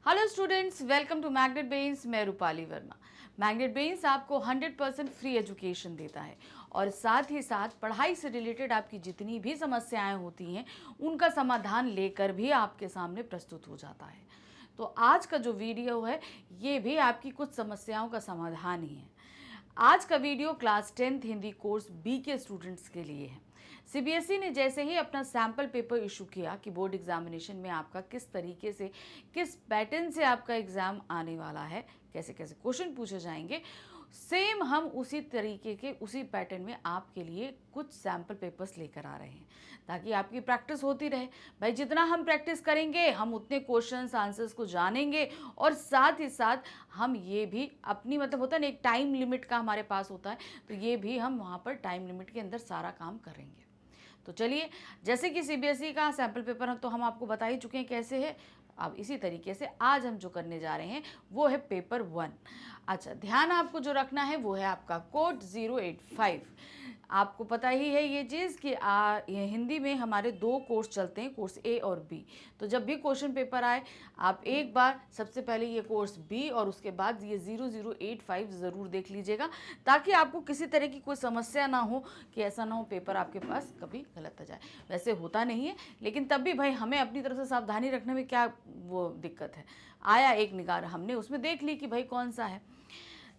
Hello students, welcome to magnet brains. मैं Rupali Verma. Magnet brains आपको 100% free education देता है और साथ ही साथ पढ़ाई से रिलेटेड आपकी जितनी भी समस्याएं होती हैं उनका समाधान लेकर भी आपके सामने प्रस्तुत हो जाता है। तो आज का जो वीडियो है ये भी आपकी कुछ समस्याओं का समाधान ही है। आज का video class 10th Hindi course B के स्टूडेंट्स के लिए है। सीबीएसई ने जैसे ही अपना सैम्पल पेपर इशू किया कि बोर्ड एग्जामिनेशन में आपका किस तरीके से, किस पैटर्न से आपका एग्ज़ाम आने वाला है, कैसे कैसे क्वेश्चन पूछे जाएंगे, सेम हम उसी तरीके के उसी पैटर्न में आपके लिए कुछ सैम्पल पेपर्स लेकर आ रहे हैं ताकि आपकी प्रैक्टिस होती रहे। भाई जितना हम प्रैक्टिस करेंगे हम उतने क्वेश्चंस आंसर्स को जानेंगे और साथ ही साथ हम ये भी अपनी होता है ना, एक टाइम लिमिट का हमारे पास होता है, तो ये भी हम वहाँ पर टाइम लिमिट के अंदर सारा काम करेंगे। तो चलिए, जैसे कि सीबीएसई का सैम्पल पेपर तो हम आपको बता ही चुके हैं कैसे है। अब इसी तरीके से आज हम जो करने जा रहे हैं वो है पेपर 1। अच्छा, ध्यान आपको जो रखना है वो है आपका कोड 085। आपको पता ही है ये चीज़ कि ये हिंदी में हमारे दो कोर्स चलते हैं, कोर्स ए और बी। तो जब भी क्वेश्चन पेपर आए आप एक बार सबसे पहले ये कोर्स बी और उसके बाद ये 0085 ज़रूर देख लीजिएगा ताकि आपको किसी तरह की कोई समस्या ना हो कि ऐसा ना हो पेपर आपके पास कभी गलत आ जाए। वैसे होता नहीं है, लेकिन तब भी भाई हमें अपनी तरफ से सावधानी रखने में क्या वो दिक्कत है। आया एक निगाह हमने उसमें देख ली कि भाई कौन सा है।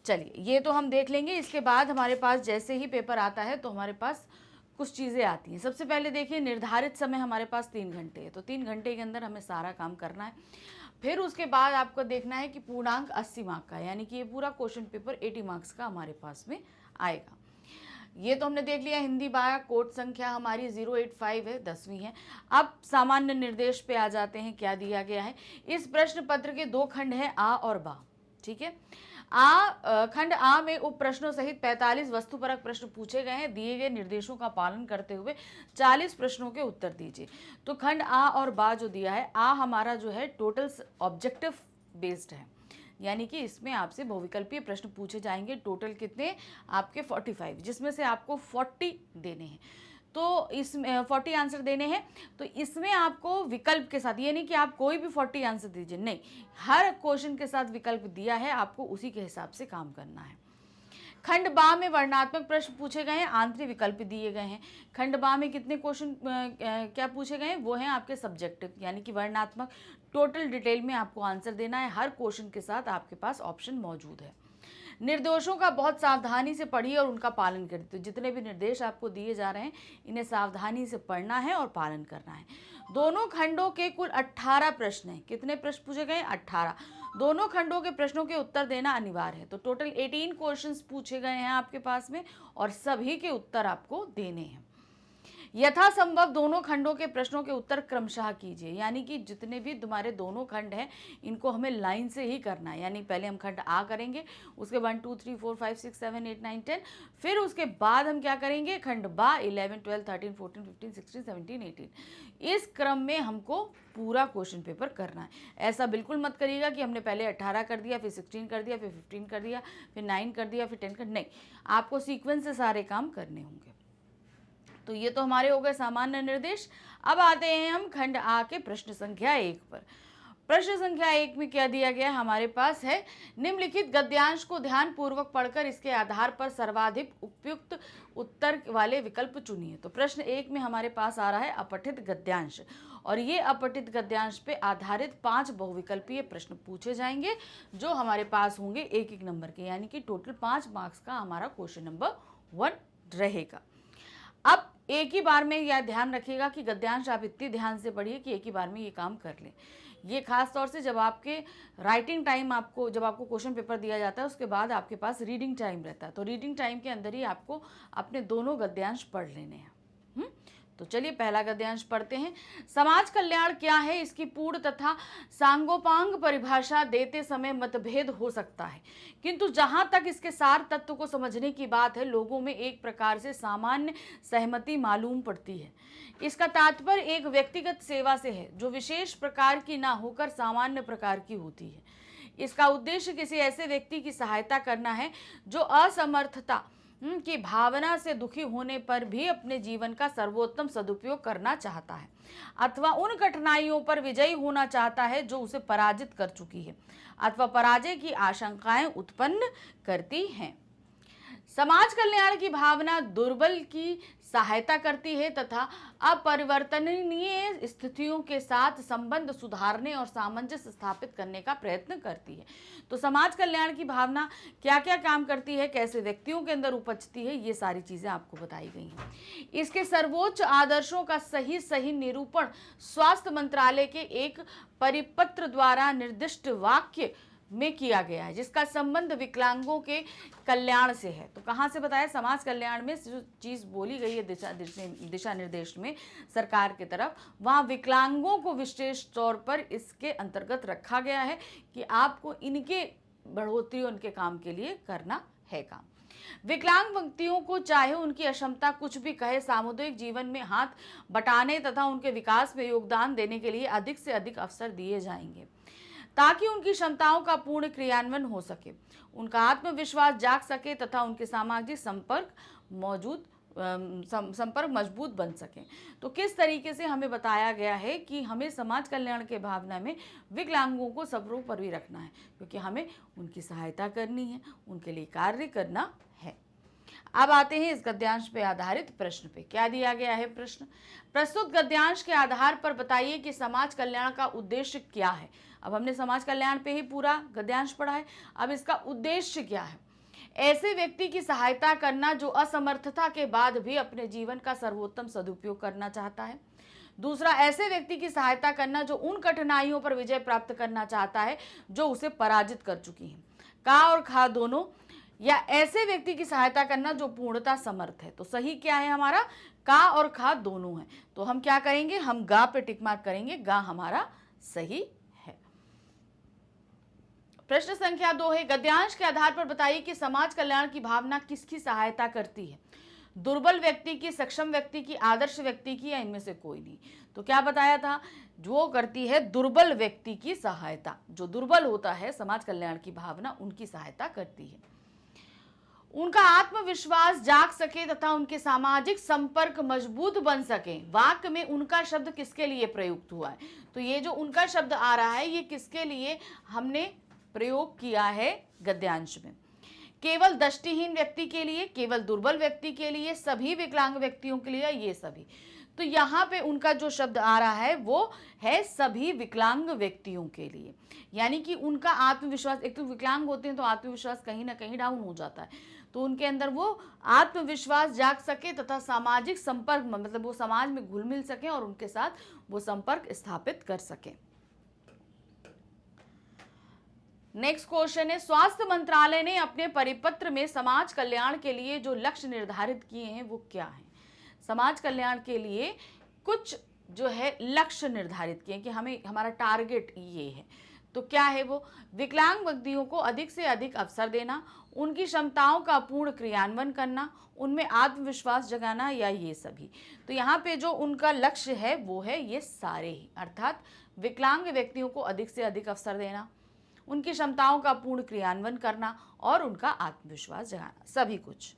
चलिए, ये तो हम देख लेंगे। इसके बाद हमारे पास जैसे ही पेपर आता है तो हमारे पास कुछ चीज़ें आती हैं। सबसे पहले देखिए, निर्धारित समय हमारे पास 3 घंटे है, तो 3 घंटे के अंदर हमें सारा काम करना है। फिर उसके बाद आपको देखना है कि पूर्णांक 80 मार्क का, यानी कि ये पूरा क्वेश्चन पेपर 80 मार्क्स का हमारे पास में आएगा। ये तो हमने देख लिया। हिंदी बाया कोड संख्या हमारी 085 है, 10वीं है। अब सामान्य निर्देश पे आ जाते हैं। क्या दिया गया है, इस प्रश्न पत्र के 2 खंड हैं, आ और बा। ठीक है, खंड आ में उप प्रश्नों सहित 45 वस्तुपरक प्रश्न पूछे गए हैं। दिए गए निर्देशों का पालन करते हुए 40 प्रश्नों के उत्तर दीजिए। तो खंड आ और बा जो दिया है, आ हमारा जो है टोटल ऑब्जेक्टिव बेस्ड है, यानी कि इसमें आपसे बहुविकल्पीय प्रश्न पूछे जाएंगे। टोटल कितने आपके 45, जिसमें से आपको 40 देने हैं। तो इसमें 40 आंसर देने हैं, तो इसमें आपको विकल्प के साथ, ये नहीं कि आप कोई भी 40 आंसर दीजिए, नहीं, हर क्वेश्चन के साथ विकल्प दिया है, आपको उसी के हिसाब से काम करना है। खंड बा में वर्णनात्मक प्रश्न पूछे गए हैं, आंतरिक विकल्प दिए गए हैं। खंड बा में कितने क्वेश्चन क्या पूछे गए हैं, वो हैं आपके सब्जेक्टिव, यानी कि वर्णनात्मक। टोटल डिटेल में आपको आंसर देना है, हर क्वेश्चन के साथ आपके पास ऑप्शन मौजूद है। निर्देशों का बहुत सावधानी से पढ़िए और उनका पालन करिए। तो जितने भी निर्देश आपको दिए जा रहे हैं इन्हें सावधानी से पढ़ना है और पालन करना है। दोनों खंडों के कुल 18 प्रश्न हैं। कितने प्रश्न पूछे गए, 18। दोनों खंडों के प्रश्नों के उत्तर देना अनिवार्य है। तो टोटल 18 क्वेश्चंस पूछे गए हैं आपके पास में और सभी के उत्तर आपको देने हैं। यथासंभव दोनों खंडों के प्रश्नों के उत्तर क्रमशः कीजिए, यानी कि जितने भी तुम्हारे दोनों खंड हैं इनको हमें लाइन से ही करना है। यानी पहले हम खंड आ करेंगे, उसके 1 2 3 4 5 6 7 8 9 10, फिर उसके बाद हम क्या करेंगे, खंड बा 11 12 13 14 15 16 17 18। इस क्रम में हमको पूरा क्वेश्चन पेपर करना है। ऐसा बिल्कुल मत करिएगा कि हमने पहले 18 कर दिया, फिर 16 कर दिया, फिर 15 कर दिया, फिर 9 कर दिया, फिर 10 कर, नहीं, आपको सीक्वेंस से सारे काम करने होंगे। तो ये तो हमारे हो गए सामान्य निर्देश। अब आते हैं हम खंड आ के प्रश्न संख्या 1 पर। प्रश्न संख्या 1 में क्या दिया गया हमारे पास है, निम्नलिखित गद्यांश को ध्यान पूर्वक पढ़कर इसके आधार पर सर्वाधिक उपयुक्त उत्तर वाले विकल्प चुनिए। तो प्रश्न 1 में हमारे पास आ रहा है अपठित गद्यांश, और ये अपठित गद्यांश पे आधारित 5 बहुविकल्पीय प्रश्न पूछे जाएंगे जो हमारे पास होंगे 1-1 नंबर के, यानी कि टोटल 5 मार्क्स का हमारा क्वेश्चन नंबर 1 रहेगा। अब एक ही बार में यह ध्यान रखिएगा कि गद्यांश आप इतनी ध्यान से पढ़िए कि एक ही बार में ये काम कर लें। ये खास तौर से जब आपके राइटिंग टाइम जब आपको क्वेश्चन पेपर दिया जाता है उसके बाद आपके पास रीडिंग टाइम रहता है, तो रीडिंग टाइम के अंदर ही आपको अपने दोनों गद्यांश पढ़ लेने हैं। तो चलिए पहला गद्यांश पढ़ते हैं। समाज कल्याण क्या है, इसकी पूर्ण तथा सांगोपांग परिभाषा देते समय मतभेद हो सकता है, किंतु जहां तक इसके सार तत्व को समझने की बात है लोगों में एक प्रकार से सामान्य सहमति मालूम पड़ती है। इसका तात्पर्य एक व्यक्तिगत सेवा से है जो विशेष प्रकार की ना होकर सामान्य प्रकार की होती है। इसका उद्देश्य किसी ऐसे व्यक्ति की सहायता करना है जो असमर्थता कि भावना से दुखी होने पर भी अपने जीवन का सर्वोत्तम सदुपयोग करना चाहता है अथवा उन कठिनाइयों पर विजयी होना चाहता है जो उसे पराजित कर चुकी है अथवा पराजय की आशंकाएं उत्पन्न करती हैं। समाज कल्याण की भावना दुर्बल की सहायता करती है तथा अपरिवर्तनीय स्थितियों के साथ संबंध सुधारने और सामंजस्य स्थापित करने का प्रयत्न करती है। तो समाज कल्याण की भावना क्या क्या काम करती है, कैसे व्यक्तियों के अंदर उपजती है, ये सारी चीजें आपको बताई गई हैं। इसके सर्वोच्च आदर्शों का सही निरूपण स्वास्थ्य मंत्रालय के एक परिपत्र द्वारा निर्दिष्ट वाक्य में किया गया है, जिसका संबंध विकलांगों के कल्याण से है। तो कहाँ से बताया, समाज कल्याण में जो चीज बोली गई है दिशा निर्देश में सरकार की तरफ, वहाँ विकलांगों को विशेष तौर पर इसके अंतर्गत रखा गया है कि आपको इनके बढ़ोतरी उनके काम के लिए करना है काम। विकलांग व्यक्तियों को चाहे उनकी अक्षमता कुछ भी कहे, सामुदायिक जीवन में हाथ बटाने तथा उनके विकास में योगदान देने के लिए अधिक से अधिक अवसर दिए जाएंगे ताकि उनकी क्षमताओं का पूर्ण क्रियान्वयन हो सके, उनका आत्मविश्वास जाग सके तथा उनके सामाजिक संपर्क मजबूत बन सके। तो किस तरीके से हमें बताया गया है कि हमें समाज कल्याण के भावना में विकलांगों को सर्वोपरि रखना है, क्योंकि हमें उनकी सहायता करनी है, उनके लिए कार्य करना है। अब आते हैं इस गद्यांश पे आधारित प्रश्न पे। क्या दिया गया है प्रश्न, प्रस्तुत गद्यांश के आधार पर बताइए कि समाज कल्याण का उद्देश्य क्या है। अब हमने समाज कल्याण पे ही पूरा गद्यांश पढ़ा है, अब इसका उद्देश्य क्या है। ऐसे व्यक्ति की सहायता करना जो असमर्थता के बाद भी अपने जीवन का सर्वोत्तम सदुपयोग करना चाहता है। दूसरा, ऐसे व्यक्ति की सहायता करना जो उन कठिनाइयों पर विजय प्राप्त करना चाहता है जो उसे पराजित कर चुकी हैं। का और खा दोनों, या ऐसे व्यक्ति की सहायता करना जो पूर्णतः समर्थ है। तो सही क्या है हमारा, का और खा दोनों है। तो हम क्या करेंगे, हम गा पे टिक मार्क करेंगे, गा हमारा सही है। प्रश्न संख्या 2 है, गद्यांश के आधार पर बताइए कि समाज कल्याण की भावना किसकी सहायता करती है। दुर्बल व्यक्ति की, सक्षम व्यक्ति की, आदर्श व्यक्ति की, या इनमें से कोई नहीं। तो क्या बताया था, जो करती है दुर्बल व्यक्ति की सहायता। जो दुर्बल होता है, समाज कल्याण की भावना उनकी सहायता करती है, उनका आत्मविश्वास जाग सके तथा उनके सामाजिक संपर्क मजबूत बन सके। वाक्य में उनका शब्द किसके लिए प्रयुक्त हुआ है, तो ये जो उनका शब्द आ रहा है ये किसके लिए हमने प्रयोग किया है गद्यांश में। केवल दृष्टिहीन व्यक्ति के लिए, केवल दुर्बल व्यक्ति के लिए, सभी विकलांग व्यक्तियों के लिए, ये सभी। तो यहाँ पे उनका जो शब्द आ रहा है वो है सभी विकलांग व्यक्तियों के लिए, यानी कि उनका आत्मविश्वास, एक तो विकलांग होते हैं तो आत्मविश्वास कहीं ना कहीं डाउन हो जाता है, तो उनके अंदर वो आत्मविश्वास जाग सके तथा सामाजिक संपर्क, मतलब वो समाज में घुल मिल सके और उनके साथ वो संपर्क स्थापित कर सके। नेक्स्ट क्वेश्चन है, स्वास्थ्य मंत्रालय ने अपने परिपत्र में समाज कल्याण के लिए जो लक्ष्य निर्धारित किए हैं वो क्या है। समाज कल्याण के लिए कुछ जो है लक्ष्य निर्धारित किए कि हमें, हमारा टारगेट ये है। तो क्या है वो, विकलांग व्यक्तियों को अधिक से अधिक अवसर देना, उनकी क्षमताओं का पूर्ण क्रियान्वयन करना, उनमें आत्मविश्वास जगाना, या ये सभी। तो यहाँ पे जो उनका लक्ष्य है वो है ये सारे ही, अर्थात विकलांग व्यक्तियों को अधिक से अधिक अवसर देना, उनकी क्षमताओं का पूर्ण क्रियान्वयन करना और उनका आत्मविश्वास जगाना, सभी कुछ।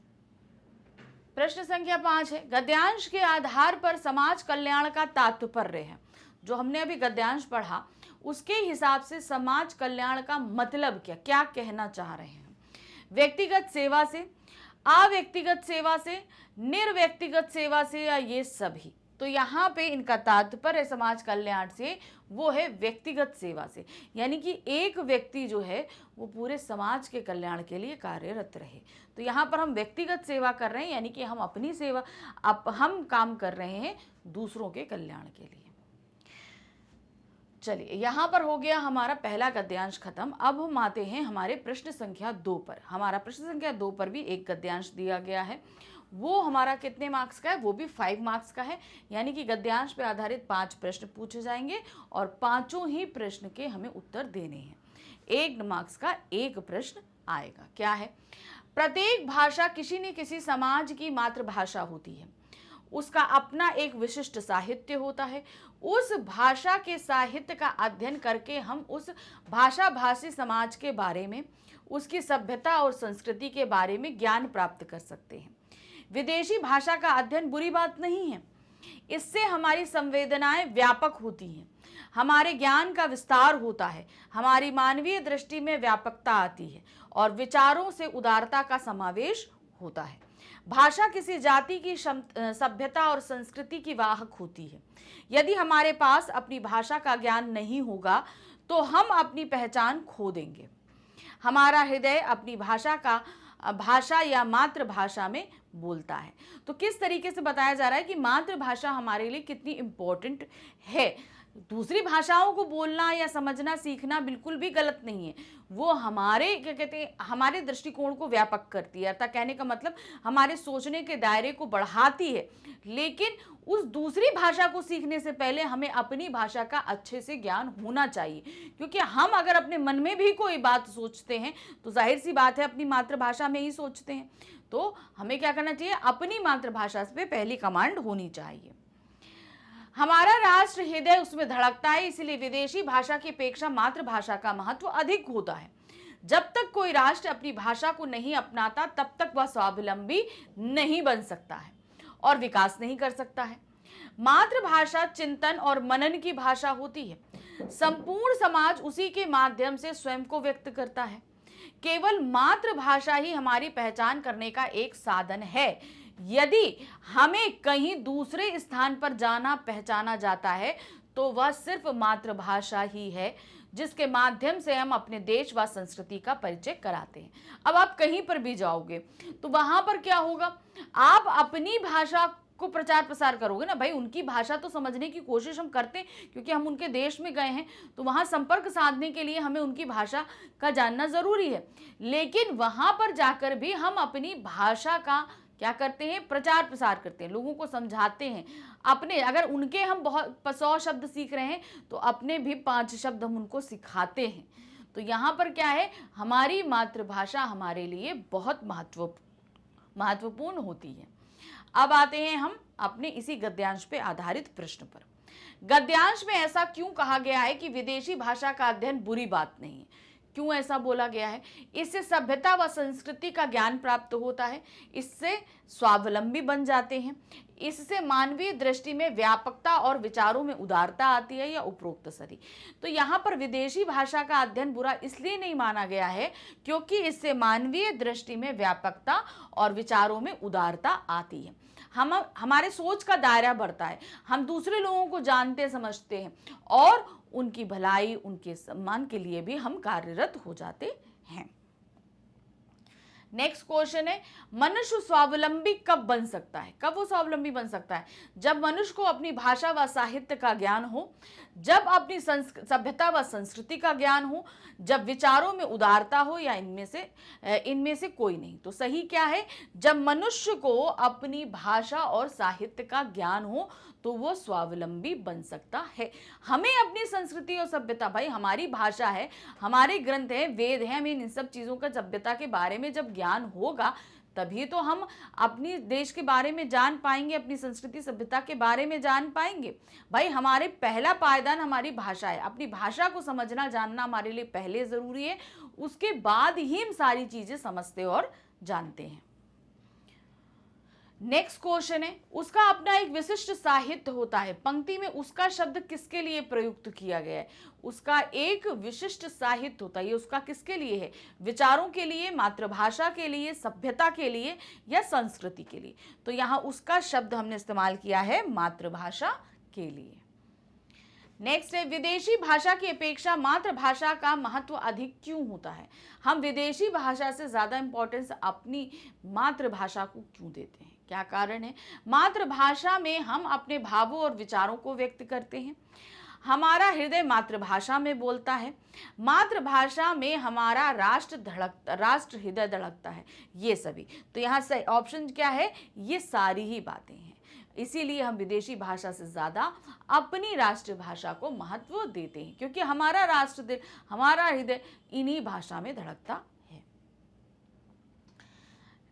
प्रश्न संख्या 5 है, गद्यांश के आधार पर समाज कल्याण का तात्पर्य है। जो हमने अभी गद्यांश पढ़ा उसके हिसाब से समाज कल्याण का मतलब क्या, क्या कहना चाह रहे हैं। व्यक्तिगत सेवा से, अव्यक्तिगत सेवा से, निर्व्यक्तिगत सेवा से, या ये सभी। तो यहाँ पे इनका तात्पर्य समाज कल्याण से वो है व्यक्तिगत सेवा से, यानी कि एक व्यक्ति जो है वो पूरे समाज के कल्याण के लिए कार्यरत रहे। तो यहाँ पर हम व्यक्तिगत सेवा कर रहे हैं, यानी कि हम अपनी सेवा, हम काम कर रहे हैं दूसरों के कल्याण के लिए। चलिए, यहाँ पर हो गया हमारा पहला गद्यांश खत्म। अब हम आते हैं हमारे प्रश्न संख्या 2 पर। हमारा प्रश्न संख्या 2 पर भी एक गद्यांश दिया गया है, वो हमारा कितने मार्क्स का है, वो भी 5 मार्क्स का है, यानी कि गद्यांश पे आधारित 5 प्रश्न पूछे जाएंगे और पांचों ही प्रश्न के हमें उत्तर देने हैं। 1 मार्क्स का एक प्रश्न आएगा। क्या है, प्रत्येक भाषा किसी न किसी समाज की मातृभाषा होती है। उसका अपना एक विशिष्ट साहित्य होता है। उस भाषा के साहित्य का अध्ययन करके हम उस भाषा भाषी समाज के बारे में, उसकी सभ्यता और संस्कृति के बारे में ज्ञान प्राप्त कर सकते हैं। विदेशी भाषा का अध्ययन बुरी बात नहीं है, इससे हमारी संवेदनाएं व्यापक होती हैं, हमारे ज्ञान का विस्तार होता है, हमारी मानवीय दृष्टि में व्यापकता आती है और विचारों से उदारता का समावेश होता है। भाषा किसी जाति की सभ्यता और संस्कृति की वाहक होती है। यदि हमारे पास अपनी भाषा का ज्ञान नहीं होगा तो हम अपनी पहचान खो देंगे। हमारा हृदय अपनी भाषा या मातृभाषा में बोलता है। तो किस तरीके से बताया जा रहा है कि मातृभाषा हमारे लिए कितनी इम्पोर्टेंट है। दूसरी भाषाओं को बोलना या समझना सीखना बिल्कुल भी गलत नहीं है, वो हमारे क्या कहते हैं, हमारे दृष्टिकोण को व्यापक करती है। अर्थात कहने का मतलब हमारे सोचने के दायरे को बढ़ाती है। लेकिन उस दूसरी भाषा को सीखने से पहले हमें अपनी भाषा का अच्छे से ज्ञान होना चाहिए, क्योंकि हम अगर अपने मन में भी कोई बात सोचते हैं तो जाहिर सी बात है अपनी मातृभाषा में ही सोचते हैं। तो हमें क्या करना चाहिए, अपनी मातृभाषा पे पहली कमांड होनी चाहिए। हमारा राष्ट्र हृदय उसमें धड़कता है, इसलिए विदेशी भाषा की अपेक्षा मातृभाषा का महत्व अधिक होता है। जब तक कोई राष्ट्र अपनी भाषा को नहीं अपनाता तब तक वह स्वावलंबी नहीं बन सकता है और विकास नहीं कर सकता है। मातृभाषा चिंतन और मनन की भाषा होती है। संपूर्ण समाज उसी के माध्यम से स्वयं को व्यक्त करता है। केवल मातृभाषा ही हमारी पहचान करने का एक साधन है। यदि हमें कहीं दूसरे स्थान पर जाना पहचाना जाता है तो वह सिर्फ मातृभाषा ही है, जिसके माध्यम से हम अपने देश व संस्कृति का परिचय कराते हैं। अब आप कहीं पर भी जाओगे तो वहां पर क्या होगा, आप अपनी भाषा को प्रचार प्रसार करोगे ना भाई। उनकी भाषा तो समझने की कोशिश हम करते हैं, क्योंकि हम उनके देश में गए हैं तो वहाँ संपर्क साधने के लिए हमें उनकी भाषा का जानना ज़रूरी है। लेकिन वहाँ पर जाकर भी हम अपनी भाषा का क्या करते हैं, प्रचार प्रसार करते हैं, लोगों को समझाते हैं। अपने अगर उनके हम बहुत 100 शब्द सीख रहे हैं तो अपने भी 5 शब्द हम उनको सिखाते हैं। तो यहाँ पर क्या है, हमारी मातृभाषा हमारे लिए बहुत महत्वपूर्ण होती है। अब आते हैं हम अपने इसी गद्यांश पे आधारित प्रश्न पर। गद्यांश में ऐसा क्यों कहा गया है कि विदेशी भाषा का अध्ययन बुरी बात नहीं है? क्यों ऐसा बोला गया है? इससे सभ्यता व संस्कृति का ज्ञान प्राप्त होता है, इससे स्वावलंबी बन जाते हैं, इससे मानवीय दृष्टि में व्यापकता और विचारों में उदारता आती है, या उपरोक्त सभी। तो यहाँ पर विदेशी भाषा का अध्ययन बुरा इसलिए नहीं माना गया है क्योंकि इससे मानवीय दृष्टि में व्यापकता और विचारों में उदारता आती है। हमारे सोच का दायरा बढ़ता है, हम दूसरे लोगों को जानते समझते हैं और उनकी भलाई, उनके सम्मान के लिए भी हम कार्यरत हो जाते हैं। नेक्स्ट क्वेश्चन है, मनुष्य स्वावलंबी कब बन सकता है? कब वो स्वावलंबी बन सकता है? जब मनुष्य को अपनी भाषा व साहित्य का ज्ञान हो, जब अपनी सभ्यता व संस्कृति का ज्ञान हो, जब विचारों में उदारता हो, या इनमें से कोई नहीं। तो सही क्या है, जब मनुष्य को अपनी भाषा और साहित्य का ज्ञान हो तो वो स्वावलंबी बन सकता है। हमें अपनी संस्कृति और सभ्यता, भाई हमारी भाषा है, हमारे ग्रंथ हैं, वेद हैं, हमें इन सब चीज़ों का सभ्यता के बारे में जब ज्ञान होगा तभी तो हम अपनी देश के बारे में जान पाएंगे, अपनी संस्कृति सभ्यता के बारे में जान पाएंगे। भाई हमारे पहला पायदान हमारी भाषा है, अपनी भाषा को समझना जानना हमारे लिए पहले ज़रूरी है, उसके बाद ही हम सारी चीज़ें समझते और जानते हैं। नेक्स्ट क्वेश्चन है, उसका अपना एक विशिष्ट साहित्य होता है। पंक्ति में उसका शब्द किसके लिए प्रयुक्त किया गया है? उसका एक विशिष्ट साहित्य होता है, ये उसका किसके लिए है? विचारों के लिए, मातृभाषा के लिए, सभ्यता के लिए, या संस्कृति के लिए? तो यहाँ उसका शब्द हमने इस्तेमाल किया है मातृभाषा के लिए। नेक्स्ट है, विदेशी भाषा की अपेक्षा मातृभाषा का महत्व अधिक क्यों होता है? हम विदेशी भाषा से ज़्यादा इम्पोर्टेंस अपनी मातृभाषा को क्यों देते हैं? क्या कारण है? मातृभाषा में हम अपने भावों और विचारों को व्यक्त करते हैं, हमारा हृदय मातृभाषा में बोलता है, मातृभाषा में हमारा राष्ट्र हृदय धड़कता है, ये सभी। तो यहाँ से ऑप्शन क्या है? ये सारी ही बातें हैं। इसीलिए हम विदेशी भाषा से ज़्यादा अपनी राष्ट्रभाषा को महत्व देते हैं, क्योंकि हमारा हमारा हृदय इन्हीं भाषा में धड़कता है।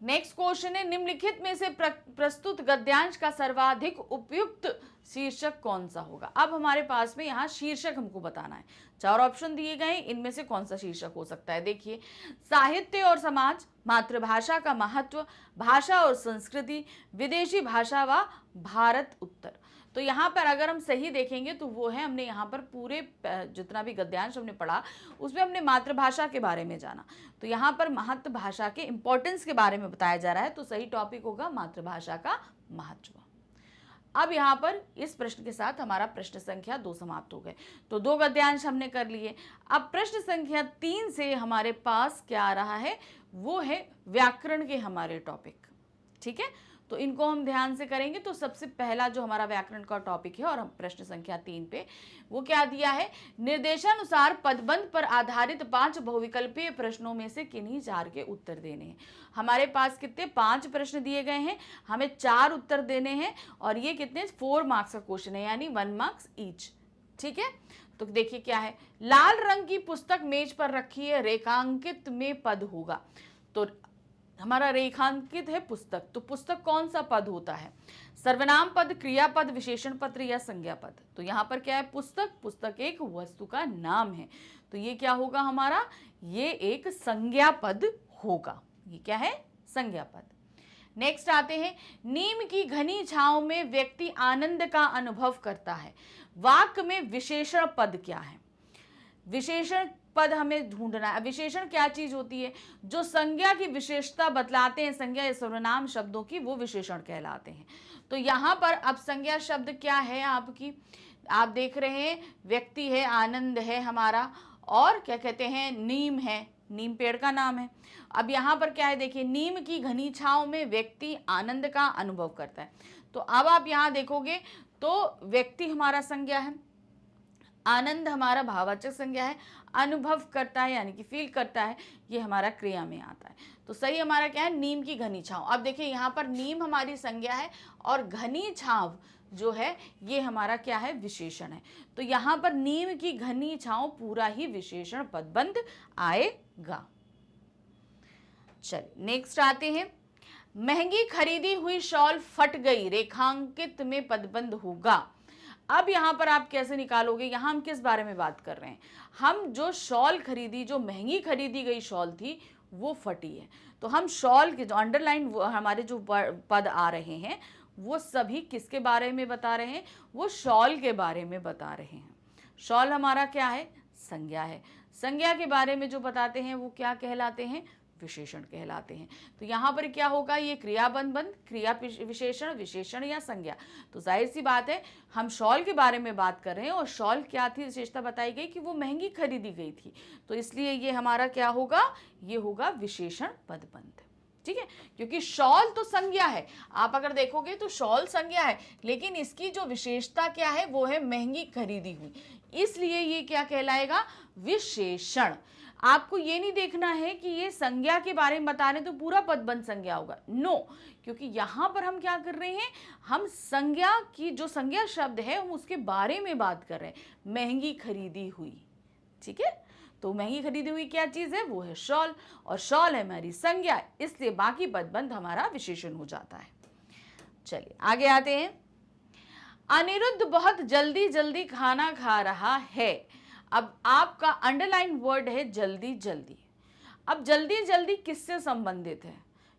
नेक्स्ट क्वेश्चन है, निम्नलिखित में से प्रस्तुत गद्यांश का सर्वाधिक उपयुक्त शीर्षक कौन सा होगा। अब हमारे पास में यहाँ शीर्षक हमको बताना है। 4 ऑप्शन दिए गए, इनमें से कौन सा शीर्षक हो सकता है। देखिए, साहित्य और समाज, मातृभाषा का महत्व, भाषा और संस्कृति, विदेशी भाषा व भारत उत्तर। तो यहाँ पर अगर हम सही देखेंगे तो वो है, हमने यहाँ पर पूरे जितना भी गद्यांश हमने पढ़ा उसमें हमने मातृभाषा के बारे में जाना, तो यहाँ पर मातृभाषा के इंपॉर्टेंस के बारे में बताया जा रहा है, तो सही टॉपिक होगा मातृभाषा का महत्व। अब यहाँ पर इस प्रश्न के साथ हमारा प्रश्न संख्या 2 समाप्त हो गए। तो 2 गद्यांश हमने कर लिए। अब प्रश्न संख्या 3 से हमारे पास क्या आ रहा है, वो है व्याकरण के हमारे टॉपिक। ठीक है, तो इनको हम ध्यान से करेंगे। तो सबसे पहला जो हमारा व्याकरण का टॉपिक है और हम प्रश्न संख्या 3 पे, वो क्या दिया है, निर्देशानुसार पदबंध पर आधारित 5 बहुविकल्पीय प्रश्नों में से किन्हीं 4 के उत्तर देने हैं। हमारे पास कितने 5 प्रश्न दिए गए हैं, हमें 4 उत्तर देने हैं और ये कितने 4 मार्क्स का क्वेश्चन है, यानी 1 मार्क्स ईच। ठीक है, तो देखिए क्या है, लाल रंग की पुस्तक मेज पर रखी है, रेखांकित में पद होगा। तो हमारा रेखांकित है पुस्तक, तो पुस्तक कौन सा पद होता है, सर्वनाम पद, क्रियापद, विशेषण पद या संज्ञा पद। तो यहाँ पर क्या है, पुस्तक, पुस्तक एक वस्तु का नाम है, तो ये क्या होगा हमारा, ये एक संज्ञा पद होगा। ये क्या है, संज्ञा पद। नेक्स्ट आते हैं, नीम की घनी छांव में व्यक्ति आनंद का अनुभव करता है। वाक्य में विशेषण पद क्या है, विशेषण पद हमें ढूंढना है। विशेषण क्या चीज होती है, जो संज्ञा की विशेषता बतलाते हैं, संज्ञा या सर्वनाम शब्दों की, वो विशेषण कहलाते हैं। तो यहाँ पर अब संज्ञा शब्द क्या है आपकी, आप देख रहे हैं, व्यक्ति है, आनंद है हमारा, और क्या कहते हैं, नीम है, नीम पेड़ का नाम है। अब यहाँ पर क्या है, देखिए, नीम की घनी छांव में व्यक्ति आनंद का अनुभव करता है। तो अब आप यहाँ देखोगे तो व्यक्ति हमारा संज्ञा है, आनंद हमारा भाववाचक संज्ञा है, अनुभव करता है यानी कि फील करता है, ये हमारा क्रिया में आता है। तो सही हमारा क्या है, नीम की घनी छांव। अब देखिए यहाँ पर नीम हमारी संज्ञा है और घनी छांव जो है ये हमारा क्या है, विशेषण है। तो यहाँ पर नीम की घनी छांव पूरा ही विशेषण पदबंध आएगा। चलिए नेक्स्ट आते हैं, महंगी खरीदी हुई शॉल फट गई, रेखांकित में पदबंध होगा। अब यहाँ पर आप कैसे निकालोगे, यहाँ हम किस बारे में बात कर रहे हैं, हम जो शॉल खरीदी, जो महंगी खरीदी गई शॉल थी वो फटी है। तो हम शॉल के जो अंडरलाइन हमारे जो पद आ रहे हैं वो सभी किसके बारे में बता रहे हैं, वो शॉल के बारे में बता रहे हैं। शॉल हमारा क्या है, संज्ञा है। संज्ञा के बारे में जो बताते हैं वो क्या कहलाते हैं, विशेषण कहलाते हैं। तो यहाँ पर क्या होगा, ये क्रियाबंध बंध, क्रिया विशेषण, विशेषण या संज्ञा। तो जाहिर सी बात है हम शॉल के बारे में बात कर रहे हैं और शॉल क्या थी, विशेषता बताई गई कि वो महंगी खरीदी गई थी, तो इसलिए ये हमारा क्या होगा, ये होगा विशेषण पदबंध। ठीक है, क्योंकि शॉल तो संज्ञा है, आप अगर देखोगे तो शॉल संज्ञा है, लेकिन इसकी जो विशेषता क्या है वो है महंगी खरीदी हुई, इसलिए ये क्या कहलाएगा, विशेषण। आपको ये नहीं देखना है कि ये संज्ञा के बारे में बता रहे हैं तो पूरा पदबंध संज्ञा होगा, नो, क्योंकि यहाँ पर हम क्या कर रहे हैं, हम संज्ञा की जो संज्ञा शब्द है हम उसके बारे में बात कर रहे हैं, महंगी खरीदी हुई। ठीक है, तो महंगी खरीदी हुई क्या चीज है, वो है शॉल, और शॉल है हमारी संज्ञा, इसलिए बाकी पदबंध हमारा विशेषण हो जाता है। चलिए आगे आते हैं, अनिरुद्ध बहुत जल्दी जल्दी खाना खा रहा है। अब आपका अंडरलाइन वर्ड है जल्दी जल्दी। अब जल्दी जल्दी किससे संबंधित है,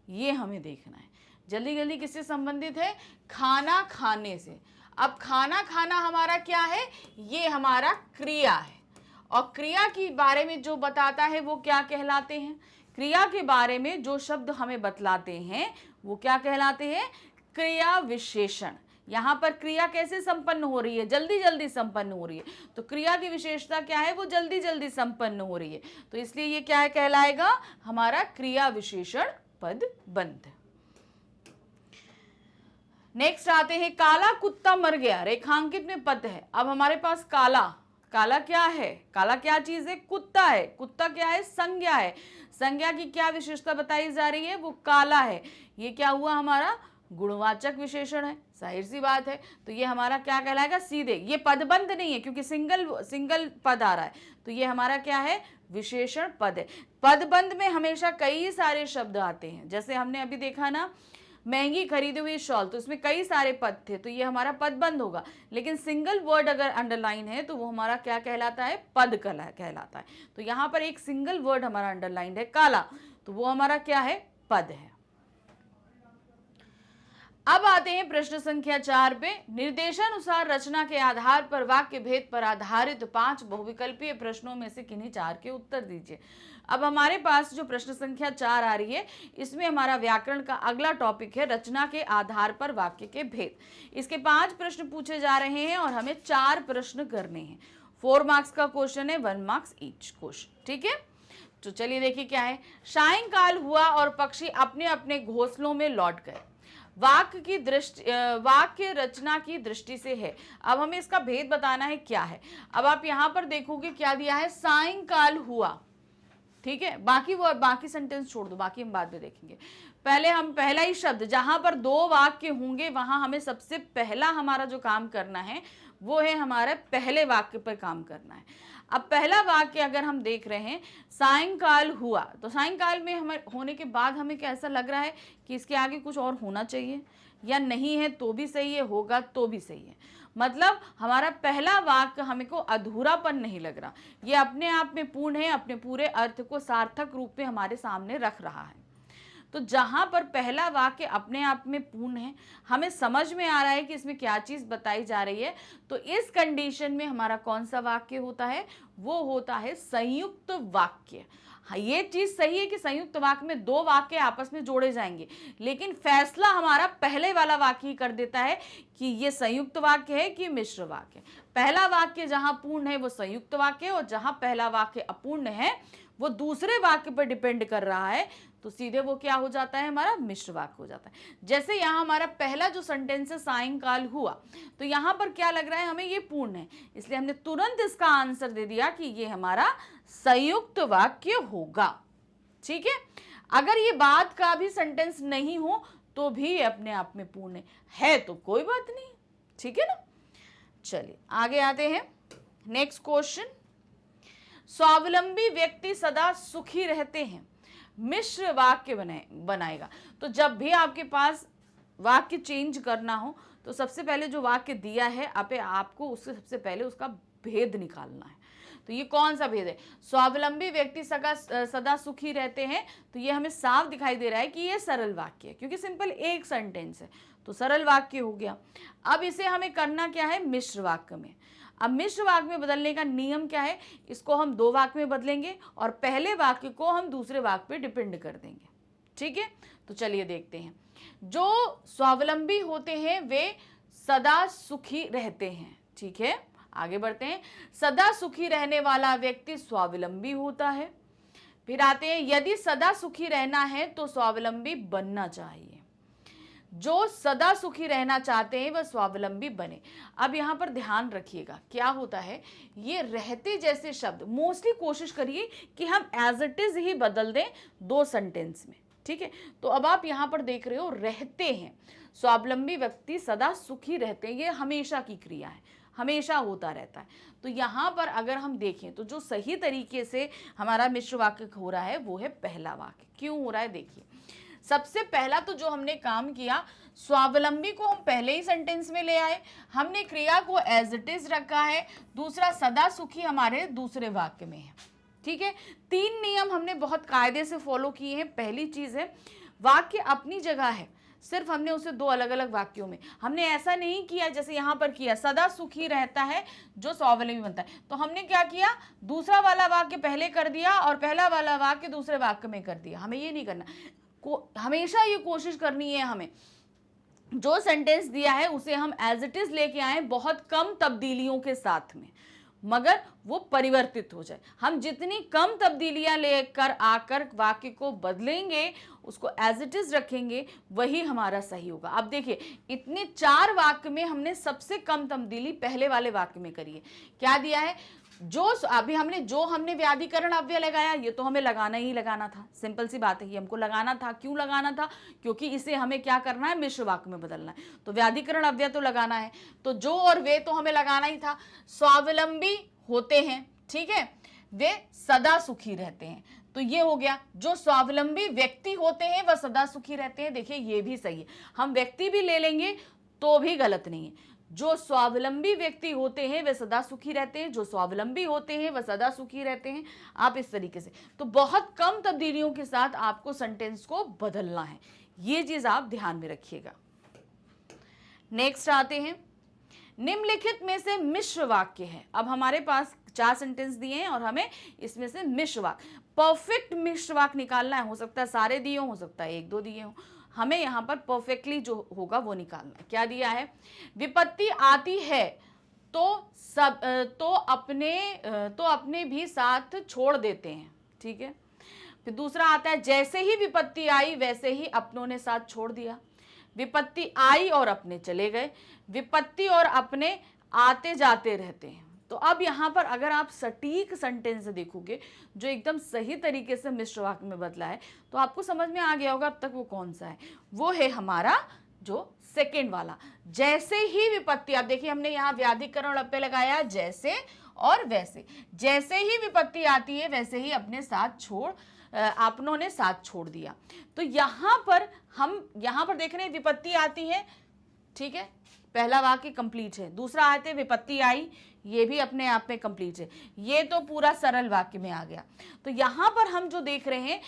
ये हमें देखना है। जल्दी जल्दी किससे संबंधित है, खाना खाने से। अब खाना खाना हमारा क्या है, ये हमारा क्रिया है, और क्रिया के बारे में जो बताता है वो क्या कहलाते हैं, क्रिया के बारे में जो शब्द हमें बतलाते हैं वो क्या कहलाते हैं, क्रिया विशेषण। यहाँ पर क्रिया कैसे संपन्न हो रही है, जल्दी जल्दी संपन्न हो रही है, तो क्रिया की विशेषता क्या है, वो जल्दी जल्दी संपन्न हो रही है, तो इसलिए ये क्या है कहलाएगा, हमारा क्रिया विशेषण पदबंध। नेक्स्ट आते हैं, काला कुत्ता मर गया, रेखांकित में पद है। अब हमारे पास काला, काला क्या है, काला क्या चीज है, कुत्ता है, कुत्ता क्या है, संज्ञा है, संज्ञा की क्या विशेषता बताई जा रही है, वो काला है। ये क्या हुआ हमारा, गुणवाचक विशेषण है, जाहिर सी बात है। तो ये हमारा क्या कहलाएगा, सीधे, ये पदबंध नहीं है क्योंकि सिंगल पद आ रहा है, तो ये हमारा क्या है, विशेषण पद है। पदबंध में हमेशा कई सारे शब्द आते हैं, जैसे हमने अभी देखा ना, महंगी खरीदी हुई शॉल, तो इसमें कई सारे पद थे, तो ये हमारा पदबंध होगा। लेकिन सिंगल वर्ड अगर अंडरलाइन है तो वो हमारा क्या कहलाता है, पद कहलाता है। तो यहाँ पर एक सिंगल वर्ड हमारा अंडरलाइन है, काला, तो वो हमारा क्या है, पद है। अब आते हैं प्रश्न संख्या 4 पे। निर्देशानुसार रचना के आधार पर वाक्य भेद पर आधारित 5 बहुविकल्पीय प्रश्नों में से किन्हीं 4 के उत्तर दीजिए। अब हमारे पास जो प्रश्न संख्या 4 आ रही है, इसमें हमारा व्याकरण का अगला टॉपिक है रचना के आधार पर वाक्य के भेद। इसके 5 प्रश्न पूछे जा रहे हैं और हमें 4 प्रश्न करने हैं। 4 मार्क्स का क्वेश्चन है, 1 मार्क्स ईच क्वेश्चन, ठीक है। तो चलिए देखिए क्या है। सायंकाल हुआ और पक्षी अपने अपने घोंसलों में लौट गए। वाक्य रचना की दृष्टि से है। अब हमें इसका भेद बताना है क्या है। अब आप यहां पर देखोगे क्या दिया है, सायंकाल हुआ, ठीक है। बाकी सेंटेंस छोड़ दो, बाकी हम बाद में देखेंगे। पहले हम पहला ही शब्द, जहां पर 2 वाक्य होंगे वहां हमें सबसे पहला हमारा जो काम करना है वो है हमारे पहले वाक्य पर काम करना है। अब पहला वाक्य अगर हम देख रहे हैं, सायंकाल हुआ, तो सायंकाल में हमें होने के बाद हमें क्या ऐसा लग रहा है कि इसके आगे कुछ और होना चाहिए, या नहीं है तो भी सही है, होगा तो भी सही है। मतलब हमारा पहला वाक्य हमें को अधूरापन नहीं लग रहा, ये अपने आप में पूर्ण है, अपने पूरे अर्थ को सार्थक रूप में हमारे सामने रख रहा है। तो जहां पर पहला वाक्य अपने आप में पूर्ण है, हमें समझ में आ रहा है कि इसमें क्या चीज बताई जा रही है, तो इस कंडीशन में हमारा कौन सा वाक्य होता है, वो होता है संयुक्त वाक्य। हाँ, ये चीज सही है कि संयुक्त वाक्य में 2 वाक्य आपस में जोड़े जाएंगे, लेकिन फैसला हमारा पहले वाला वाक्य ही कर देता है कि ये संयुक्त वाक्य है कि मिश्र वाक्य। पहला वाक्य जहां पूर्ण है वो संयुक्त वाक्य है, और जहां पहला वाक्य अपूर्ण है वो दूसरे वाक्य पर डिपेंड कर रहा है, तो सीधे वो क्या हो जाता है, हमारा मिश्र वाक्य हो जाता है। जैसे यहाँ हमारा पहला जो सेंटेंस है, सायंकाल हुआ, तो यहाँ पर क्या लग रहा है हमें, ये पूर्ण है, इसलिए हमने तुरंत इसका आंसर दे दिया कि ये हमारा संयुक्त वाक्य होगा, ठीक है। अगर ये बात का भी सेंटेंस नहीं हो तो भी अपने आप में पूर्ण है तो कोई बात नहीं, ठीक है ना। चलिए आगे आते हैं। नेक्स्ट क्वेश्चन, स्वावलंबी व्यक्ति सदा सुखी रहते हैं, मिश्र वाक्य बनाएगा। तो जब भी आपके पास वाक्य चेंज करना हो तो सबसे पहले जो वाक्य दिया है आपको उससे सबसे पहले उसका भेद निकालना है। तो ये कौन सा भेद है, स्वावलंबी व्यक्ति सदा सुखी रहते हैं, तो ये हमें साफ दिखाई दे रहा है कि ये सरल वाक्य है, क्योंकि सिंपल एक सेंटेंस है तो सरल वाक्य हो गया। अब इसे हमें करना क्या है, मिश्र वाक्य में। अब मिश्र वाक्य में बदलने का नियम क्या है, इसको हम 2 वाक्य में बदलेंगे और पहले वाक्य को हम दूसरे वाक्य पे डिपेंड कर देंगे, ठीक है। तो चलिए देखते हैं। जो स्वावलंबी होते हैं वे सदा सुखी रहते हैं, ठीक है। आगे बढ़ते हैं। सदा सुखी रहने वाला व्यक्ति स्वावलंबी होता है। फिर आते हैं, यदि सदा सुखी रहना है तो स्वावलंबी बनना चाहिए। जो सदा सुखी रहना चाहते हैं वह स्वावलंबी बने। अब यहाँ पर ध्यान रखिएगा क्या होता है, ये रहते जैसे शब्द मोस्टली कोशिश करिए कि हम एज इट इज ही बदल दें 2 सेंटेंस में, ठीक है। तो अब आप यहाँ पर देख रहे हो रहते हैं, स्वावलंबी व्यक्ति सदा सुखी रहते हैं, ये हमेशा की क्रिया है, हमेशा होता रहता है। तो यहाँ पर अगर हम देखें तो जो सही तरीके से हमारा मिश्र वाक्य हो रहा है वो है पहला वाक्य। क्यों हो रहा है, देखिए सबसे पहला तो जो हमने काम किया, स्वावलंबी को हम पहले ही सेंटेंस में ले आए, हमने क्रिया को एज इट इज रखा है, दूसरा सदा सुखी हमारे दूसरे वाक्य में है, ठीक है। 3 नियम हमने बहुत कायदे से फॉलो किए हैं। पहली चीज है, वाक्य अपनी जगह है, सिर्फ हमने उसे 2 अलग अलग वाक्यों में, हमने ऐसा नहीं किया जैसे यहाँ पर किया, सदा सुखी रहता है जो स्वावलंबी बनता है, तो हमने क्या किया, दूसरा वाला वाक्य पहले कर दिया और पहला वाला वाक्य दूसरे वाक्य में कर दिया। हमें ये नहीं करना, हमेशा ये कोशिश करनी है, हमें जो सेंटेंस दिया है उसे हम एज इट इज लेके आए, बहुत कम तब्दीलियों के साथ में, मगर वो परिवर्तित हो जाए। हम जितनी कम तब्दीलियां लेकर आकर वाक्य को बदलेंगे, उसको एज इट इज रखेंगे, वही हमारा सही होगा। अब देखिए इतने 4 वाक्य में हमने सबसे कम तब्दीली पहले वाले वाक्य में करी है। क्या दिया है, जो अभी हमने व्याधिकरण अव्यय लगाया, ये तो हमें लगाना ही लगाना था, सिंपल सी बात है, ये हमको लगाना था। क्यों लगाना था? क्योंकि इसे हमें क्या करना है, मिश्र वाक्य में बदलना है, तो व्याधिकरण अव्यय तो लगाना है। तो जो और वे तो हमें लगाना ही था। स्वावलंबी होते हैं, ठीक है, वे सदा सुखी रहते हैं, तो ये हो गया। जो स्वावलंबी व्यक्ति होते हैं वह सदा सुखी रहते हैं, देखिए ये भी सही है, हम व्यक्ति भी ले लेंगे तो भी गलत नहीं है। जो स्वावलंबी व्यक्ति होते हैं वे सदा सुखी रहते हैं, जो स्वावलंबी होते हैं वह सदा सुखी रहते हैं। आप इस तरीके से, तो बहुत कम तब्दीलियों के साथ आपको सेंटेंस को बदलना है, ये चीज आप ध्यान में रखिएगा। नेक्स्ट आते हैं, निम्नलिखित में से मिश्र वाक्य है। अब हमारे पास 4 सेंटेंस दिए हैं और हमें इसमें से मिश्र वाक्य, परफेक्ट मिश्र वाक्य निकालना है। हो सकता है सारे दिए हो सकता है 1-2 दिए हो, हमें यहाँ पर परफेक्टली जो होगा वो निकालना है। क्या दिया है? विपत्ति आती है तो अपने भी साथ छोड़ देते हैं, ठीक है। फिर दूसरा आता है, जैसे ही विपत्ति आई वैसे ही अपनों ने साथ छोड़ दिया। विपत्ति आई और अपने चले गए, विपत्ति और अपने आते जाते रहते हैं। तो अब यहाँ पर अगर आप सटीक सेंटेंस देखोगे जो एकदम सही तरीके से मिश्र वाक्य में बदला है, तो आपको समझ में आ गया होगा अब तक वो कौन सा है। वो है हमारा जो सेकेंड वाला, जैसे ही विपत्ति। आप देखिए हमने यहाँ व्याधिकरण अव्यय लगाया, जैसे और वैसे। जैसे ही विपत्ति आती है वैसे ही अपने साथ आपनों ने साथ छोड़ दिया। तो यहाँ पर देख रहे हैं विपत्ति आती है, ठीक है, पहला वाक्य कंप्लीट है। दूसरा आते विपत्ति आई, ये भी अपने आप में कंप्लीट है, ये तो पूरा सरल वाक्य में आ गया। तो यहाँ पर हम जो देख रहे हैं,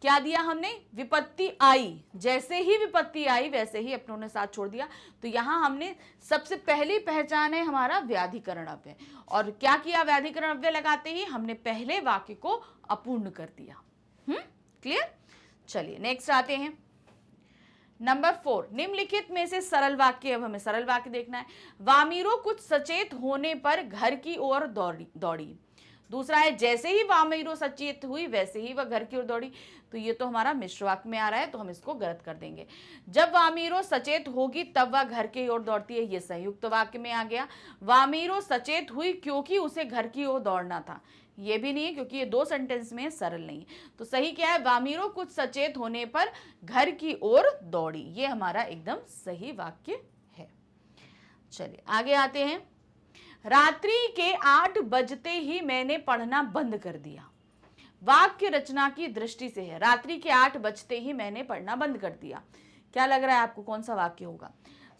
क्या दिया हमने? विपत्ति आई, जैसे ही विपत्ति आई वैसे ही अपनों ने साथ छोड़ दिया। तो यहाँ हमने सबसे पहली पहचान है हमारा व्याधिकरण अव्यय, और क्या किया? व्याधिकरण अव्यय लगाते ही हमने पहले वाक्य को अपूर्ण कर दिया। क्लियर? चलिए नेक्स्ट आते हैं, नंबर 4, निम्नलिखित में से सरल वाक्य। अब हमें सरल वाक्य देखना है। वामीरो कुछ सचेत होने पर घर की ओर दौड़ी। दूसरा है, जैसे ही वामीरो सचेत हुई वैसे ही वह घर की ओर दौड़ी। तो ये तो हमारा मिश्र वाक्य में आ रहा है, तो हम इसको गलत कर देंगे। जब वामीरो सचेत होगी तब वह घर की ओर दौड़ती है, ये संयुक्त वाक्य में आ गया। वामीरो सचेत हुई क्योंकि उसे घर की ओर दौड़ना था, ये भी नहीं है क्योंकि ये 2 सेंटेंस में सरल नहीं है। तो सही क्या है? वामीरो कुछ सचेत होने पर घर की ओर दौड़ी, ये हमारा एकदम सही वाक्य है। चलिए आगे आते हैं, रात्रि के 8 बजते ही मैंने पढ़ना बंद कर दिया। वाक्य रचना की दृष्टि से है, रात्रि के 8 बजते ही मैंने पढ़ना बंद कर दिया। क्या लग रहा है आपको कौन सा वाक्य होगा?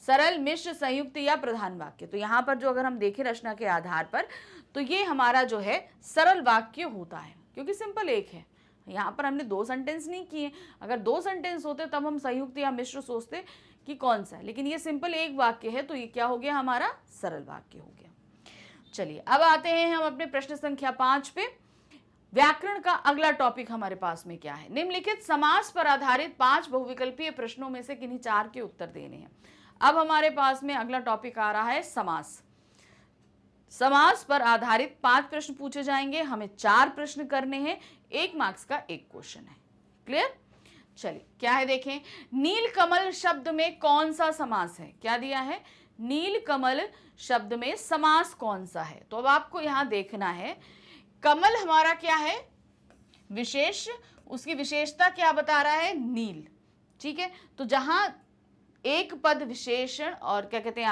सरल, मिश्र, संयुक्त या प्रधान वाक्य? तो यहाँ पर जो अगर हम देखें रचना के आधार पर, तो ये हमारा जो है सरल वाक्य होता है, क्योंकि सिंपल एक है। यहाँ पर हमने 2 सेंटेंस नहीं किए, अगर 2 सेंटेंस होते तब हम संयुक्त या मिश्र सोचते कि कौन सा है, लेकिन ये सिंपल एक वाक्य है, तो ये क्या हो गया? हमारा सरल वाक्य हो गया। चलिए अब आते हैं हम अपने प्रश्न संख्या 5 पे। व्याकरण का अगला टॉपिक हमारे पास में क्या है? निम्नलिखित समास पर आधारित 5 बहुविकल्पीय प्रश्नों में से किन्हीं 4 के उत्तर देने हैं। अब हमारे पास में अगला टॉपिक आ रहा है समास। समास पर आधारित 5 प्रश्न पूछे जाएंगे, हमें 4 प्रश्न करने हैं, 1 मार्क्स का 1 क्वेश्चन है। क्लियर? चलिए क्या है देखें, नीलकमल शब्द में कौन सा समास है? क्या दिया है? नीलकमल शब्द में समास कौन सा है? तो अब आपको यहां देखना है, कमल हमारा क्या है? विशेष, उसकी विशेषता क्या बता रहा है? नील, ठीक है। तो जहां एक पद विशेषण और क्या कहते हैं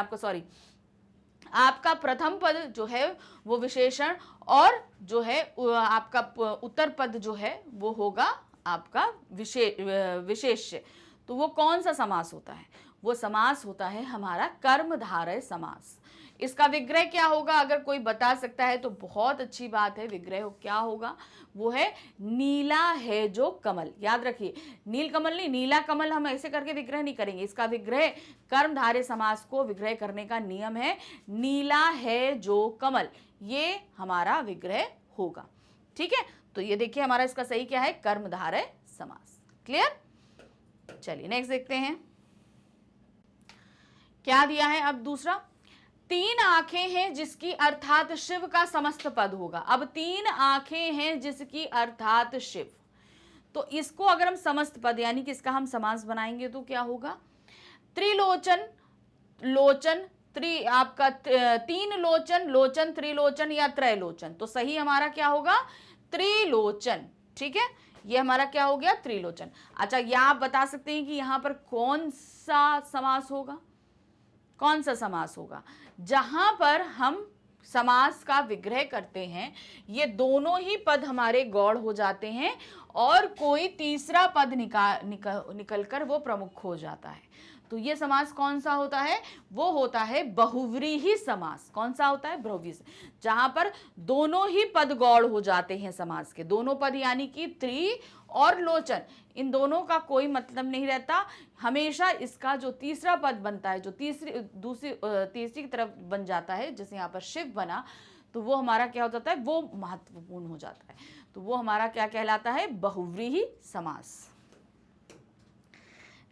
आपका प्रथम पद जो है वो विशेषण, और जो है आपका उत्तर पद जो है वो होगा आपका विशेष्य। तो वो कौन सा समास होता है? वो समास होता है हमारा कर्मधारय समास। इसका विग्रह क्या होगा? अगर कोई बता सकता है तो बहुत अच्छी बात है। विग्रह क्या होगा? वो है नीला है जो कमल। याद रखिए, नील कमल नहीं, नीला कमल हम ऐसे करके विग्रह नहीं करेंगे। इसका विग्रह, कर्मधारय समास को विग्रह करने का नियम है नीला है जो कमल, ये हमारा विग्रह होगा। ठीक है, तो ये देखिए हमारा इसका सही क्या है? कर्मधारय समास। क्लियर? चलिए नेक्स्ट देखते हैं क्या दिया है। अब दूसरा, 3 आंखें हैं जिसकी अर्थात शिव का समस्त पद होगा। अब 3 आंखें हैं जिसकी अर्थात शिव, तो इसको अगर हम समस्त पद यानी कि इसका हम समास बनाएंगे तो क्या होगा? त्रिलोचन, लोचन, आपका तीन लोचन, लोचन, त्रिलोचन या त्रैलोचन। तो सही हमारा क्या होगा? त्रिलोचन। ठीक है, ये हमारा क्या हो गया? त्रिलोचन। अच्छा, या आप बता सकते हैं कि यहां पर कौन सा समास होगा? कौन सा समास होगा जहां पर हम समास का विग्रह करते हैं, ये दोनों ही पद हमारे गौड़ हो जाते हैं और कोई तीसरा पद निकल कर वो प्रमुख हो जाता है। तो ये समास कौन सा होता है? वो होता है बहुव्रीहि समास। कौन सा होता है? बहुव्रीहि, जहां पर दोनों ही पद गौड़ हो जाते हैं समास के। दोनों पद यानी कि त्रि और लोचन, इन दोनों का कोई मतलब नहीं रहता। हमेशा इसका जो तीसरा पद बनता है, जो तीसरी की तरफ बन जाता है, जैसे यहाँ पर शिव बना, तो वो हमारा क्या हो जाता है? वो महत्वपूर्ण हो जाता है। तो वो हमारा क्या कहलाता है? बहुव्रीहि समास।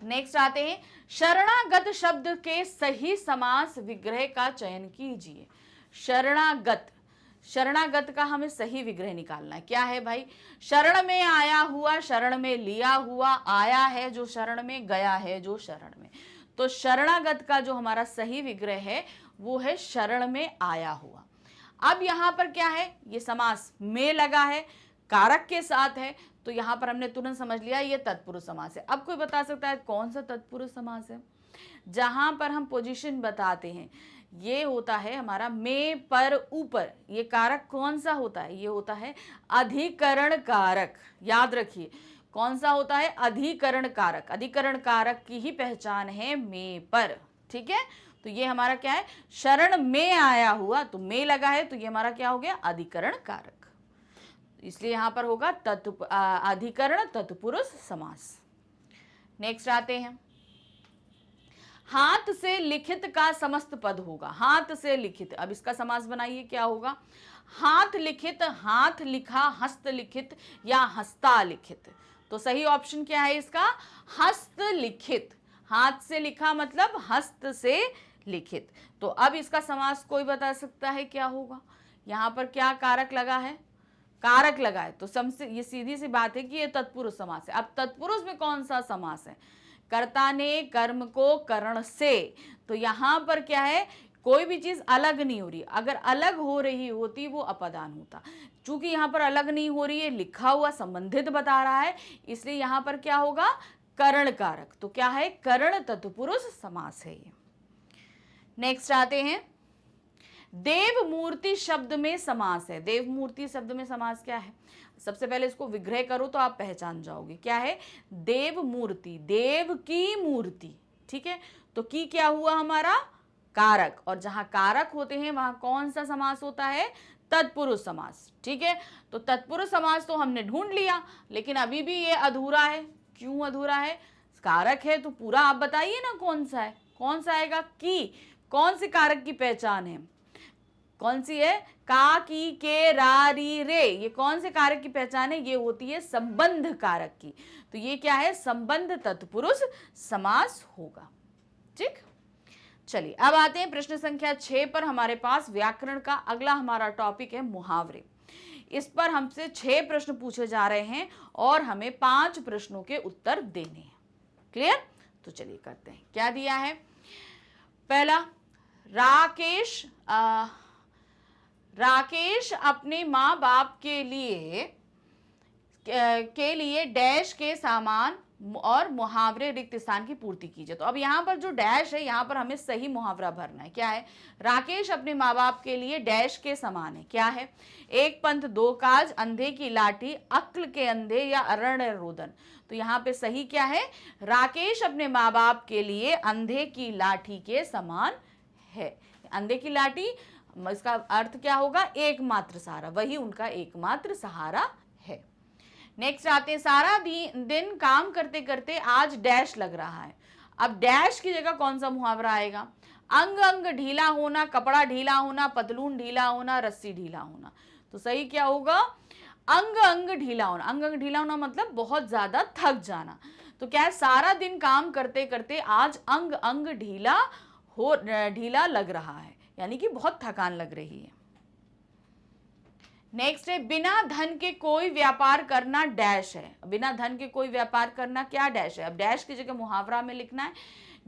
नेक्स्ट आते हैं, शरणागत शब्द के सही समास विग्रह का चयन कीजिए। शरणागत, शरणागत का हमें सही विग्रह निकालना है। क्या है भाई? शरण में आया हुआ, शरण में लिया हुआ, आया है जो शरण में, गया है जो शरण में। तो शरणागत का जो हमारा सही विग्रह है वो है शरण में आया हुआ। अब यहां पर क्या है? ये समास में लगा है, कारक के साथ है, तो यहां पर हमने तुरंत समझ लिया ये तत्पुरुष समास है। अब कोई बता सकता है कौन सा तत्पुरुष समास है? जहां पर हम पोजीशन बताते हैं, ये होता है हमारा में, पर, ऊपर। ये कारक कौन सा होता है? ये होता है अधिकरण कारक। याद रखिए, कौन सा होता है? अधिकरण कारक। अधिकरण कारक की ही पहचान है में, पर। ठीक है, तो ये हमारा क्या है? शरण में आया हुआ, तो में लगा है, तो ये हमारा क्या हो गया? अधिकरण कारक। इसलिए यहां पर होगा अधिकरण तत्पुरुष समास। नेक्स्ट आते हैं, हाथ से लिखित का समस्त पद होगा। हाथ से लिखित, अब इसका समास बनाइए, क्या होगा? हाथ लिखित, हाथ लिखा, हस्त लिखित या हस्ता लिखित। तो सही ऑप्शन क्या है इसका? हस्त लिखित। हाथ से लिखा मतलब हस्त से लिखित। तो अब इसका समास कोई बता सकता है क्या होगा? यहां पर क्या कारक लगा है? कारक लगा है, तो ये सीधी सी बात है कि ये तत्पुरुष समास है। अब तत्पुरुष में कौन सा समास है? कर्ता ने कर्म को करण से, तो यहां पर क्या है? कोई भी चीज अलग नहीं हो रही। अगर अलग हो रही होती वो अपदान होता। चूंकि यहां पर अलग नहीं हो रही है, लिखा हुआ संबंधित बता रहा है, इसलिए यहां पर क्या होगा? करण कारक। तो क्या है? करण तत्पुरुष समास है ये। नेक्स्ट आते हैं, देव मूर्ति शब्द में समास है। देव मूर्ति शब्द में समास क्या है? सबसे पहले इसको विग्रह करो तो आप पहचान जाओगे। क्या है? देव मूर्ति, देव की मूर्ति। ठीक है, तो की क्या हुआ हमारा? कारक। और जहां कारक होते हैं वहां कौन सा समास होता है? तत्पुरुष समास। ठीक है, तो तत्पुरुष समास तो हमने ढूंढ लिया, लेकिन अभी भी ये अधूरा है। क्यों अधूरा है? कारक है तो पूरा आप बताइए ना कौन सा है। कौन सा आएगा? की। कौन से कारक की पहचान है? कौन सी है? का, की, के, रा, री, रे। ये कौन से कारक की पहचान है? ये होती है संबंध कारक की। तो ये क्या है? संबंध तत्पुरुष समास होगा। ठीक, चलिए अब आते हैं प्रश्न संख्या 6 पर। हमारे पास व्याकरण का अगला हमारा टॉपिक है मुहावरे। इस पर हमसे 6 प्रश्न पूछे जा रहे हैं और हमें 5 प्रश्नों के उत्तर देने हैं। क्लियर? तो चलिए करते हैं। क्या दिया है? पहला, राकेश अपने माँ बाप के लिए डैश के सामान और मुहावरे रिक्त स्थान की पूर्ति कीजिए। तो अब यहाँ पर जो डैश है, यहाँ पर हमें सही मुहावरा भरना है। क्या है? राकेश अपने माँ बाप के लिए डैश के समान है। क्या है? एक पंथ दो काज, अंधे की लाठी, अक्ल के अंधे या अरण्य रोदन। तो यहाँ पे सही क्या है? राकेश अपने माँ बाप के लिए अंधे की लाठी के समान है। अंधे की लाठी, इसका अर्थ क्या होगा? एकमात्र सहारा, वही उनका एकमात्र सहारा है। नेक्स्ट आते हैं, सारा दिन काम करते करते आज डैश लग रहा है। अब डैश की जगह कौन सा मुहावरा आएगा? अंग अंग ढीला होना, कपड़ा ढीला होना, पतलून ढीला होना, रस्सी ढीला होना। तो सही क्या होगा? अंग अंग ढीला होना। अंग अंग ढीला होना मतलब बहुत ज्यादा थक जाना। तो क्या है? सारा दिन काम करते करते आज अंग अंग ढीला लग रहा है, यानी कि बहुत थकान लग रही है। नेक्स्ट है, बिना धन के कोई व्यापार करना डैश है। बिना धन के कोई व्यापार करना क्या डैश है? अब डैश की जगह मुहावरा में लिखना है।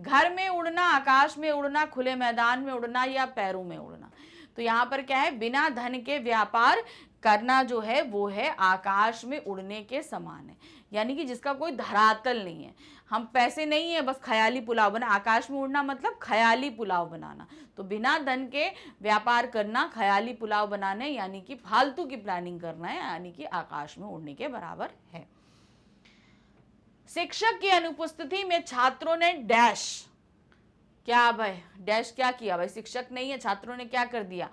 घर में उड़ना, आकाश में उड़ना, खुले मैदान में उड़ना या पैरों में उड़ना। तो यहाँ पर क्या है, बिना धन के व्यापार करना जो है वो है आकाश में उड़ने के समान है, यानी कि जिसका कोई धरातल नहीं है। हम पैसे नहीं है बस ख्याली पुलाव बना, आकाश में उड़ना मतलब ख्याली पुलाव बनाना। तो बिना धन के व्यापार करना ख्याली पुलाव बनाने यानी कि फालतू की प्लानिंग करना है, यानी कि आकाश में उड़ने के बराबर है। शिक्षक की अनुपस्थिति में छात्रों ने डैश, क्या भाई डैश क्या किया भाई, शिक्षक नहीं है, छात्रों ने क्या कर दिया,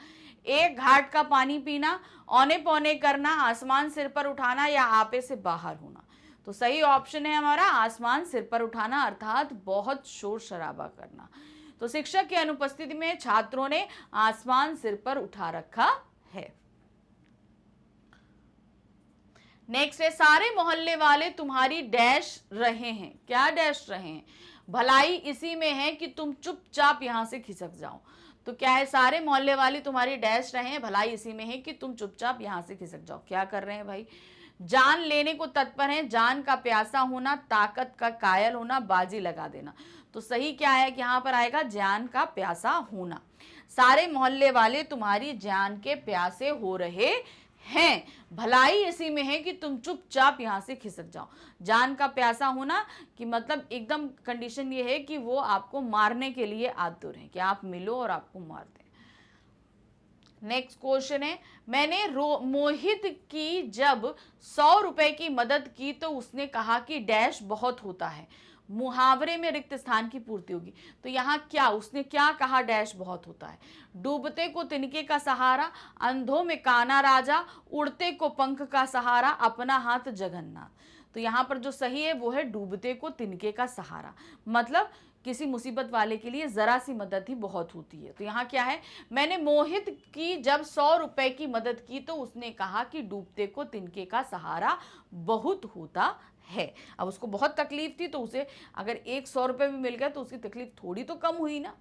एक घाट का पानी पीना, औने पौने करना, आसमान सिर पर उठाना या आपे से बाहर होना। तो सही ऑप्शन है हमारा आसमान सिर पर उठाना, अर्थात बहुत शोर शराबा करना। तो शिक्षक की अनुपस्थिति में छात्रों ने आसमान सिर पर उठा रखा है। नेक्स्ट है, सारे मोहल्ले वाले तुम्हारी डैश रहे हैं, क्या डैश रहे हैं, भलाई इसी में है कि तुम चुपचाप यहां से खिसक जाओ। तो क्या है, सारे मोहल्ले वाले तुम्हारी डैश रहे हैं, भलाई इसी में है कि तुम चुपचाप यहां से खिसक जाओ। क्या कर रहे हैं भाई, जान लेने को तत्पर है, जान का प्यासा होना, ताकत का कायल होना, बाजी लगा देना। तो सही क्या है कि यहां पर आएगा जान का प्यासा होना। सारे मोहल्ले वाले तुम्हारी जान के प्यासे हो रहे हैं, भलाई इसी में है कि तुम चुपचाप यहां से खिसक जाओ। जान का प्यासा होना कि मतलब एकदम कंडीशन ये है कि वो आपको मारने के लिए आतुर है, कि आप मिलो और आपको मार दें। नेक्स्ट क्वेश्चन है, मैंने मोहित की जब 100 रुपए की मदद की तो उसने कहा कि डैश बहुत होता है, मुहावरे में रिक्त स्थान की पूर्ति होगी। तो यहाँ क्या उसने क्या कहा, डैश बहुत होता है, डूबते को तिनके का सहारा, अंधों में काना राजा, उड़ते को पंख का सहारा, अपना हाथ जगन्नाथ। तो यहाँ पर जो सही है वो है डूबते को तिनके का सहारा, मतलब किसी मुसीबत वाले के लिए जरा सी मदद ही बहुत होती है। तो यहाँ क्या है, मैंने मोहित की जब 100 रुपए की मदद की तो उसने कहा कि डूबते को तिनके का सहारा बहुत होता है। अब उसको बहुत तकलीफ थी तो उसे अगर 100 रुपए भी मिल गया तो उसकी तकलीफ थोड़ी तो कम हुई ना।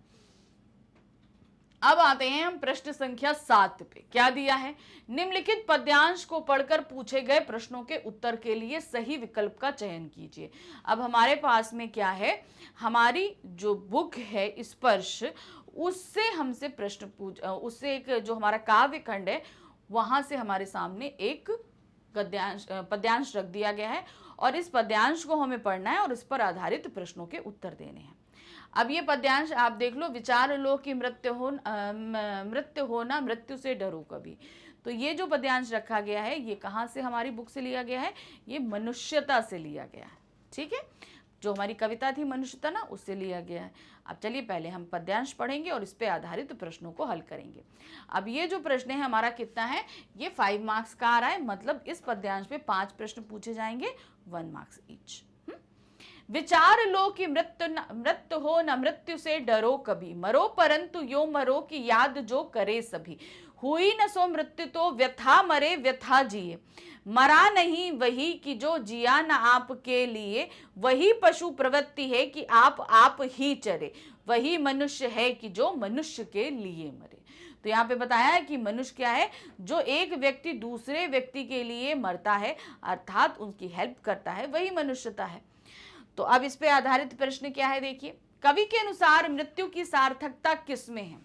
अब आते हैं हम प्रश्न संख्या 7 पे। क्या दिया है, निम्नलिखित पद्यांश को पढ़कर पूछे गए प्रश्नों के उत्तर के लिए सही विकल्प का चयन कीजिए। अब हमारे पास में क्या है, हमारी जो बुक है स्पर्श, उससे हमसे प्रश्न उससे एक जो हमारा काव्य खंड है वहां से हमारे सामने एक पद्यांश रख दिया गया है और इस पद्यांश को हमें पढ़ना है और इस पर आधारित प्रश्नों के उत्तर देने हैं। अब ये पद्यांश आप देख लो, विचार लो कि मृत्यु होना मृत्यु से डरो कभी। तो ये जो पद्यांश रखा गया है ये कहाँ से हमारी बुक से लिया गया है, ये मनुष्यता से लिया गया है। ठीक है, जो हमारी कविता थी मनुष्यता ना, उससे लिया गया है। अब चलिए पहले हम पद्यांश पढ़ेंगे और इस पे आधारित प्रश्नों को हल करेंगे। अब ये जो प्रश्न है हमारा कितना है, ये 5 मार्क्स का आ रहा है, मतलब इस पद्यांश पे 5 प्रश्न पूछे जाएंगे, 1 मार्क्स ईच। विचार लो कि मृत्यु हो न मृत्यु से डरो कभी, मरो परंतु यो मरो कि याद जो करे सभी, हुई न सो मृत्यु तो व्यथा मरे व्यथा जिए, मरा नहीं वही कि जो जिया न आपके लिए, वही पशु प्रवृत्ति है कि आप ही चरे, वही मनुष्य है कि जो मनुष्य के लिए मरे। तो यहाँ पे बताया है कि मनुष्य क्या है, जो एक व्यक्ति दूसरे व्यक्ति के लिए मरता है अर्थात उनकी हेल्प करता है, वही मनुष्यता है। तो अब इस पे आधारित प्रश्न क्या है, देखिए, कवि के अनुसार मृत्यु की सार्थकता किस में है।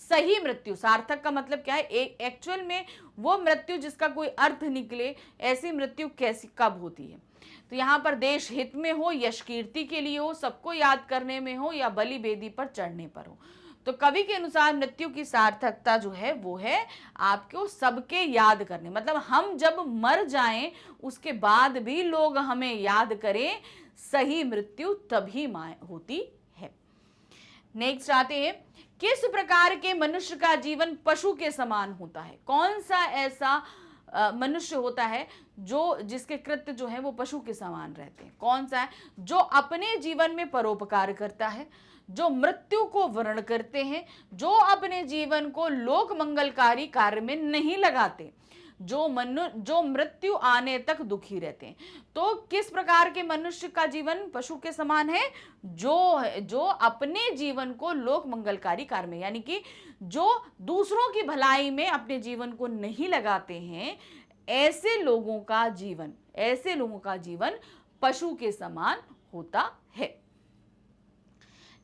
सही मृत्यु, सार्थक का मतलब क्या है, एक्चुअल में वो मृत्यु जिसका कोई अर्थ निकले, ऐसी मृत्यु कैसी कब होती है। तो यहाँ पर देश हित में हो, यश कीर्ति के लिए हो, सबको याद करने में हो या बलि बेदी पर चढ़ने पर हो। तो कवि के अनुसार मृत्यु की सार्थकता जो है वो है आपको सबके याद करने, मतलब हम जब मर जाएं उसके बाद भी लोग हमें याद करें, सही मृत्यु तभी होती है। नेक्स्ट आते हैं, किस प्रकार के मनुष्य का जीवन पशु के समान होता है। कौन सा ऐसा मनुष्य होता है जो जिसके कृत्य जो है वो पशु के समान रहते हैं। कौन सा है, जो अपने जीवन में परोपकार करता है, जो मृत्यु को वर्ण करते हैं, जो अपने जीवन को लोक मंगलकारी कार्य में नहीं लगाते, जो मृत्यु आने तक दुखी रहते हैं। तो किस प्रकार के मनुष्य का जीवन पशु के समान है, जो अपने जीवन को लोक मंगलकारी कार्य में, यानी कि जो दूसरों की भलाई में अपने जीवन को नहीं लगाते हैं, ऐसे लोगों का जीवन पशु के समान होता है।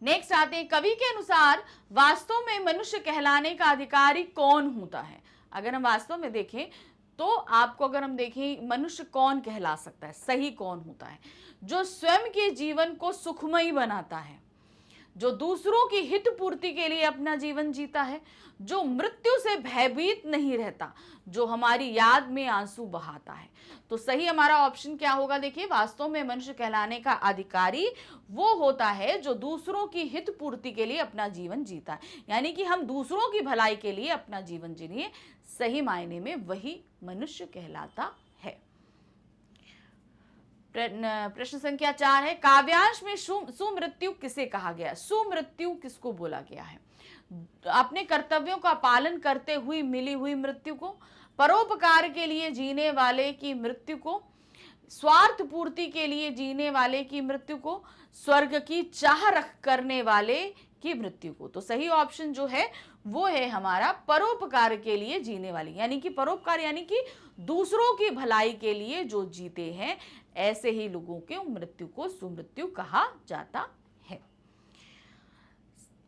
नेक्स्ट आते हैं, कवि के अनुसार वास्तव में मनुष्य कहलाने का अधिकारी कौन होता है। अगर हम वास्तव में देखें तो आपको, अगर हम देखें मनुष्य कौन कहला सकता है, सही कौन होता है, जो स्वयं के जीवन को सुखमयी बनाता है, जो दूसरों की हित पूर्ति के लिए अपना जीवन जीता है, जो मृत्यु से भयभीत नहीं रहता, जो हमारी याद में आंसू बहाता है। तो सही हमारा ऑप्शन क्या होगा, देखिए, वास्तव में मनुष्य कहलाने का अधिकारी वो होता है जो दूसरों की हित पूर्ति के लिए अपना जीवन जीता है, यानी कि हम दूसरों की भलाई के लिए अपना जीवन जिए, सही मायने में वही मनुष्य कहलाता है। प्रश्न संख्या 4 है, काव्यांश में सुमृत्यु किसे कहा गया। सुमृत्यु किसको बोला गया है। अपने कर्तव्यों का पालन करते हुए मिली हुई मृत्यु को, परोपकार के लिए जीने वाले की मृत्यु को, स्वार्थ पूर्ति के लिए जीने वाले की मृत्यु को, स्वर्ग की चाह रख करने वाले की मृत्यु को। तो सही ऑप्शन जो है वो है हमारा परोपकार के लिए जीने वाली, यानी कि परोपकार यानी कि दूसरों की भलाई के लिए जो जीते हैं, ऐसे ही लोगों के मृत्यु को सुमृत्यु कहा जाता है।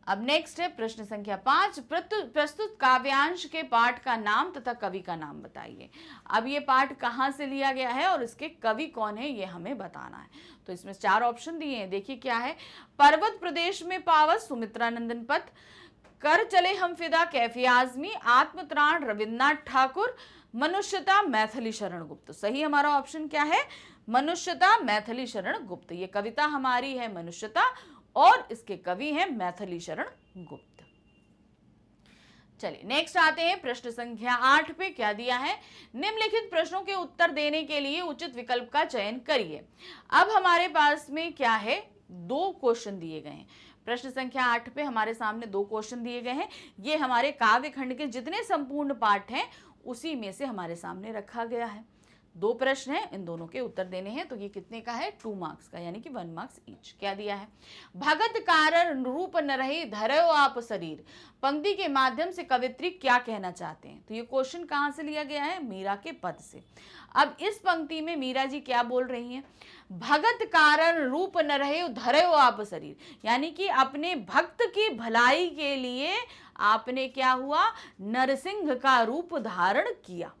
अब नेक्स्ट है प्रश्न संख्या 5, प्रस्तुत काव्यांश के पाठ का नाम तथा कवि का नाम बताइए। अब ये पाठ कहाँ से लिया गया है और इसके कवि कौन है ये हमें बताना है। तो इसमें 4 ऑप्शन दिए हैं, देखिए क्या है। पर्वत प्रदेश में पावस सुमित्रानंदन पथ, कर चले हम फिदा कैफी आजमी, आत्मत्राण रविन्द्रनाथ ठाकुर, मनुष्यता मैथिली शरण गुप्त। सही हमारा ऑप्शन क्या है, मनुष्यता मैथिली शरण गुप्त। ये कविता हमारी है मनुष्यता और इसके कवि हैं मैथिली शरण गुप्त। चलिए नेक्स्ट आते हैं प्रश्न संख्या 8 पे। क्या दिया है, निम्नलिखित प्रश्नों के उत्तर देने के लिए उचित विकल्प का चयन करिए। अब हमारे पास में क्या है, 2 क्वेश्चन दिए गए हैं। प्रश्न संख्या 8 पे हमारे सामने 2 क्वेश्चन दिए गए हैं। ये हमारे काव्य खंड के जितने संपूर्ण पाठ हैं उसी में से हमारे सामने रखा गया है। 2 प्रश्न हैं, इन दोनों के उत्तर देने हैं। तो ये कितने का है, 2 मार्क्स का, यानी कि 1 मार्क्स ईच। क्या दिया है, भगत कारण रूप न रहे धरो आप शरीर, पंक्ति के माध्यम से कवित्री क्या कहना चाहते हैं। तो ये क्वेश्चन कहाँ से लिया गया है, मीरा के पद से। अब इस पंक्ति में मीरा जी क्या बोल रही हैं, भगत कारण रूप न रहे धरो आप शरीर, यानी कि अपने भक्त की भलाई के लिए आपने क्या हुआ, नरसिंह का रूप धारण किया,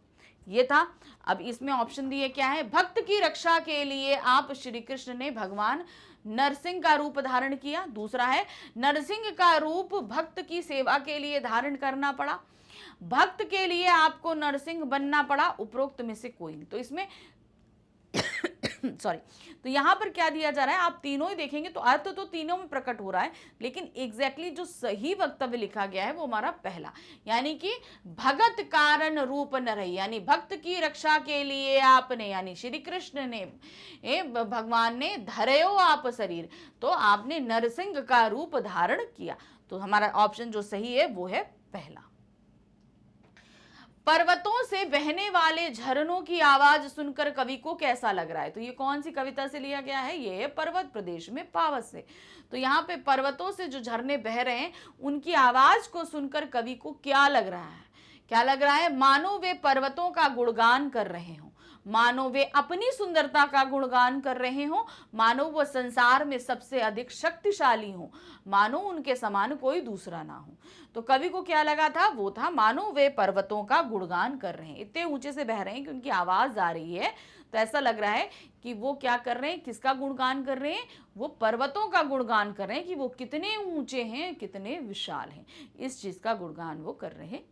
ये था। अब इसमें ऑप्शन दिए क्या है, भक्त की रक्षा के लिए आप श्री कृष्ण ने भगवान नरसिंह का रूप धारण किया। दूसरा है, नरसिंह का रूप भक्त की सेवा के लिए धारण करना पड़ा, भक्त के लिए आपको नरसिंह बनना पड़ा, उपरोक्त में से कोई नहीं। तो इसमें सॉरी, तो यहां पर क्या दिया जा रहा है, आप तीनों ही देखेंगे तो अर्थ तो तीनों में प्रकट हो रहा है, लेकिन एग्जैक्टली जो सही वक्तव्य लिखा गया है वो हमारा पहला, यानी कि भगत कारण रूप न रही, यानी भक्त की रक्षा के लिए आपने, यानी श्री कृष्ण ने, भगवान ने धरयो आप शरीर, तो आपने नरसिंह का रूप धारण किया। तो हमारा ऑप्शन जो सही है वो है पहला। पर्वतों से बहने वाले झरनों की आवाज सुनकर कवि को कैसा लग रहा है। तो ये कौन सी कविता से लिया गया है, ये है पर्वत प्रदेश में पावस से। तो यहाँ पे पर्वतों से जो झरने बह रहे हैं उनकी आवाज को सुनकर कवि को क्या लग रहा है, क्या लग रहा है, मानो वे पर्वतों का गुणगान कर रहे हों, मानो वे अपनी सुंदरता का गुणगान कर रहे हों, मानो वो संसार में सबसे अधिक शक्तिशाली हों, मानो उनके समान कोई दूसरा ना हो। तो कवि को क्या लगा था, वो था मानो वे पर्वतों का गुणगान कर रहे हैं, इतने ऊंचे से बह रहे हैं कि उनकी आवाज आ रही है, तो ऐसा लग रहा है कि वो क्या कर रहे हैं, किसका गुणगान कर रहे हैं, वो पर्वतों का गुणगान कर रहे हैं कि वो कितने ऊंचे हैं, कितने विशाल हैं, इस चीज का गुणगान वो कर रहे हैं।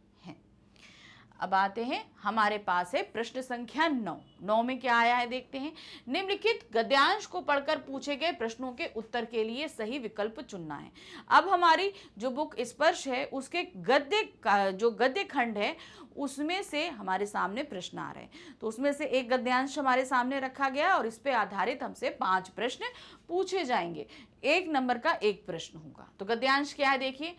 अब आते हैं, हमारे पास है प्रश्न संख्या 9 में क्या आया है देखते हैं। निम्नलिखित गद्यांश को पढ़कर पूछे गए प्रश्नों के उत्तर के लिए सही विकल्प चुनना है। अब हमारी जो बुक स्पर्श है उसके जो गद्य खंड है उसमें से हमारे सामने प्रश्न आ रहे हैं। तो उसमें से एक गद्यांश हमारे सामने रखा गया और इस पे आधारित हमसे 5 प्रश्न पूछे जाएंगे। 1 नंबर का 1 प्रश्न होगा। तो गद्यांश क्या है देखिए,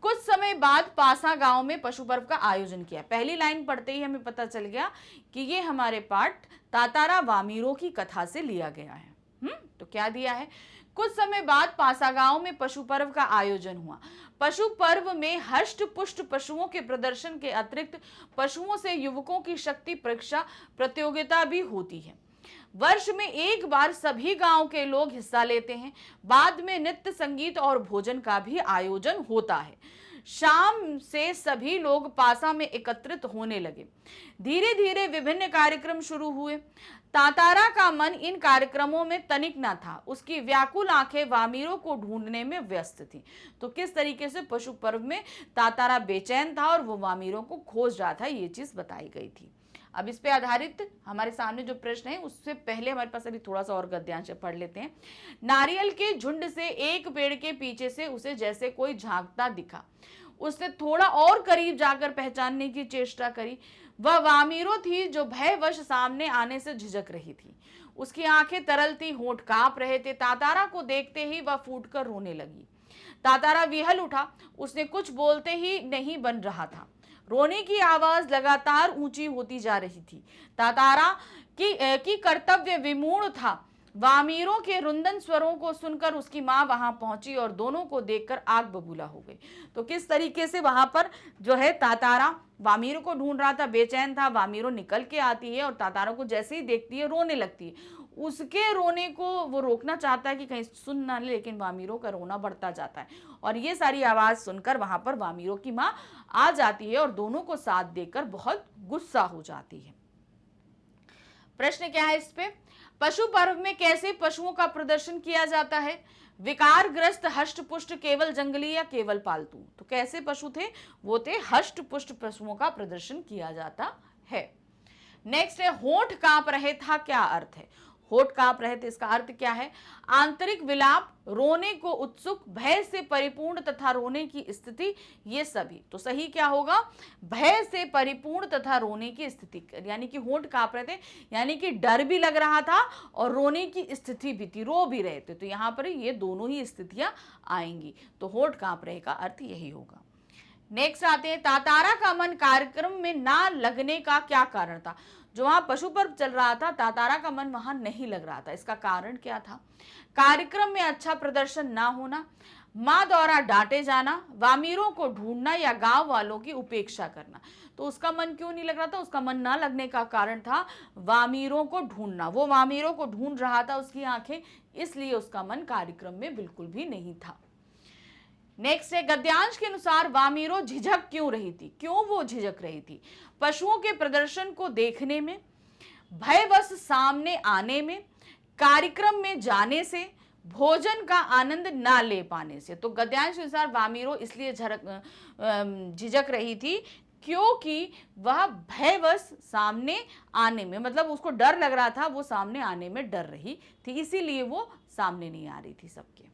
कुछ समय बाद पासा गांव में पशु पर्व का आयोजन किया। पहली लाइन पढ़ते ही हमें पता चल गया कि ये हमारे पाठ तातारा वामीरों की कथा से लिया गया है। तो क्या दिया है, कुछ समय बाद पासा गांव में पशु पर्व का आयोजन हुआ। पशु पर्व में हष्ट पुष्ट पशुओं के प्रदर्शन के अतिरिक्त पशुओं से युवकों की शक्ति परीक्षा प्रतियोगिता भी होती है। वर्ष में एक बार सभी गांव के लोग हिस्सा लेते हैं। बाद में नृत्य, संगीत और भोजन का भी आयोजन होता है। शाम से सभी लोग पासा में एकत्रित होने लगे। धीरे धीरे विभिन्न कार्यक्रम शुरू हुए। तातारा का मन इन कार्यक्रमों में तनिक न था। उसकी व्याकुल आंखें वामीरों को ढूंढने में व्यस्त थी। तो किस तरीके से पशु पर्व में तातारा बेचैन था और वो वामीरों को खोज रहा था, ये चीज बताई गई थी। अब इस पे आधारित हमारे सामने जो प्रश्न है, उससे पहले हमारे पास अभी थोड़ा सा और गद्यांश पढ़ लेते हैं। नारियल के झुंड से एक पेड़ के पीछे से उसे जैसे कोई झांकता दिखा। उसने थोड़ा और करीब जाकर पहचानने की चेष्टा करी। वह वामीरो थी जो भयवश सामने आने से झिझक रही थी। उसकी आंखें तरल थी, होंठ कांप रहे थे। तातारा को देखते ही वह फूटकर रोने लगी। तातारा विहल उठा। उसने कुछ बोलते ही नहीं बन रहा था। रोने की आवाज लगातार ऊंची होती जा रही थी। तातारा की कर्तव्य विमूढ़ था। वामीरों के रुंदन स्वरों को सुनकर उसकी मां वहां पहुंची और दोनों को देखकर आग बबूला हो गई। तो किस तरीके से वहां पर जो है तातारा वामीरों को ढूंढ रहा था, बेचैन था। वामीरों निकल के आती है और तातारा को जैसे ही देखती है रोने लगती है। उसके रोने को वो रोकना चाहता है कि कहीं सुन ना ले, लेकिन वामीरों का रोना बढ़ता जाता है और ये सारी आवाज सुनकर वहां पर वामीरों की मां आ जाती है और दोनों को साथ देकर बहुत गुस्सा हो जाती है। प्रश्न क्या है इस पे? पशु पर्व में कैसे पशुओं का प्रदर्शन किया जाता है? विकारग्रस्त, हष्ट पुष्ट, केवल जंगली या केवल पालतू? तो कैसे पशु थे? वो थे हष्ट पुष्ट पशुओं का प्रदर्शन किया जाता है। नेक्स्ट है होंठ कांप रहे था, क्या अर्थ है? होठ कांप रहे थे, इसका अर्थ क्या है? आंतरिक विलाप, रोने को उत्सुक, भय से परिपूर्ण तथा रोने की स्थिति, ये सभी। तो सही क्या होगा? भय से परिपूर्ण तथा रोने की स्थिति, यानी कि होठ कांप रहे थे, यानी कि डर भी लग रहा था और रोने की स्थिति भी थी, रो भी रहे थे। तो यहाँ पर ये दोनों ही स्थितियां आएंगी। तो होठ कांप रहे का अर्थ यही होगा। नेक्स्ट आते हैं, तातारा का मन कार्यक्रम में ना लगने का क्या कारण था? जो वहां पशु पर्व चल रहा था, तातारा का मन वहां नहीं लग रहा था। इसका कारण क्या था? कार्यक्रम में अच्छा प्रदर्शन ना होना, मां द्वारा डांटे जाना, वामीरों को ढूंढना या गांव वालों की उपेक्षा करना। तो उसका मन क्यों नहीं लग रहा था? उसका मन ना लगने का कारण था वामीरों को ढूंढना। वो वामीरों को ढूंढ रहा था, उसकी आंखें, इसलिए उसका मन कार्यक्रम में बिल्कुल भी नहीं था। नेक्स्ट है, गद्यांश के अनुसार वामीरो झिझक क्यों रही थी? क्यों वो झिझक रही थी? पशुओं के प्रदर्शन को देखने में, भयवश सामने आने में, कार्यक्रम में जाने से, भोजन का आनंद ना ले पाने से। तो गद्यांश के अनुसार वामीरो इसलिए झिझक रही थी क्योंकि वह भयवश सामने आने में, मतलब उसको डर लग रहा था, वो सामने आने में डर रही थी, इसीलिए वो सामने नहीं आ रही थी सबके।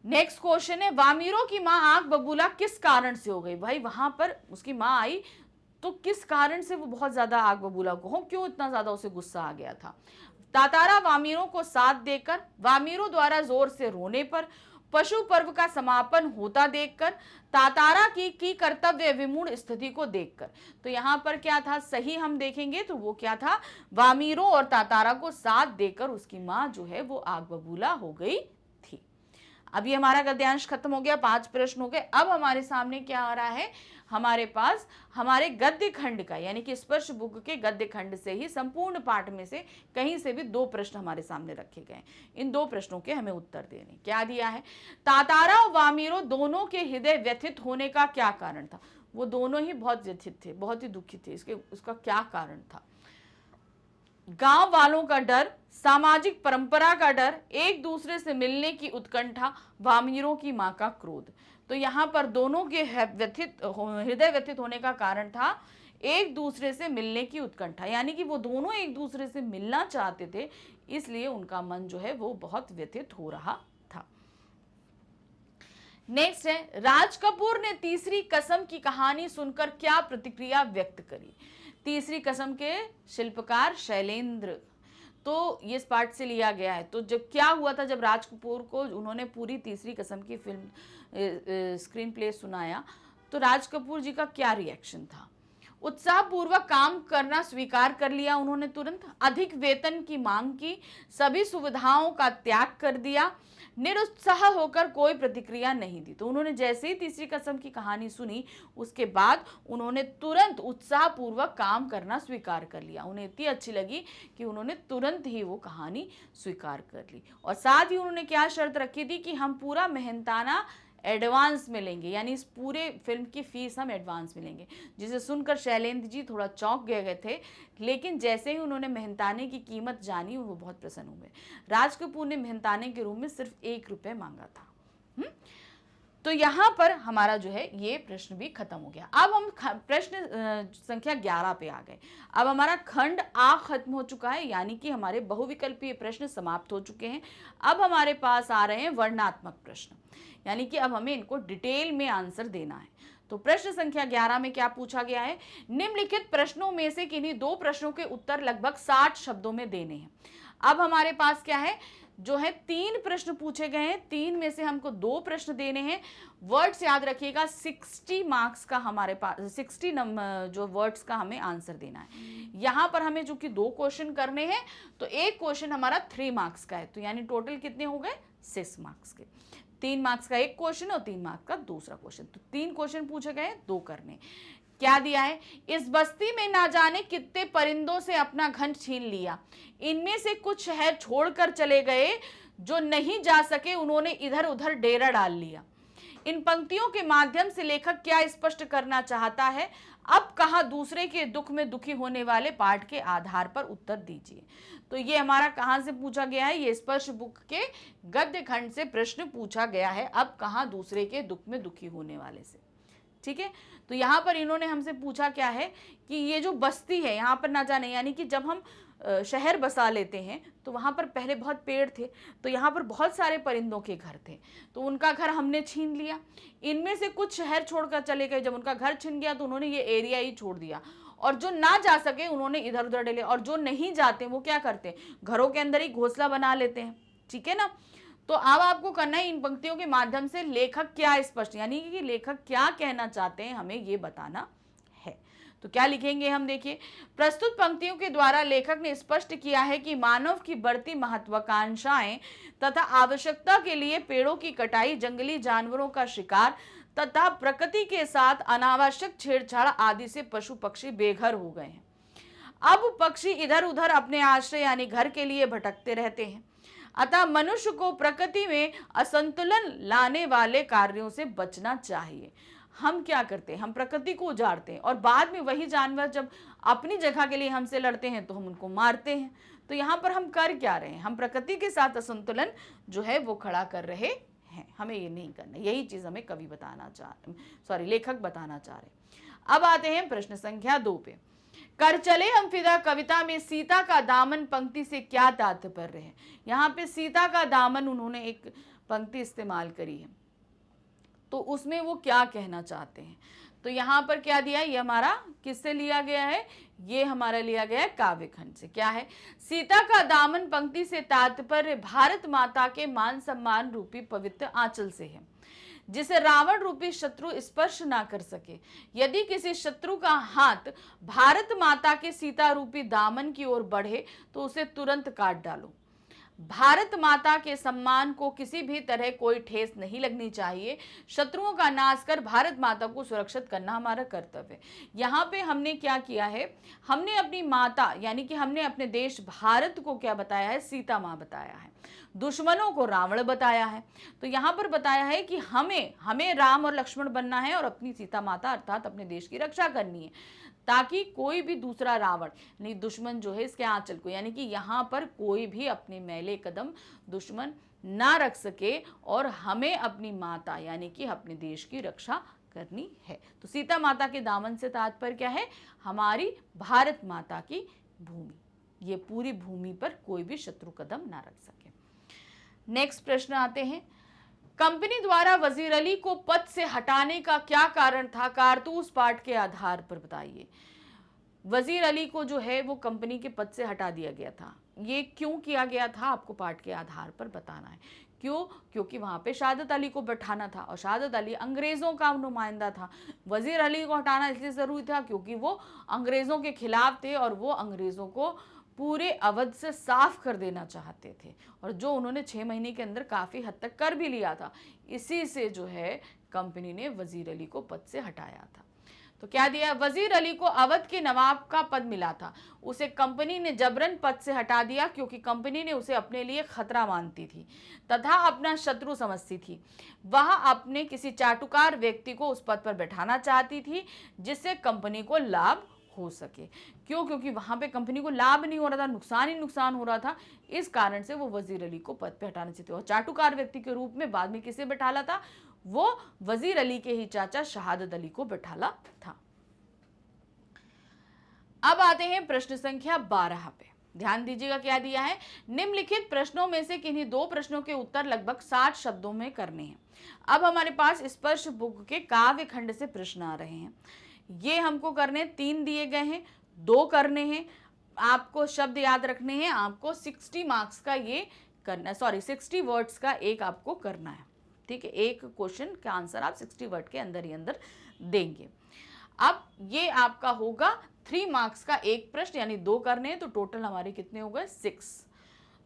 नेक्स्ट क्वेश्चन है, वामीरों की मां आंख बबूला किस कारण से हो गई? भाई वहां पर उसकी मां आई तो किस कारण से वो बहुत ज्यादा आग बबूला हो, क्यों इतना ज्यादा उसे गुस्सा आ गया था? तातारा वामीरों को साथ देकर, वामीरों द्वारा जोर से रोने पर, पशु पर्व का समापन होता देखकर, तातारा की कर्तव्य विमूढ़ स्थिति को देखकर। तो यहाँ पर क्या था? सही हम देखेंगे तो वो क्या था? वामीरों और तातारा को साथ देकर उसकी मां जो है वो आग बबूला हो गई थी। अब ये हमारा गद्यांश खत्म हो गया, 5 प्रश्न हो गए। अब हमारे सामने क्या आ रहा है? हमारे पास हमारे गद्य खंड का, यानी कि स्पर्श बुक के गद्य खंड से ही संपूर्ण पाठ में से कहीं से भी 2 प्रश्न हमारे सामने रखे गए। इन 2 प्रश्नों के हमें उत्तर देने। क्या दिया है? तातारा और वामीरो दोनों के हृदय व्यथित होने का क्या कारण था? वो दोनों ही बहुत व्यथित थे, बहुत ही दुखी थे। उसका क्या कारण था? गांव वालों का डर, सामाजिक परंपरा का डर, एक दूसरे से मिलने की उत्कंठा, वामीरों की मां का क्रोध। तो यहाँ पर दोनों के हृदय व्यथित होने का कारण था एक दूसरे से मिलने की उत्कंठा, यानी कि वो दोनों एक दूसरे से मिलना चाहते थे, इसलिए उनका मन जो है वो बहुत व्यथित हो रहा था। नेक्स्ट है, राज कपूर ने तीसरी कसम की कहानी सुनकर क्या प्रतिक्रिया व्यक्त करी? तीसरी कसम के शिल्पकार शैलेंद्र, तो ये इस पार्ट से लिया गया है। तो जब क्या हुआ था, जब राज कपूर को उन्होंने पूरी तीसरी कसम की फिल्म स्क्रीन प्ले सुनाया, तो राज कपूर जी का क्या रिएक्शन था? उत्साहपूर्वक काम करना स्वीकार कर लिया उन्होंने तुरंत, अधिक वेतन की मांग की, सभी सुविधाओं का त्याग कर दिया, निरुत्साह होकर कोई प्रतिक्रिया नहीं दी। तो उन्होंने जैसे ही तीसरी कसम की कहानी सुनी उसके बाद उन्होंने तुरंत उत्साहपूर्वक काम करना स्वीकार कर लिया। उन्हें इतनी अच्छी लगी कि उन्होंने तुरंत ही वो कहानी स्वीकार कर ली। और साथ ही उन्होंने क्या शर्त रखी थी कि हम पूरा मेहनताना एडवांस में लेंगे, यानी इस पूरे फिल्म की फीस हम एडवांस में लेंगे। जिसे सुनकर शैलेंद्र जी थोड़ा चौंक गए थे, लेकिन जैसे ही उन्होंने मेहनताने की कीमत जानी वो बहुत प्रसन्न हुए। राज कपूर ने मेहनताने के रूप में सिर्फ 1 रुपये मांगा था। तो यहाँ पर हमारा जो है ये प्रश्न भी खत्म हो गया। अब हम प्रश्न संख्या 11 पे आ गए। अब हमारा खंड आ खत्म हो चुका है, यानी कि हमारे बहुविकल्पीय प्रश्न समाप्त हो चुके हैं। अब हमारे पास आ रहे हैं वर्णनात्मक प्रश्न, यानी कि अब हमें इनको डिटेल में आंसर देना है। तो प्रश्न संख्या 11 में क्या पूछा गया है, निम्नलिखित प्रश्नों में से किन्हीं 2 प्रश्नों के उत्तर लगभग 60 शब्दों में देने हैं। अब हमारे पास क्या है, जो है 3 प्रश्न पूछे गए हैं, 3 में से हमको 2 प्रश्न देने हैं। वर्ड्स याद रखिएगा, 60 मार्क्स का हमारे पास 60 नंबर जो वर्ड्स का हमें आंसर देना है। यहाँ पर हमें जो कि 2 क्वेश्चन करने हैं, तो एक क्वेश्चन हमारा 3 मार्क्स का है, तो यानी टोटल कितने हो गए 6 मार्क्स के। 3 मार्क्स का एक क्वेश्चन और 3 मार्क्स का दूसरा क्वेश्चन, तो 3 क्वेश्चन पूछे गए, 2 करने। क्या दिया है, इस बस्ती में ना जाने कितने परिंदों से अपना घर छीन लिया, इनमें से कुछ शहर छोड़कर चले गए, जो नहीं जा सके उन्होंने इधर उधर डेरा डाल लिया। इन पंक्तियों के माध्यम से लेखक क्या स्पष्ट करना चाहता है, अब कहा दूसरे के दुख में दुखी होने वाले पाठ के आधार पर उत्तर दीजिए। तो ये हमारा कहां से पूछा गया है, ये स्पर्श बुक के गद्य खंड से प्रश्न पूछा गया है, अब कहा दूसरे के दुख में दुखी होने वाले से। ठीक है, तो यहाँ पर इन्होंने हमसे पूछा क्या है कि ये जो बस्ती है यहाँ पर ना जाने, यानी कि जब हम शहर बसा लेते हैं तो वहाँ पर पहले बहुत पेड़ थे, तो यहाँ पर बहुत सारे परिंदों के घर थे, तो उनका घर हमने छीन लिया। इनमें से कुछ शहर छोड़कर चले गए, जब उनका घर छिन गया तो उन्होंने ये एरिया ही छोड़ दिया, और जो ना जा सके उन्होंने इधर उधर डले, और जो नहीं जाते वो क्या करते हैं, घरों के अंदर ही घोंसला बना लेते हैं। ठीक है ना, तो अब आपको करना है इन पंक्तियों के माध्यम से लेखक क्या स्पष्ट, यानी कि लेखक क्या कहना चाहते हैं हमें ये बताना है। तो क्या लिखेंगे हम, देखिए, प्रस्तुत पंक्तियों के द्वारा लेखक ने स्पष्ट किया है कि मानव की बढ़ती महत्वाकांक्षाएं तथा आवश्यकता के लिए पेड़ों की कटाई, जंगली जानवरों का शिकार तथा प्रकृति के साथ अनावश्यक छेड़छाड़ आदि से पशु पक्षी बेघर हो गए हैं। अब पक्षी इधर उधर अपने आश्रय यानी घर के लिए भटकते रहते हैं, अतः मनुष्य को प्रकृति में असंतुलन लाने वाले कार्यों से बचना चाहिए। हम क्या करते हैं, हम प्रकृति को उजाड़ते हैं, और बाद में वही जानवर जब अपनी जगह के लिए हमसे लड़ते हैं तो हम उनको मारते हैं। तो यहाँ पर हम कर क्या रहे हैं, हम प्रकृति के साथ असंतुलन जो है वो खड़ा कर रहे हैं। हमें ये नहीं करना, यही चीज हमें कवि लेखक बताना चाह रहे। अब आते हैं प्रश्न संख्या 2 पे। कर चले हम फिदा कविता में सीता का दामन पंक्ति से क्या तात्पर्य है। यहाँ पे सीता का दामन उन्होंने एक पंक्ति इस्तेमाल करी है, तो उसमें वो क्या कहना चाहते हैं। तो यहाँ पर क्या दिया है, ये हमारा किससे लिया गया है, ये हमारा लिया गया है काव्य खंड से। क्या है, सीता का दामन पंक्ति से तात्पर्य भारत माता के मान सम्मान रूपी पवित्र आंचल से है, जिसे रावण रूपी शत्रु स्पर्श ना कर सके। यदि किसी शत्रु का हाथ भारत माता के सीता रूपी दामन की ओर बढ़े तो उसे तुरंत काट डालो। भारत माता के सम्मान को किसी भी तरह कोई ठेस नहीं लगनी चाहिए। शत्रुओं का नाश कर भारत माता को सुरक्षित करना हमारा कर्तव्य है। यहाँ पे हमने क्या किया है, हमने अपनी माता यानी कि हमने अपने देश भारत को क्या बताया है, सीता माँ बताया है, दुश्मनों को रावण बताया है। तो यहाँ पर बताया है कि हमें राम और लक्ष्मण बनना है और अपनी सीता माता अर्थात अपने देश की रक्षा करनी है, ताकि कोई भी दूसरा रावण यानी दुश्मन जो है इसके आंचल को, यानी कि यहाँ पर कोई भी अपने मैले कदम दुश्मन ना रख सके, और हमें अपनी माता यानी कि अपने देश की रक्षा करनी है। तो सीता माता के दामन से तात्पर्य क्या है, हमारी भारत माता की भूमि, ये पूरी भूमि पर कोई भी शत्रु कदम ना रख सके। नेक्स्ट प्रश्न आते हैं, कंपनी द्वारा वजीर अली को पद से हटाने का क्या कारण था, कारतूस पाठ के आधार पर बताइए। वजीर अली को जो है वो कंपनी के पद से हटा दिया गया था, ये क्यों किया गया था आपको पाठ के आधार पर बताना है। क्यों? क्योंकि वहाँ पे शहादत अली को बैठाना था और शहादत अली अंग्रेज़ों का नुमाइंदा था। वज़ीर अली को हटाना इसलिए ज़रूरी था क्योंकि वो अंग्रेज़ों के खिलाफ थे और वो अंग्रेज़ों को पूरे अवध से साफ कर देना चाहते थे, और जो उन्होंने 6 महीने के अंदर काफ़ी हद तक कर भी लिया था। इसी से जो है कंपनी ने वज़ीर अली को पद से हटाया था। तो क्या दिया? वजीर अली को अवध के नवाब का पद मिला था, उसे कंपनी ने जबरन पद से हटा दिया क्योंकि कंपनी ने उसे अपने लिए खतरा मानती थी तथा अपना शत्रु समझती थी। वह अपने किसी चाटुकार व्यक्ति को उस पद पर बैठाना चाहती थी जिससे कंपनी को लाभ हो सके। क्यों? क्योंकि वहां पे कंपनी को लाभ नहीं हो रहा था, नुकसान ही नुकसान हो रहा था। इस कारण से वो वजीर अली को पद पे हटाना चाहते और चाटुकार व्यक्ति के रूप में बाद में किसे बैठाला था? वो वजीर अली के ही चाचा शहादत अली को बैठाला था। अब आते हैं प्रश्न संख्या 12 पे। ध्यान दीजिएगा क्या दिया है। निम्नलिखित प्रश्नों में से किन्हीं 2 प्रश्नों के उत्तर लगभग 60 शब्दों में करने हैं। अब हमारे पास स्पर्श बुक के काव्य खंड से प्रश्न आ रहे हैं। ये हमको करने 3 दिए गए हैं, 2 करने हैं। आपको शब्द याद रखने हैं, आपको 60 मार्क्स का ये करना, 60 वर्ड्स का एक आपको करना है। ठीक है, एक क्वेश्चन का आंसर आप 60 वर्ड के अंदर ही अंदर देंगे। अब ये आपका होगा 3 मार्क्स का एक प्रश्न, यानी 2 करने हैं, तो टोटल हमारे कितने हो गए? 6।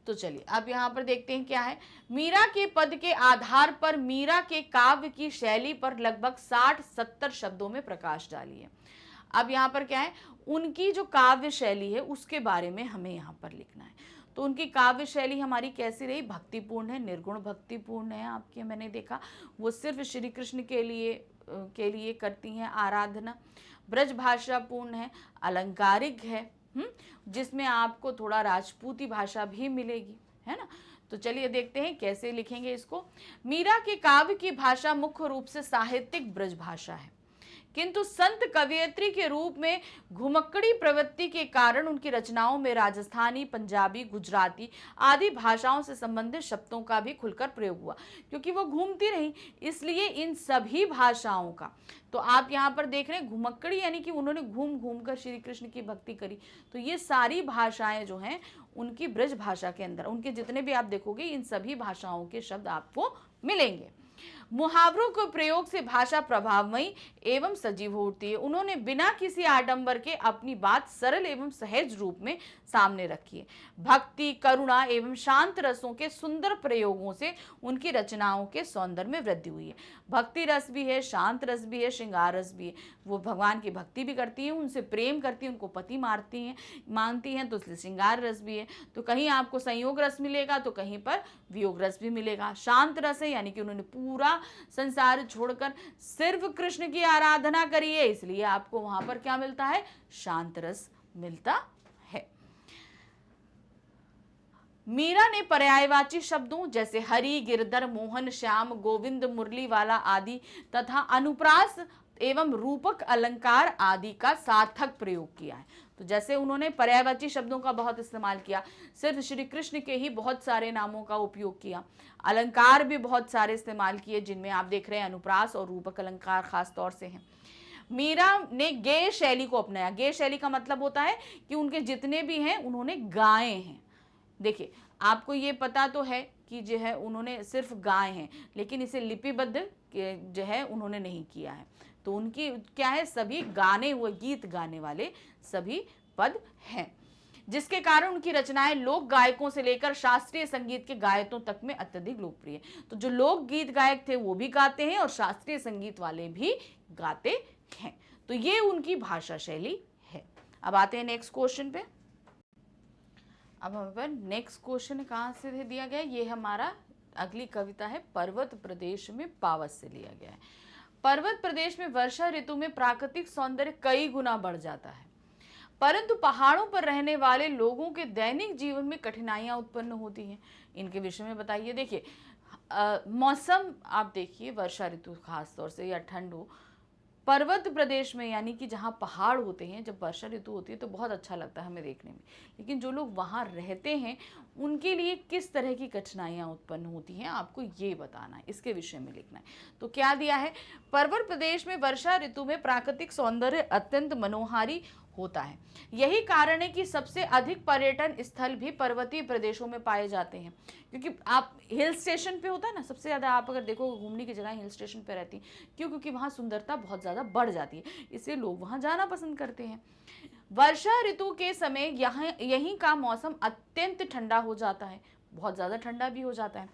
तो चलिए अब यहाँ पर देखते हैं क्या है। मीरा के पद के आधार पर मीरा के काव्य की शैली पर लगभग 60-70 शब्दों में प्रकाश डालिए। अब यहाँ पर क्या है, उनकी जो काव्य शैली है उसके बारे में हमें यहाँ पर लिखना है। तो उनकी काव्य शैली हमारी कैसी रही? भक्तिपूर्ण है, निर्गुण भक्तिपूर्ण है। आपके मैंने देखा वो सिर्फ श्री कृष्ण के लिए करती हैं आराधना। ब्रज भाषा पूर्ण है, अलंकारिक है, जिसमें आपको थोड़ा राजपूती भाषा भी मिलेगी, है ना। तो चलिए देखते हैं कैसे लिखेंगे इसको। मीरा के काव्य की भाषा मुख्य रूप से साहित्यिक ब्रज भाषा है, किंतु संत कवयित्री के रूप में घुमक्कड़ी प्रवृत्ति के कारण उनकी रचनाओं में राजस्थानी, पंजाबी, गुजराती आदि भाषाओं से संबंधित शब्दों का भी खुलकर प्रयोग हुआ। क्योंकि वो घूमती रही, इसलिए इन सभी भाषाओं का, तो आप यहाँ पर देख रहे हैं घुमक्कड़ी यानी कि उन्होंने घूम घूम कर श्री कृष्ण की भक्ति करी। तो ये सारी भाषाएं जो हैं उनकी ब्रज भाषा के अंदर, उनके जितने भी आप देखोगे इन सभी भाषाओं के शब्द आपको मिलेंगे। मुहावरों के प्रयोग से भाषा प्रभावमयी एवं सजीव होती है। उन्होंने बिना किसी आडंबर के अपनी बात सरल एवं सहज रूप में सामने रखी है। भक्ति, करुणा एवं शांत रसों के सुंदर प्रयोगों से उनकी रचनाओं के सौंदर्य में वृद्धि हुई है। भक्ति रस भी है, शांत रस भी है, श्रृंगार रस भी है। वो भगवान की भक्ति भी करती है, उनसे प्रेम करती है, उनको पति मानती हैं, तो इसलिए श्रृंगार रस भी है। तो कहीं आपको संयोग रस मिलेगा तो कहीं पर वियोग रस भी मिलेगा। शांत रस है यानी कि उन्होंने पूरा संसार छोड़कर सिर्फ कृष्ण की आराधना करी है, इसलिए आपको वहां पर क्या मिलता है? शांत रस मिलता है। मीरा ने पर्यायवाची शब्दों जैसे हरि, गिरधर, मोहन, श्याम, गोविंद, मुरली वाला आदि तथा अनुप्रास एवं रूपक अलंकार आदि का सार्थक प्रयोग किया है। तो जैसे उन्होंने पर्यायवाची शब्दों का बहुत इस्तेमाल किया, सिर्फ श्री कृष्ण के ही बहुत सारे नामों का उपयोग किया, अलंकार भी बहुत सारे इस्तेमाल किए, जिनमें आप देख रहे हैं अनुप्रास और रूपक अलंकार खास तौर से हैं। मीरा ने गेय शैली को अपनाया। गेय शैली का मतलब होता है कि उनके जितने भी हैं उन्होंने गाए हैं। देखिए आपको ये पता तो है कि जो है उन्होंने सिर्फ गाए हैं, लेकिन इसे लिपिबद्ध जो है उन्होंने नहीं किया है। तो उनकी क्या है, सभी गाने हुए, गीत गाने वाले सभी पद हैं, जिसके कारण उनकी रचनाएं लोक गायकों से लेकर शास्त्रीय संगीत के गायकों तक में अत्यधिक लोकप्रिय। तो जो लोक गीत गायक थे वो भी गाते हैं और शास्त्रीय संगीत वाले भी गाते हैं। तो ये उनकी भाषा शैली है। अब आते हैं नेक्स्ट क्वेश्चन पे। अब हमें पर नेक्स्ट क्वेश्चन कहाँ से दिया गया? ये हमारा अगली कविता है, पर्वत प्रदेश में पावस से लिया गया है। पर्वत प्रदेश में वर्षा ऋतु में प्राकृतिक सौंदर्य कई गुना बढ़ जाता है, परंतु पहाड़ों पर रहने वाले लोगों के दैनिक जीवन में कठिनाइयां उत्पन्न होती हैं। इनके विषय में बताइए। देखिए मौसम आप देखिए, वर्षा ऋतु खास तौर से या ठंड हो, पर्वत प्रदेश में यानी कि जहाँ पहाड़ होते हैं, जब वर्षा ऋतु होती है तो बहुत अच्छा लगता है हमें देखने में, लेकिन जो लोग वहाँ रहते हैं उनके लिए किस तरह की कठिनाइयाँ उत्पन्न होती हैं आपको ये बताना है, इसके विषय में लिखना है। तो क्या दिया है? पर्वत प्रदेश में वर्षा ऋतु में प्राकृतिक सौंदर्य अत्यंत मनोहारी होता है। यही कारण है कि सबसे अधिक पर्यटन स्थल भी पर्वतीय प्रदेशों में पाए जाते हैं, क्योंकि आप हिल स्टेशन पे होता है ना, सबसे ज़्यादा आप अगर देखो घूमने की जगह हिल स्टेशन पे रहती है। क्यों? क्योंकि वहाँ सुंदरता बहुत ज़्यादा बढ़ जाती है, इसलिए लोग वहाँ जाना पसंद करते हैं। वर्षा ऋतु के समय यहाँ यहीं का मौसम अत्यंत ठंडा हो जाता है, बहुत ज़्यादा ठंडा भी हो जाता है।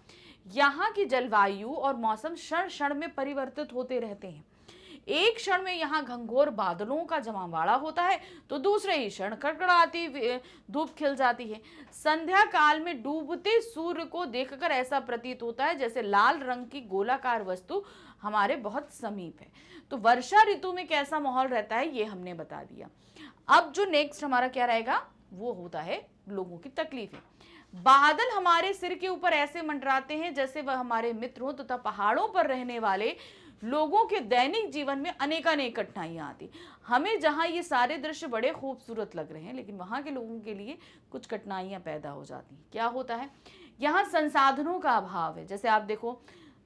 यहाँ की जलवायु और मौसम क्षण क्षण में परिवर्तित होते रहते हैं। एक क्षण में यहाँ घंघोर बादलों का जमावड़ा होता है, तो दूसरे ही क्षण कड़कड़ाती धूप खिल जाती है। संध्या काल में डूबते सूर्य को देखकर ऐसा प्रतीत होता है जैसे लाल रंग की गोलाकार वस्तु हमारे बहुत समीप है। तो वर्षा ऋतु में कैसा माहौल रहता है ये हमने बता दिया। अब जो नेक्स्ट हमारा क्या रहेगा वो होता है लोगों की तकलीफें। बादल हमारे सिर के ऊपर ऐसे मंडराते हैं जैसे वह हमारे मित्र हों, तथा पहाड़ों पर रहने वाले लोगों के दैनिक जीवन में अनेकानेक कठिनाइयां आती। हमें जहां ये सारे दृश्य बड़े खूबसूरत लग रहे हैं, लेकिन वहां के लोगों के लिए कुछ कठिनाइयां पैदा हो जाती हैं। क्या होता है? यहाँ संसाधनों का अभाव है। जैसे आप देखो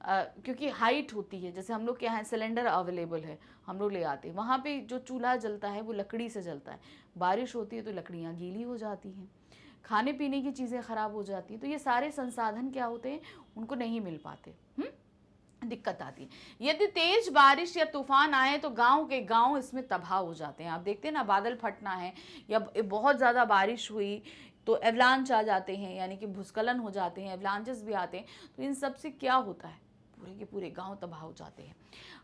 क्योंकि हाइट होती है, जैसे हम लोग के यहाँ सिलेंडर अवेलेबल है, हम लोग ले आते हैं। वहाँ पे जो चूल्हा जलता है वो लकड़ी से जलता है, बारिश होती है तो लकड़ियाँ गीली हो जाती हैं, खाने पीने की चीज़ें ख़राब हो जाती हैं। तो ये सारे संसाधन क्या होते हैं, उनको नहीं मिल पाते, दिक्कत आती है। यदि तेज बारिश या तूफान आए तो गांव के गांव इसमें तबाह हो जाते हैं। आप देखते हैं ना, बादल फटना है या बहुत ज़्यादा बारिश हुई तो एवलांच आ जाते हैं, यानी कि भूस्खलन हो जाते हैं, एवलांचेस भी आते हैं। तो इन सब से क्या होता है, पूरे के पूरे गांव तबाह हो जाते हैं।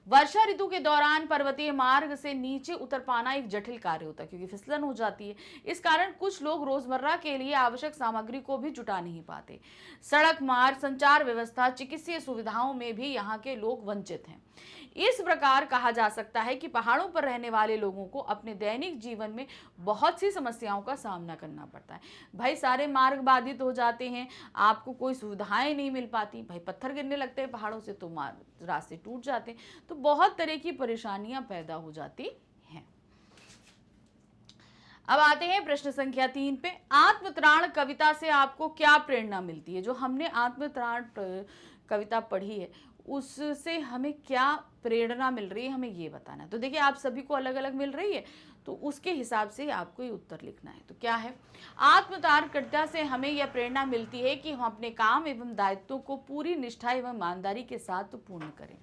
वर्षा ऋतु के दौरान पर्वतीय मार्ग से नीचे उतर पाना एक जटिल कार्य होता है, क्योंकि फिसलन हो जाती है। इस कारण कुछ लोग रोजमर्रा के लिए आवश्यक सामग्री को भी जुटा नहीं पाते। सड़क मार्ग, संचार व्यवस्था, चिकित्सीय सुविधाओं में भी यहाँ के लोग वंचित हैं। इस प्रकार कहा जा सकता है कि पहाड़ों पर रहने वाले लोगों को अपने दैनिक जीवन में बहुत सी समस्याओं का सामना करना पड़ता है। भाई सारे मार्ग बाधित हो जाते हैं, आपको कोई सुविधाएं नहीं मिल पाती, भाई पत्थर गिरने लगते हैं पहाड़ों से तो रास्ते टूट जाते हैं, तो बहुत तरह की परेशानियां पैदा हो जाती हैं। अब आते हैं प्रश्न संख्या 3 पे। आत्मत्राण कविता से आपको क्या प्रेरणा मिलती है? जो हमने आत्मत्राण कविता पढ़ी है उससे हमें क्या प्रेरणा मिल रही है, हमें ये बताना है। तो देखिए आप सभी को अलग अलग मिल रही है, तो उसके हिसाब से आपको ये उत्तर लिखना है। तो क्या है? आत्मत्राण कविता से हमें यह प्रेरणा मिलती है कि हम अपने काम एवं दायित्वों को पूरी निष्ठा एवं ईमानदारी के साथ पूर्ण करें।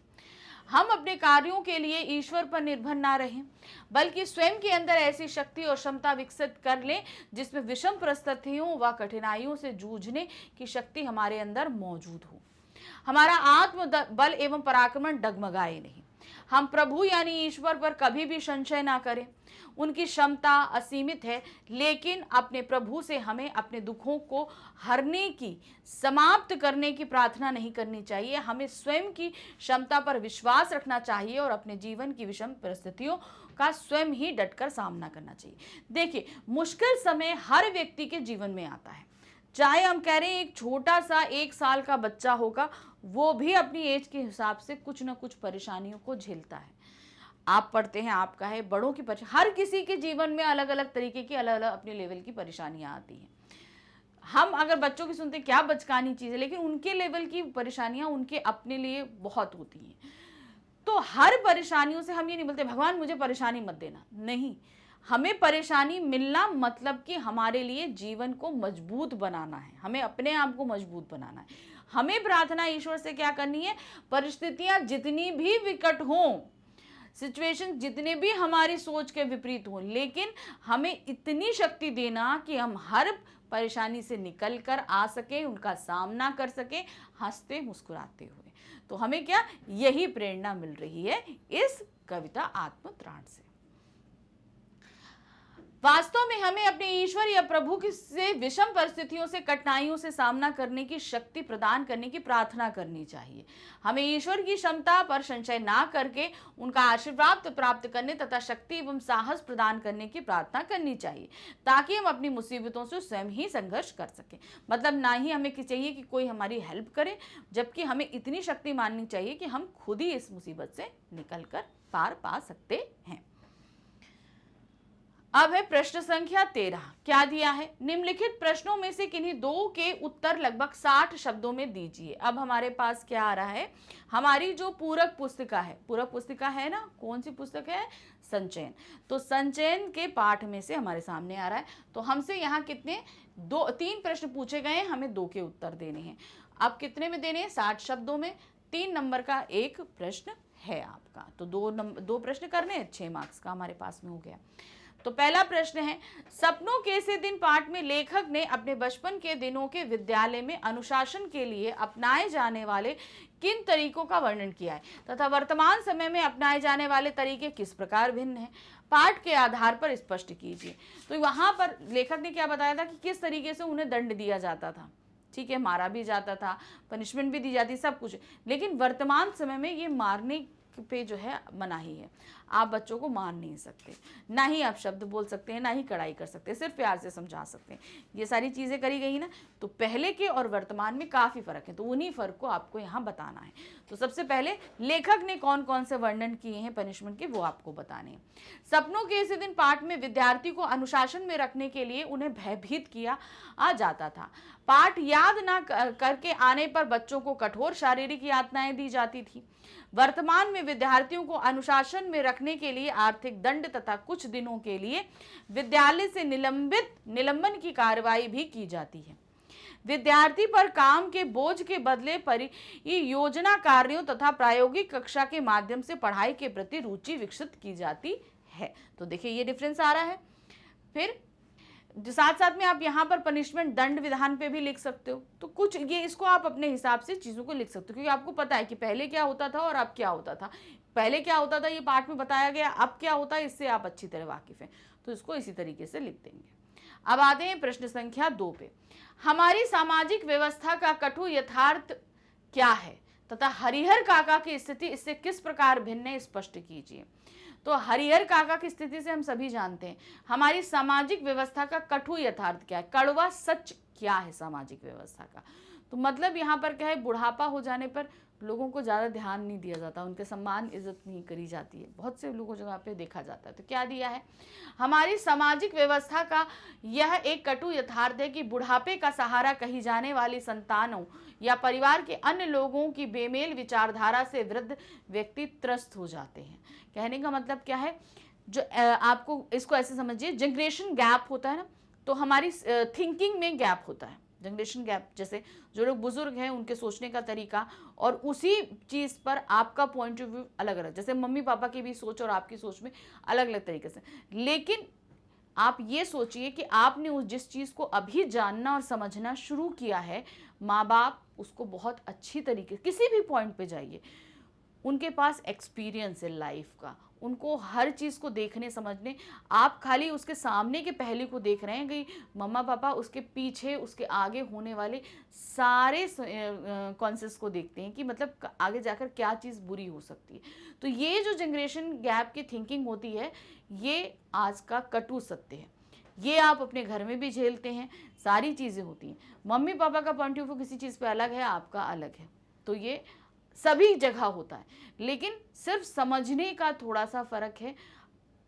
हम अपने कार्यों के लिए ईश्वर पर निर्भर ना रहें, बल्कि स्वयं के अंदर ऐसी शक्ति और क्षमता विकसित कर लें जिसमें विषम परिस्थितियों व कठिनाइयों से जूझने की शक्ति हमारे अंदर मौजूद हो। हमारा आत्म बल एवं पराक्रमण डगमगाए नहीं। हम प्रभु यानी ईश्वर पर कभी भी संशय ना करें। उनकी क्षमता असीमित है, लेकिन अपने प्रभु से हमें अपने दुखों को हरने की, समाप्त करने की प्रार्थना नहीं करनी चाहिए। हमें स्वयं की क्षमता पर विश्वास रखना चाहिए और अपने जीवन की विषम परिस्थितियों का स्वयं ही डटकर सामना करना चाहिए। देखिए, मुश्किल समय हर व्यक्ति के जीवन में आता है, चाहे हम कह रहे हैं एक छोटा सा 1 साल का बच्चा होगा, वो भी अपनी एज के हिसाब से कुछ ना कुछ परेशानियों को झेलता है। आप पढ़ते हैं, आपका है, बड़ों की हर किसी के जीवन में अलग अलग तरीके की, अलग अलग अपने लेवल की परेशानियां आती हैं। हम अगर बच्चों की सुनते हैं क्या बचकानी चीज़ है, लेकिन उनके लेवल की परेशानियां उनके अपने लिए बहुत होती हैं। तो हर परेशानियों से हम ये नहीं बोलते भगवान मुझे परेशानी मत देना, नहीं। हमें परेशानी मिलना मतलब कि हमारे लिए जीवन को मजबूत बनाना है, हमें अपने आप को मजबूत बनाना है। हमें प्रार्थना ईश्वर से क्या करनी है? परिस्थितियां जितनी भी विकट हों, सिचुएशन जितने भी हमारी सोच के विपरीत हों, लेकिन हमें इतनी शक्ति देना कि हम हर परेशानी से निकल कर आ सके, उनका सामना कर सके हंसते मुस्कुराते हुए। तो हमें क्या यही प्रेरणा मिल रही है इस कविता आत्मत्राण से। वास्तव में हमें अपने ईश्वर या प्रभु से विषम परिस्थितियों से, कठिनाइयों से सामना करने की शक्ति प्रदान करने की प्रार्थना करनी चाहिए। हमें ईश्वर की क्षमता पर संशय ना करके उनका आशीर्वाद प्राप्त करने तथा शक्ति एवं साहस प्रदान करने की प्रार्थना करनी चाहिए, ताकि हम अपनी मुसीबतों से स्वयं ही संघर्ष कर सकें। मतलब ना ही हमें चाहिए कि कोई हमारी हेल्प करे, जबकि हमें इतनी शक्ति माननी चाहिए कि हम खुद ही इस मुसीबत से निकल कर पार पा सकते हैं। अब है प्रश्न संख्या 13। क्या दिया है? निम्नलिखित प्रश्नों में से किन्हीं दो के उत्तर लगभग 60 शब्दों में दीजिए। अब हमारे पास क्या आ रहा है, हमारी जो पूरक पुस्तिका है, पूरक पुस्तिका है ना, कौन सी पुस्तक है? संचयन। तो संचयन के पाठ में से हमारे सामने आ रहा है। तो हमसे यहाँ कितने 3 प्रश्न पूछे गए हैं, हमें 2 के उत्तर देने हैं। अब कितने में देने हैं? 60 शब्दों में। 3 नंबर का एक प्रश्न है आपका, तो 2 प्रश्न करने हैं, 6 मार्क्स का हमारे पास में हो गया। तो पहला प्रश्न है, सपनों के से दिन पाठ में लेखक ने अपने बचपन के दिनों के विद्यालय में अनुशासन के लिए अपनाए जाने वाले किन तरीकों का वर्णन किया है तथा वर्तमान समय में अपनाए जाने वाले तरीके किस प्रकार भिन्न हैं, पाठ के आधार पर स्पष्ट कीजिए। तो वहां पर लेखक ने क्या बताया था कि किस तरीके से उन्हें दंड दिया जाता था, ठीक है, मारा भी जाता था, पनिशमेंट भी दी जाती, सब कुछ। लेकिन वर्तमान समय में ये मारने पे जो है मनाही है, आप बच्चों को मार नहीं सकते, ना ही आप शब्द बोल सकते हैं, ना ही कड़ाई कर सकते हैं, सिर्फ प्यार से समझा सकते हैं। ये सारी चीज़ें करी गई ना, तो पहले के और वर्तमान में काफ़ी फ़र्क है, तो उन्हीं फ़र्क को आपको यहाँ बताना है। तो सबसे पहले लेखक ने कौन कौन से वर्णन किए हैं पनिशमेंट के, वो आपको बताने हैं। सपनों के इस दिन पाठ में विद्यार्थी को अनुशासन में रखने के लिए उन्हें भयभीत किया जाता था। पाठ याद ना करके आने पर बच्चों को कठोर शारीरिक यातनाएं दी जाती थी। वर्तमान में विद्यार्थियों को अनुशासन में रखने के लिए आर्थिक दंड तथा कुछ दिनों के लिए विद्यालय से निलंबन की कार्रवाई भी की जाती है। विद्यार्थी पर काम के बोझ के बदले परियोजना कार्यों तथा प्रायोगिक कक्षा के माध्यम से पढ़ाई के प्रति रुचि विकसित की जाती है। तो देखिए ये डिफरेंस आ रहा है। फिर साथ साथ में आप यहाँ पर पनिशमेंट दंड विधान पे भी लिख सकते हो, तो कुछ ये इसको आप अपने हिसाब से चीज़ों को लिख सकते हो, क्योंकि आपको पता है कि पहले क्या होता था और अब क्या होता था। पहले क्या होता था ये पाठ में बताया गया, अब क्या होता है इससे आप अच्छी तरह वाकिफ हैं, तो इसको इसी तरीके से लिख देंगे। अब आते हैं प्रश्न संख्या 2 पे। हमारी सामाजिक व्यवस्था का कटु यथार्थ क्या है तथा हरिहर काका की स्थिति इससे किस प्रकार भिन्न है, स्पष्ट कीजिए। तो हरिहर काका की स्थिति से हम सभी जानते हैं, हमारी सामाजिक व्यवस्था का कटु यथार्थ क्या है, कड़वा सच क्या है सामाजिक व्यवस्था का। तो मतलब यहाँ पर क्या है, बुढ़ापा हो जाने पर लोगों को ज़्यादा ध्यान नहीं दिया जाता, उनके सम्मान इज्जत नहीं करी जाती है, बहुत से लोगों जगह पे देखा जाता है। तो क्या दिया है, हमारी सामाजिक व्यवस्था का यह एक कटु यथार्थ है कि बुढ़ापे का सहारा कही जाने वाली संतानों या परिवार के अन्य लोगों की बेमेल विचारधारा से वृद्ध व्यक्ति त्रस्त हो जाते हैं। कहने का मतलब क्या है, जो आपको इसको ऐसे समझिए, जनरेशन गैप होता है ना, तो हमारी थिंकिंग में गैप होता है, जनरेशन गैप। जैसे जो लोग बुजुर्ग हैं उनके सोचने का तरीका और उसी चीज़ पर आपका पॉइंट ऑफ व्यू अलग अलग, जैसे मम्मी पापा की भी सोच और आपकी सोच में अलग अलग तरीके से। लेकिन आप ये सोचिए कि आपने उस जिस चीज़ को अभी जानना और समझना शुरू किया है, माँ बाप उसको बहुत अच्छी तरीके, किसी भी पॉइंट पे जाइए, उनके पास एक्सपीरियंस है लाइफ का, उनको हर चीज़ को देखने समझने, आप खाली उसके सामने के पहलू को देख रहे हैं कि मम्मा पापा उसके पीछे उसके आगे होने वाले सारे कॉन्सेप्ट्स को देखते हैं कि मतलब आगे जाकर क्या चीज़ बुरी हो सकती है। तो ये जो जनरेशन गैप की थिंकिंग होती है, ये आज का कटु सत्य है। ये आप अपने घर में भी झेलते हैं, सारी चीज़ें होती हैं। मम्मी पापा का पॉइंट ऑफ व्यू किसी चीज़ पे अलग है, आपका अलग है, तो ये सभी जगह होता है, लेकिन सिर्फ समझने का थोड़ा सा फर्क है।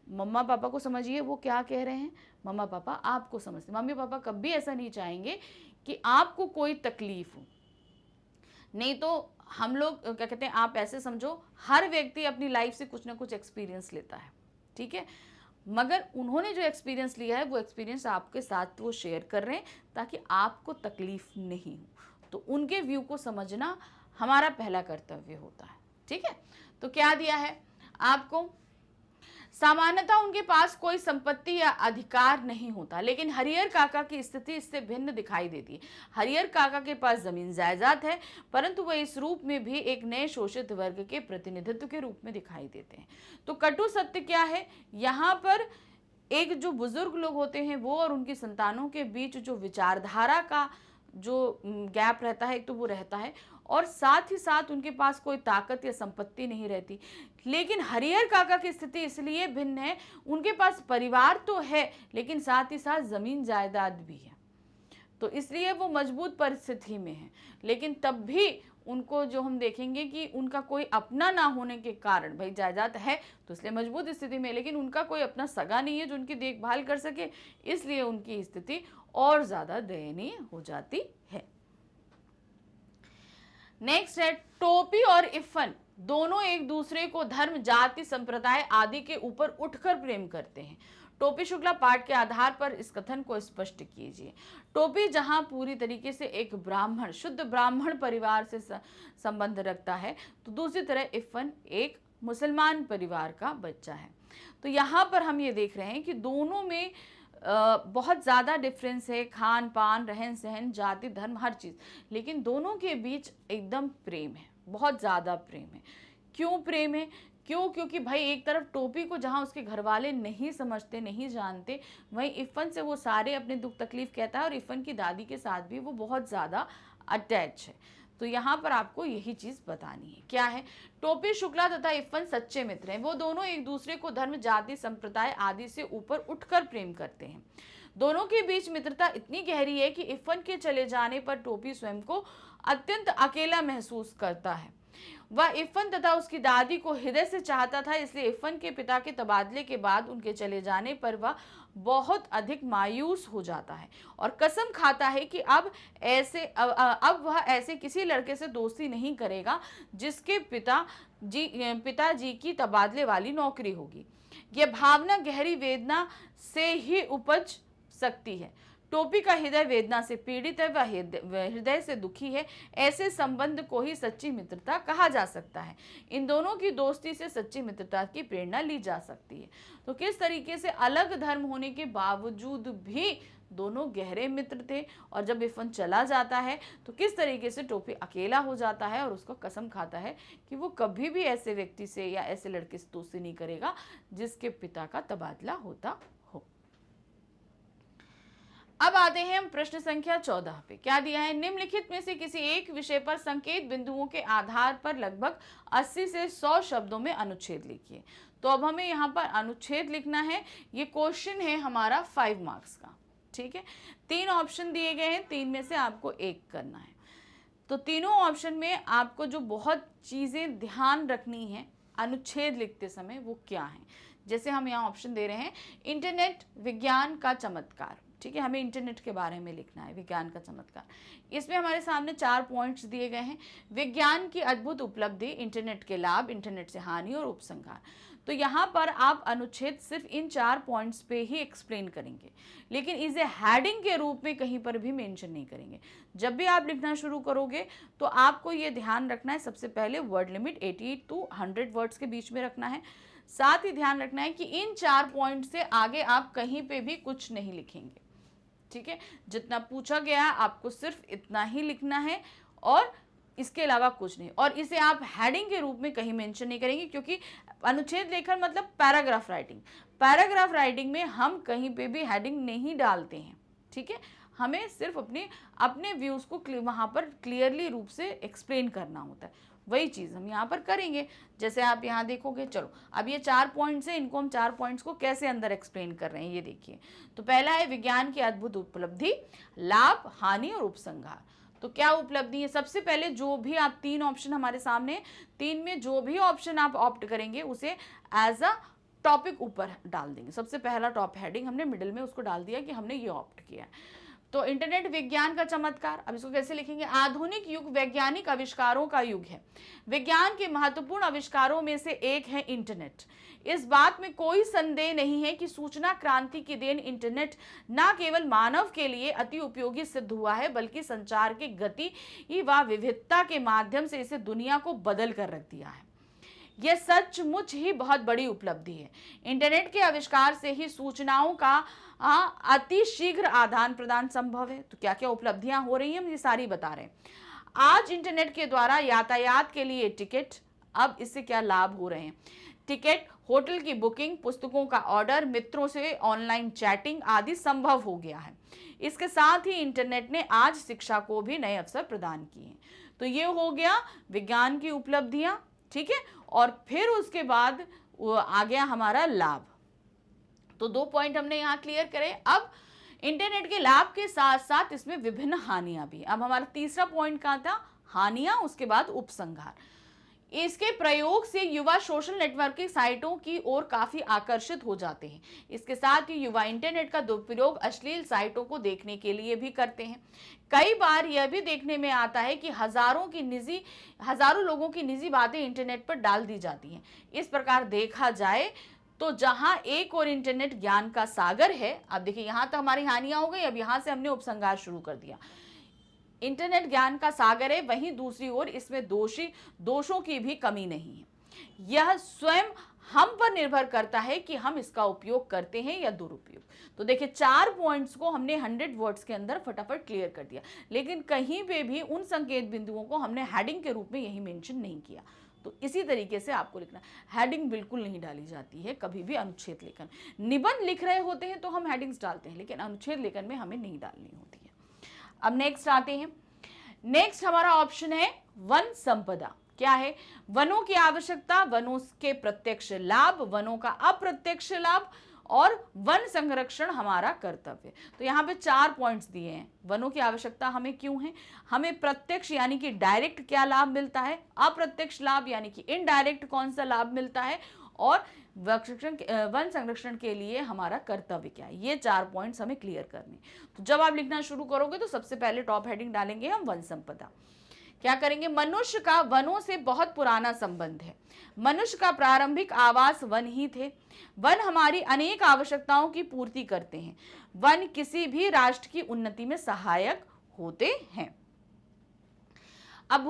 मम्मा पापा को समझिए वो क्या कह रहे हैं, मम्मा पापा आपको समझते। मम्मी पापा कभी ऐसा नहीं चाहेंगे कि आपको कोई तकलीफ हो, नहीं तो हम लोग क्या कहते हैं, आप ऐसे समझो हर व्यक्ति अपनी लाइफ से कुछ ना कुछ एक्सपीरियंस लेता है, ठीक है, मगर उन्होंने जो एक्सपीरियंस लिया है वो एक्सपीरियंस आपके साथ वो शेयर कर रहे हैं ताकि आपको तकलीफ नहीं हो। तो उनके व्यू को समझना हमारा पहला कर्तव्य होता है, ठीक है। तो क्या दिया है आपको, सामान्यतः उनके पास कोई संपत्ति या अधिकार नहीं होता, लेकिन हरिहर काका की स्थिति इससे भिन्न दिखाई देती है। हरिहर काका के पास जमीन जायदाद है, परंतु वह इस रूप में भी एक नए शोषित वर्ग के प्रतिनिधित्व के रूप में दिखाई देते हैं। तो कटु सत्य क्या है, यहाँ पर एक जो बुजुर्ग लोग होते हैं वो और उनकी संतानों के बीच जो विचारधारा का जो गैप रहता है, एक तो वो रहता है, और साथ ही साथ उनके पास कोई ताकत या संपत्ति नहीं रहती। लेकिन हरिहर काका की स्थिति इसलिए भिन्न है, उनके पास परिवार तो है लेकिन साथ ही साथ जमीन जायदाद भी है। तो इसलिए वो मजबूत परिस्थिति में है। लेकिन तब भी उनको जो हम देखेंगे कि उनका कोई अपना ना होने के कारण, भाई जायदाद है तो इसलिए मजबूत स्थिति में, लेकिन उनका कोई अपना सगा नहीं है जो उनकी देखभाल कर सके, इसलिए उनकी स्थिति और ज्यादा दयनीय हो जाती है। नेक्स्ट है, टोपी और इफ़न दोनों एक दूसरे को धर्म, जाति, संप्रदाय आदि के ऊपर उठकर प्रेम करते हैं। टोपी शुक्ला पाठ के आधार पर इस कथन को स्पष्ट कीजिए। टोपी जहां पूरी तरीके से एक ब्राह्मण, शुद्ध ब्राह्मण परिवार से संबंध रखता है, तो दूसरी तरह इफ़न एक मुसलमान परिवार का बच्चा है। तो यहाँ पर हम ये देख रहे हैं कि दोनों में बहुत ज़्यादा डिफरेंस है, खान पान, रहन सहन, जाति, धर्म, हर चीज़, लेकिन दोनों के बीच एकदम प्रेम है, बहुत ज़्यादा प्रेम है। क्यों प्रेम है? क्योंकि भाई एक तरफ टोपी को जहाँ उसके घर वाले नहीं समझते, नहीं जानते, वहीं इफ़न से वो सारे अपने दुख तकलीफ कहता है, और इफ़न की दादी के साथ भी वो बहुत ज़्यादा अटैच है। तो यहाँ पर आपको यही चीज़ बतानी है। क्या है? टोपी शुक्ला तथा इफ़न सच्चे मित्र हैं। वो दोनों एक दूसरे को धर्म, जाति, संप्रदाय आदि से ऊपर उठकर प्रेम करते हैं। दोनों के बीच मित्रता इतनी गहरी है कि इफ़न के चले जाने पर टोपी स्वयं को अत्यंत अकेला महसूस करता है। वह इफ़न तथा उसकी दादी को हृदय से चाहता था, इसलिए इफ़न के पिता के तबादले के बाद उनके चले जाने पर वह बहुत अधिक मायूस हो जाता है और कसम खाता है कि अब वह ऐसे किसी लड़के से दोस्ती नहीं करेगा जिसके पिताजी की तबादले वाली नौकरी होगी। यह भावना गहरी वेदना से ही उपज सकती है। टोपी का हृदय वेदना से पीड़ित है, वह हृदय से दुखी है। ऐसे संबंध को ही सच्ची मित्रता कहा जा सकता है। इन दोनों की दोस्ती से सच्ची मित्रता की प्रेरणा ली जा सकती है। तो किस तरीके से अलग धर्म होने के बावजूद भी दोनों गहरे मित्र थे, और जब इफ़न चला जाता है तो किस तरीके से टोपी अकेला हो जाता है और उसको कसम खाता है कि वो कभी भी ऐसे व्यक्ति से या ऐसे लड़के से दोस्ती नहीं करेगा जिसके पिता का तबादला होता हो। अब आते हैं हम प्रश्न संख्या 14 पे। क्या दिया है? निम्नलिखित में से किसी एक विषय पर संकेत बिंदुओं के आधार पर लगभग 80 से 100 शब्दों में अनुच्छेद लिखिए। तो अब हमें यहाँ पर अनुच्छेद लिखना है। ये क्वेश्चन है हमारा 5 मार्क्स का, ठीक है। 3 ऑप्शन दिए गए हैं, 3 में से आपको एक करना है। तो तीनों ऑप्शन में आपको जो बहुत चीज़ें ध्यान रखनी है अनुच्छेद लिखते समय, वो क्या है? जैसे हम यहाँ ऑप्शन दे रहे हैं, इंटरनेट विज्ञान का चमत्कार, ठीक है। हमें इंटरनेट के बारे में लिखना है, विज्ञान का चमत्कार। इसमें हमारे सामने 4 पॉइंट्स दिए गए हैं। विज्ञान की अद्भुत उपलब्धि, इंटरनेट के लाभ, इंटरनेट से हानि और उपसंहार। तो यहाँ पर आप अनुच्छेद सिर्फ इन 4 पॉइंट्स पे ही एक्सप्लेन करेंगे, लेकिन इसे हेडिंग के रूप में कहीं पर भी मेंशन नहीं करेंगे। जब भी आप लिखना शुरू करोगे तो आपको ये ध्यान रखना है, सबसे पहले वर्ड लिमिट 80 to 100 वर्ड्स के बीच में रखना है। साथ ही ध्यान रखना है कि इन 4 पॉइंट से आगे आप कहीं पे भी कुछ नहीं लिखेंगे, ठीक है। जितना पूछा गया है आपको सिर्फ इतना ही लिखना है और इसके अलावा कुछ नहीं। और इसे आप हेडिंग के रूप में कहीं मेंशन नहीं करेंगे, क्योंकि अनुच्छेद लेखन मतलब पैराग्राफ राइटिंग। पैराग्राफ राइटिंग में हम कहीं पे भी हेडिंग नहीं डालते हैं, ठीक है। हमें सिर्फ अपने व्यूज़ को वहाँ पर क्लियरली रूप से एक्सप्लेन करना होता है। वही चीज़ हम यहाँ पर करेंगे। जैसे आप यहाँ देखोगे, चलो अब ये 4 पॉइंट्स हैं, इनको हम 4 पॉइंट्स को कैसे अंदर एक्सप्लेन कर रहे हैं ये देखिए। तो पहला है विज्ञान की अद्भुत उपलब्धि, लाभ, हानि और उपसंहार। तो क्या उपलब्धि है? सबसे पहले जो भी आप 3 ऑप्शन हमारे सामने, 3 में जो भी ऑप्शन आप ऑप्ट करेंगे उसे एज अ टॉपिक ऊपर डाल देंगे। सबसे पहला टॉप हेडिंग हमने मिडिल में उसको डाल दिया कि हमने ये ऑप्ट किया है। तो इंटरनेट विज्ञान का चमत्कार, अब इसको कैसे लिखेंगे? आधुनिक युग वैज्ञानिक आविष्कारों का युग है। विज्ञान के महत्वपूर्ण आविष्कारों में से एक है इंटरनेट। इस बात में कोई संदेह नहीं है कि सूचना क्रांति की देन इंटरनेट न केवल मानव के लिए अति उपयोगी सिद्ध हुआ है, बल्कि संचार की गति व विविधता के माध्यम से इसे दुनिया को बदल कर रख दिया है। यह सचमुच ही बहुत बड़ी उपलब्धि है। इंटरनेट के आविष्कार से ही सूचनाओं का अति शीघ्र आदान प्रदान संभव है। तो क्या क्या उपलब्धियां हो रही हैं हम ये सारी बता रहे हैं। आज इंटरनेट के द्वारा यातायात के लिए टिकट, अब इससे क्या लाभ हो रहे हैं? टिकट, होटल की बुकिंग, पुस्तकों का ऑर्डर, मित्रों से ऑनलाइन चैटिंग आदि संभव हो गया है। इसके साथ ही इंटरनेट ने आज शिक्षा को भी नए अवसर प्रदान किए हैं। तो ये हो गया विज्ञान की उपलब्धियां, ठीक है। और फिर उसके बाद आ गया हमारा लाभ। तो 2 पॉइंट हमने यहाँ क्लियर करे। अब इंटरनेट के लाभ के साथ साथ इसमें विभिन्न हानियां भी। अब हमारा तीसरा पॉइंट कहाँ था, हानियां, उसके बाद उपसंहार। इसके प्रयोग से युवा सोशल नेटवर्किंग साइटों की ओर काफी आकर्षित हो जाते हैं। इसके साथ ही युवा इंटरनेट का दुरुपयोग अश्लील साइटों को देखने के लिए भी करते हैं। कई बार यह भी देखने में आता है कि हजारों लोगों की निजी बातें इंटरनेट पर डाल दी जाती हैं। इस प्रकार देखा जाए तो जहां एक और इंटरनेट ज्ञान का सागर है, अब देखिए यहां तक हमारी हानियां हो गई, अब यहां से हमने उपसंहार शुरू कर दिया। इंटरनेट ज्ञान का सागर है, वहीं दूसरी ओर इसमें दोषों की भी कमी नहीं है। यह स्वयं हम पर निर्भर करता है कि हम इसका उपयोग करते हैं या दुरुपयोग। तो देखिए 4 पॉइंट्स को हमने 100 वर्ड्स के अंदर फटाफट क्लियर कर दिया, लेकिन कहीं पे भी उन संकेत बिंदुओं को हमने हेडिंग के रूप में यही मेंशन नहीं किया। तो इसी तरीके से आपको लिखना, हेडिंग बिल्कुल नहीं डाली जाती है कभी भी अनुच्छेद लेखन। निबंध लिख रहे होते हैं तो हम हेडिंग्स डालते हैं, लेकिन अनुच्छेद लेखन में हमें नहीं डालनी होती है। अब नेक्स्ट आते हैं। नेक्स्ट हमारा ऑप्शन है वन संपदा। क्या है, वनों की आवश्यकता, वनों के प्रत्यक्ष लाभ, वनों का अप्रत्यक्ष लाभ और वन संरक्षण हमारा कर्तव्य। तो यहाँ पे 4 पॉइंट्स दिए हैं। वनों की आवश्यकता हमें क्यों है, हमें प्रत्यक्ष यानी कि डायरेक्ट क्या लाभ मिलता है, अप्रत्यक्ष लाभ यानी कि इनडायरेक्ट कौन सा लाभ मिलता है, और वन संरक्षण के लिए हमारा कर्तव्य क्या है। ये 4 पॉइंट्स हमें क्लियर करने। तो जब आप लिखना शुरू करोगे तो सबसे पहले टॉप हेडिंग डालेंगे हम वन संपदा। क्या करेंगे, मनुष्य का वनों से बहुत पुराना संबंध है। मनुष्य का प्रारंभिक आवास वन ही थे। वन हमारी अनेक आवश्यकताओं की पूर्ति करते हैं। वन किसी भी राष्ट्र की उन्नति में सहायक होते हैं। अब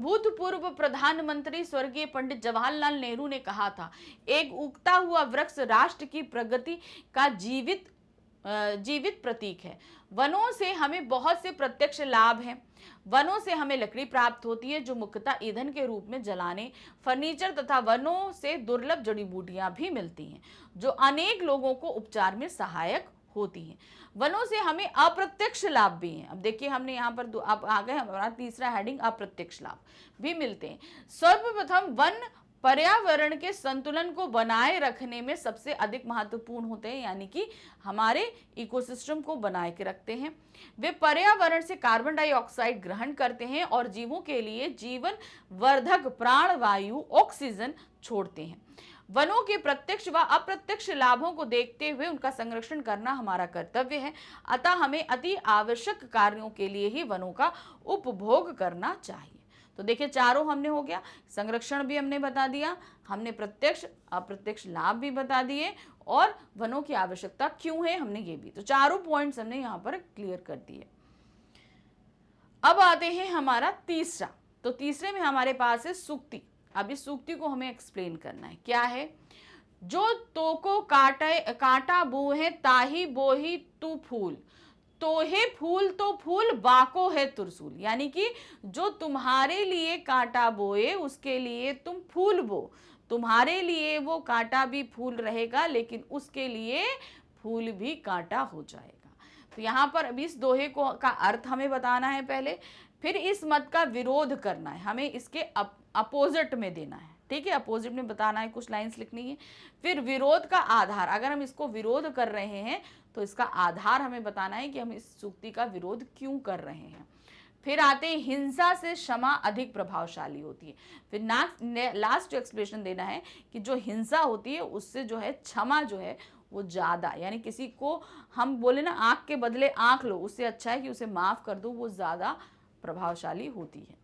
भूतपूर्व प्रधानमंत्री स्वर्गीय पंडित जवाहरलाल नेहरू ने कहा था, एक उगता हुआ वृक्ष राष्ट्र की प्रगति का जीवित प्रतीक है। वनों से हमें बहुत से प्रत्यक्ष लाभ हैं। वनों से हमें लकड़ी प्राप्त होती है जो मुख्यतः ईंधन के रूप में जलाने, फर्नीचर तथा वनों से दुर्लभ जड़ी बूटियां भी मिलती हैं जो अनेक लोगों को उपचार में सहायक होती हैं। वनों से हमें अप्रत्यक्ष लाभ भी हैं। अब देखिए हमने यहाँ पर अब आ गए हमारा तीसरा हेडिंग, अप्रत्यक्ष लाभ भी मिलते हैं। सर्वप्रथम वन पर्यावरण के संतुलन को बनाए रखने में सबसे अधिक महत्वपूर्ण होते हैं, यानी कि हमारे इकोसिस्टम को बनाए के रखते हैं। वे पर्यावरण से कार्बन डाइऑक्साइड ग्रहण करते हैं और जीवों के लिए जीवन वर्धक प्राणवायु ऑक्सीजन छोड़ते हैं। वनों के प्रत्यक्ष व अप्रत्यक्ष लाभों को देखते हुए उनका संरक्षण करना हमारा कर्तव्य है। अतः हमें अति आवश्यक कार्यों के लिए ही वनों का उपभोग करना चाहिए। तो देखिए चारों हमने हो गया, संरक्षण भी हमने बता दिया, हमने प्रत्यक्ष अप्रत्यक्ष लाभ भी बता दिए, और वनों की आवश्यकता क्यों है हमने ये भी। तो चारों पॉइंट्स हमने यहाँ पर क्लियर कर दिए। अब आते हैं हमारा तीसरा। तो तीसरे में हमारे पास है सूक्ति। अब इस सूक्ति को हमें एक्सप्लेन करना है। क्या है, जो तो को काटा बोहे ताही बोही तू फूल, तोहे फूल तो फूल बाको है त्रिशूल। यानी कि जो तुम्हारे लिए कांटा बोए उसके लिए तुम फूल बो। तुम्हारे लिए वो कांटा भी फूल रहेगा, लेकिन उसके लिए फूल भी कांटा हो जाएगा। तो यहाँ पर अभी इस दोहे को का अर्थ हमें बताना है पहले, फिर इस मत का विरोध करना है, हमें इसके अपोजिट में देना है। ठीक है, अपोजिट में बताना है, कुछ लाइंस लिखनी है। फिर विरोध का आधार, अगर हम इसको विरोध कर रहे हैं तो इसका आधार हमें बताना है कि हम इस सूक्ति का विरोध क्यों कर रहे हैं। फिर आते हैं हिंसा से क्षमा अधिक प्रभावशाली होती है। फिर लास्ट एक्सप्लेनेशन देना है कि जो हिंसा होती है उससे जो है क्षमा जो है वो ज़्यादा, यानी किसी को हम बोले ना आँख के बदले आँख लो, उससे अच्छा है कि उसे माफ़ कर दो, वो ज़्यादा प्रभावशाली होती है।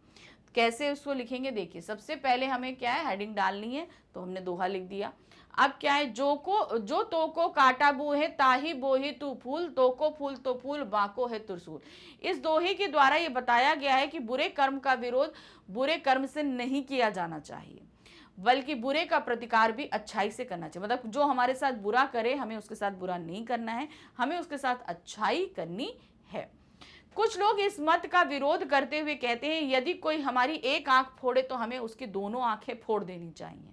कैसे उसको लिखेंगे, देखिए सबसे पहले हमें क्या है, हेडिंग डालनी है। तो हमने दोहा लिख दिया। अब क्या है, जो तो को काटा बो है ताही बोही तू फूल, तो को फूल तो फूल बाको है त्रिशूल। इस दोहे के द्वारा ये बताया गया है कि बुरे कर्म का विरोध बुरे कर्म से नहीं किया जाना चाहिए, बल्कि बुरे का प्रतिकार भी अच्छाई से करना चाहिए। मतलब जो हमारे साथ बुरा करे हमें उसके साथ बुरा नहीं करना है, हमें उसके साथ अच्छाई करनी है। कुछ लोग इस मत का विरोध करते हुए कहते हैं यदि कोई हमारी एक आंख फोड़े तो हमें उसकी दोनों आंखें फोड़ देनी चाहिए,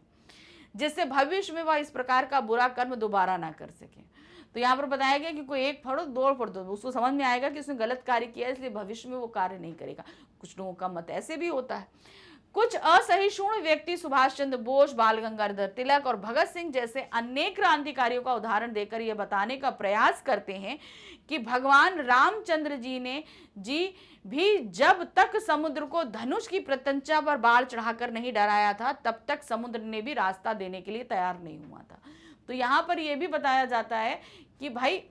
जिससे भविष्य में वह इस प्रकार का बुरा कर्म दोबारा ना कर सके। तो यहाँ पर बताया गया कि कोई एक पढ़ो दो पढ़ दो, उसको समझ में आएगा कि उसने गलत कार्य किया इसलिए भविष्य में वो कार्य नहीं करेगा। कुछ लोगों का मत ऐसे भी होता है। कुछ असहिष्णु व्यक्ति सुभाष चंद्र बोस, बाल गंगाधर तिलक और भगत सिंह जैसे अनेक क्रांतिकारियों का उदाहरण देकर यह बताने का प्रयास करते हैं कि भगवान रामचंद्र जी भी जब तक समुद्र को धनुष की प्रत्यंचा पर बाढ़ चढ़ाकर नहीं डराया था, तब तक समुद्र ने भी रास्ता देने के लिए तैयार नहीं हुआ था। तो यहाँ पर यह भी बताया जाता है कि भाई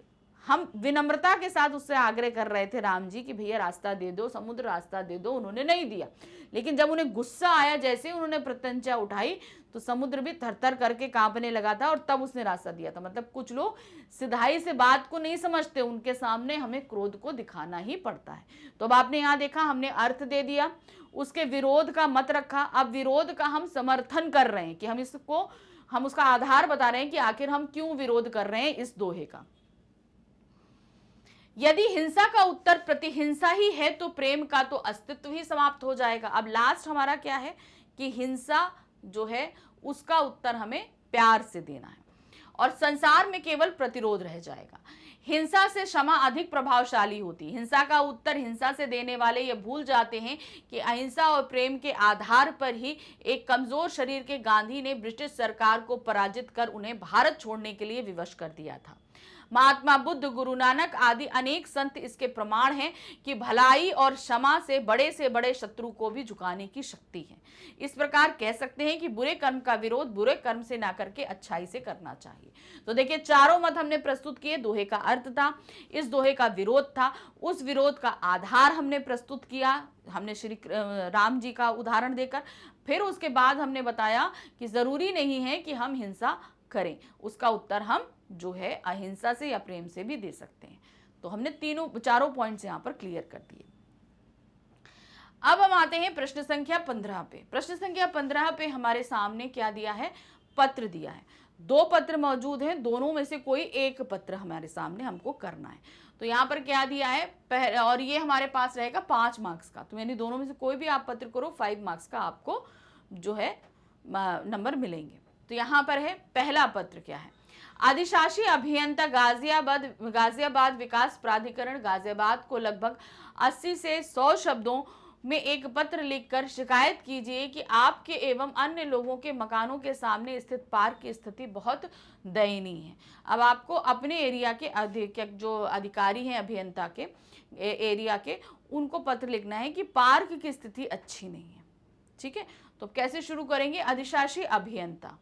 हम विनम्रता के साथ उससे आग्रह कर रहे थे राम जी कि भैया रास्ता दे दो, समुद्र रास्ता दे दो, उन्होंने नहीं दिया। लेकिन जब उन्हें गुस्सा आया, जैसे उन्होंने प्रत्यंचा उठाई तो समुद्र भी थरथर करके कांपने लगा था और तब उसने रास्ता दिया था। मतलब कुछ लोग सिधाई से बात को नहीं समझते, उनके सामने हमें क्रोध को दिखाना ही पड़ता है। तो अब आपने यहाँ देखा, हमने अर्थ दे दिया, उसके विरोध का मत रखा। अब विरोध का हम समर्थन कर रहे हैं कि हम उसका आधार बता रहे हैं कि आखिर हम क्यों विरोध कर रहे हैं इस दोहे का। यदि हिंसा का उत्तर प्रतिहिंसा ही है तो प्रेम का तो अस्तित्व ही समाप्त हो जाएगा। अब लास्ट हमारा क्या है कि हिंसा जो है उसका उत्तर हमें प्यार से देना है और संसार में केवल प्रतिरोध रह जाएगा। हिंसा से क्षमा अधिक प्रभावशाली होती है। हिंसा का उत्तर हिंसा से देने वाले ये भूल जाते हैं कि अहिंसा और प्रेम के आधार पर ही एक कमजोर शरीर के गांधी ने ब्रिटिश सरकार को पराजित कर उन्हें भारत छोड़ने के लिए विवश कर दिया था। महात्मा बुद्ध, गुरु नानक आदि अनेक संत इसके प्रमाण हैं कि भलाई और क्षमा से बड़े शत्रु को भी झुकाने की शक्ति है। इस प्रकार कह सकते हैं कि बुरे कर्म का विरोध बुरे कर्म से ना करके अच्छाई से करना चाहिए। तो देखिए, चारों मत हमने प्रस्तुत किए। दोहे का अर्थ था, इस दोहे का विरोध था, उस विरोध का आधार हमने प्रस्तुत किया, हमने श्री राम जी का उदाहरण देकर। फिर उसके बाद हमने बताया कि जरूरी नहीं है कि हम हिंसा करें, उसका उत्तर हम जो है अहिंसा से या प्रेम से भी दे सकते हैं। तो हमने चारों पॉइंट्स यहां पर क्लियर कर दिए। अब हम आते हैं प्रश्न संख्या 15 पे। प्रश्न संख्या 15 पे हमारे सामने क्या दिया है, पत्र दिया है। दो पत्र मौजूद हैं, दोनों में से कोई एक पत्र हमारे सामने हमको करना है। तो यहाँ पर क्या दिया है, और ये हमारे पास रहेगा 5 मार्क्स का। तो यानी दोनों में से कोई भी आप पत्र करो, 5 मार्क्स का आपको जो है नंबर मिलेंगे। तो यहाँ पर है पहला पत्र क्या है, अधिशासी अभियंता गाजियाबाद विकास प्राधिकरण गाजियाबाद को लगभग 80 से 100 शब्दों में एक पत्र लिखकर शिकायत कीजिए कि आपके एवं अन्य लोगों के मकानों के सामने स्थित पार्क की स्थिति बहुत दयनीय है। अब आपको अपने एरिया के जो अधिकारी हैं अभियंता के एरिया के, उनको पत्र लिखना है कि पार्क की स्थिति अच्छी नहीं है। ठीक है, तो कैसे शुरू करेंगे, अधिशासी अभियंता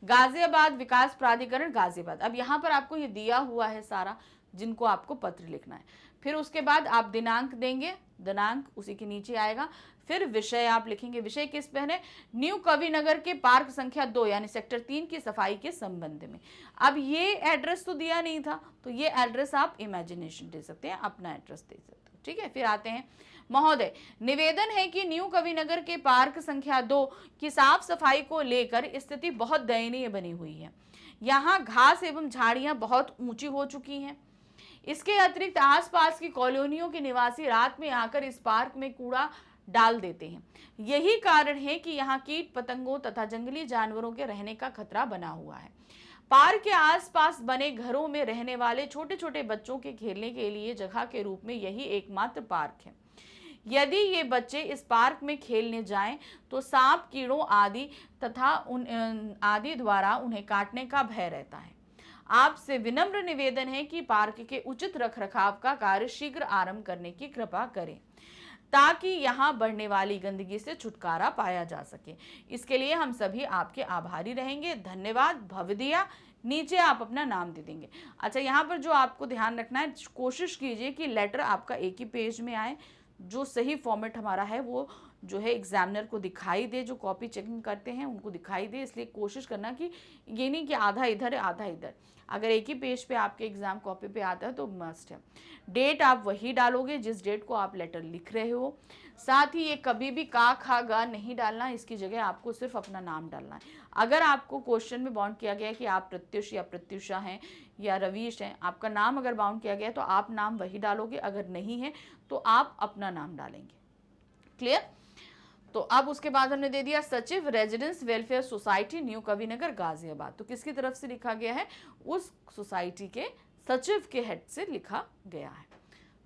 गाजियाबाद विकास प्राधिकरण गाजियाबाद। अब यहाँ पर आपको ये दिया हुआ है सारा, जिनको आपको पत्र लिखना है। फिर उसके बाद आप दिनांक देंगे, दिनांक उसी के नीचे आएगा। फिर विषय आप लिखेंगे, विषय किस पे है, न्यू कविनगर के पार्क संख्या 2 यानी सेक्टर 3 की सफाई के संबंध में। अब ये एड्रेस तो दिया नहीं था, तो ये एड्रेस आप इमेजिनेशन दे सकते हैं, अपना एड्रेस दे सकते हो। ठीक है, फिर आते हैं, महोदय निवेदन है कि न्यू कविनगर के पार्क संख्या 2 की साफ सफाई को लेकर स्थिति बहुत दयनीय बनी हुई है। यहाँ घास एवं झाड़ियां बहुत ऊंची हो चुकी हैं। इसके अतिरिक्त आसपास की कॉलोनियों के निवासी रात में आकर इस पार्क में कूड़ा डाल देते हैं। यही कारण है कि यहाँ कीट पतंगों तथा जंगली जानवरों के रहने का खतरा बना हुआ है। पार्क के आसपास बने घरों में रहने वाले छोटे छोटे बच्चों के खेलने के लिए जगह के रूप में यही एकमात्र पार्क है। यदि ये बच्चे इस पार्क में खेलने जाएं तो सांप, कीड़ों आदि तथा आदि द्वारा उन्हें काटने का भय रहता है। आपसे विनम्र निवेदन है कि पार्क के उचित रखरखाव का कार्य शीघ्र आरंभ करने की कृपा करें, ताकि यहाँ बढ़ने वाली गंदगी से छुटकारा पाया जा सके। इसके लिए हम सभी आपके आभारी रहेंगे। धन्यवाद, भवदिया। नीचे आप अपना नाम दे देंगे। अच्छा, यहाँ पर जो आपको ध्यान रखना है, कोशिश कीजिए कि लेटर आपका एक ही पेज में आए, जो सही फॉर्मेट हमारा है वो जो है एग्जामिनर को दिखाई दे, जो कॉपी चेकिंग करते हैं उनको दिखाई दे। इसलिए कोशिश करना कि ये नहीं कि आधा इधर है आधा इधर। अगर एक ही पेज पे आपके एग्जाम कॉपी पे आता है तो मस्ट है। डेट आप वही डालोगे जिस डेट को आप लेटर लिख रहे हो। साथ ही ये कभी भी का, खा, गा नहीं डालना, इसकी जगह आपको सिर्फ अपना नाम डालना है। अगर आपको क्वेश्चन में बाउंड किया गया है कि आप प्रत्युष या प्रत्युषा हैं या रवीश हैं, आपका नाम अगर बाउंड किया गया है तो आप नाम वही डालोगे, अगर नहीं है तो आप अपना नाम डालेंगे। क्लियर? तो अब उसके बाद हमने दे दिया सचिव residence welfare society new Kavi Nagar Ghaziabad. तो किसकी तरफ से लिखा गया है, उस सोसाइटी के सचिव के हेड से लिखा गया है।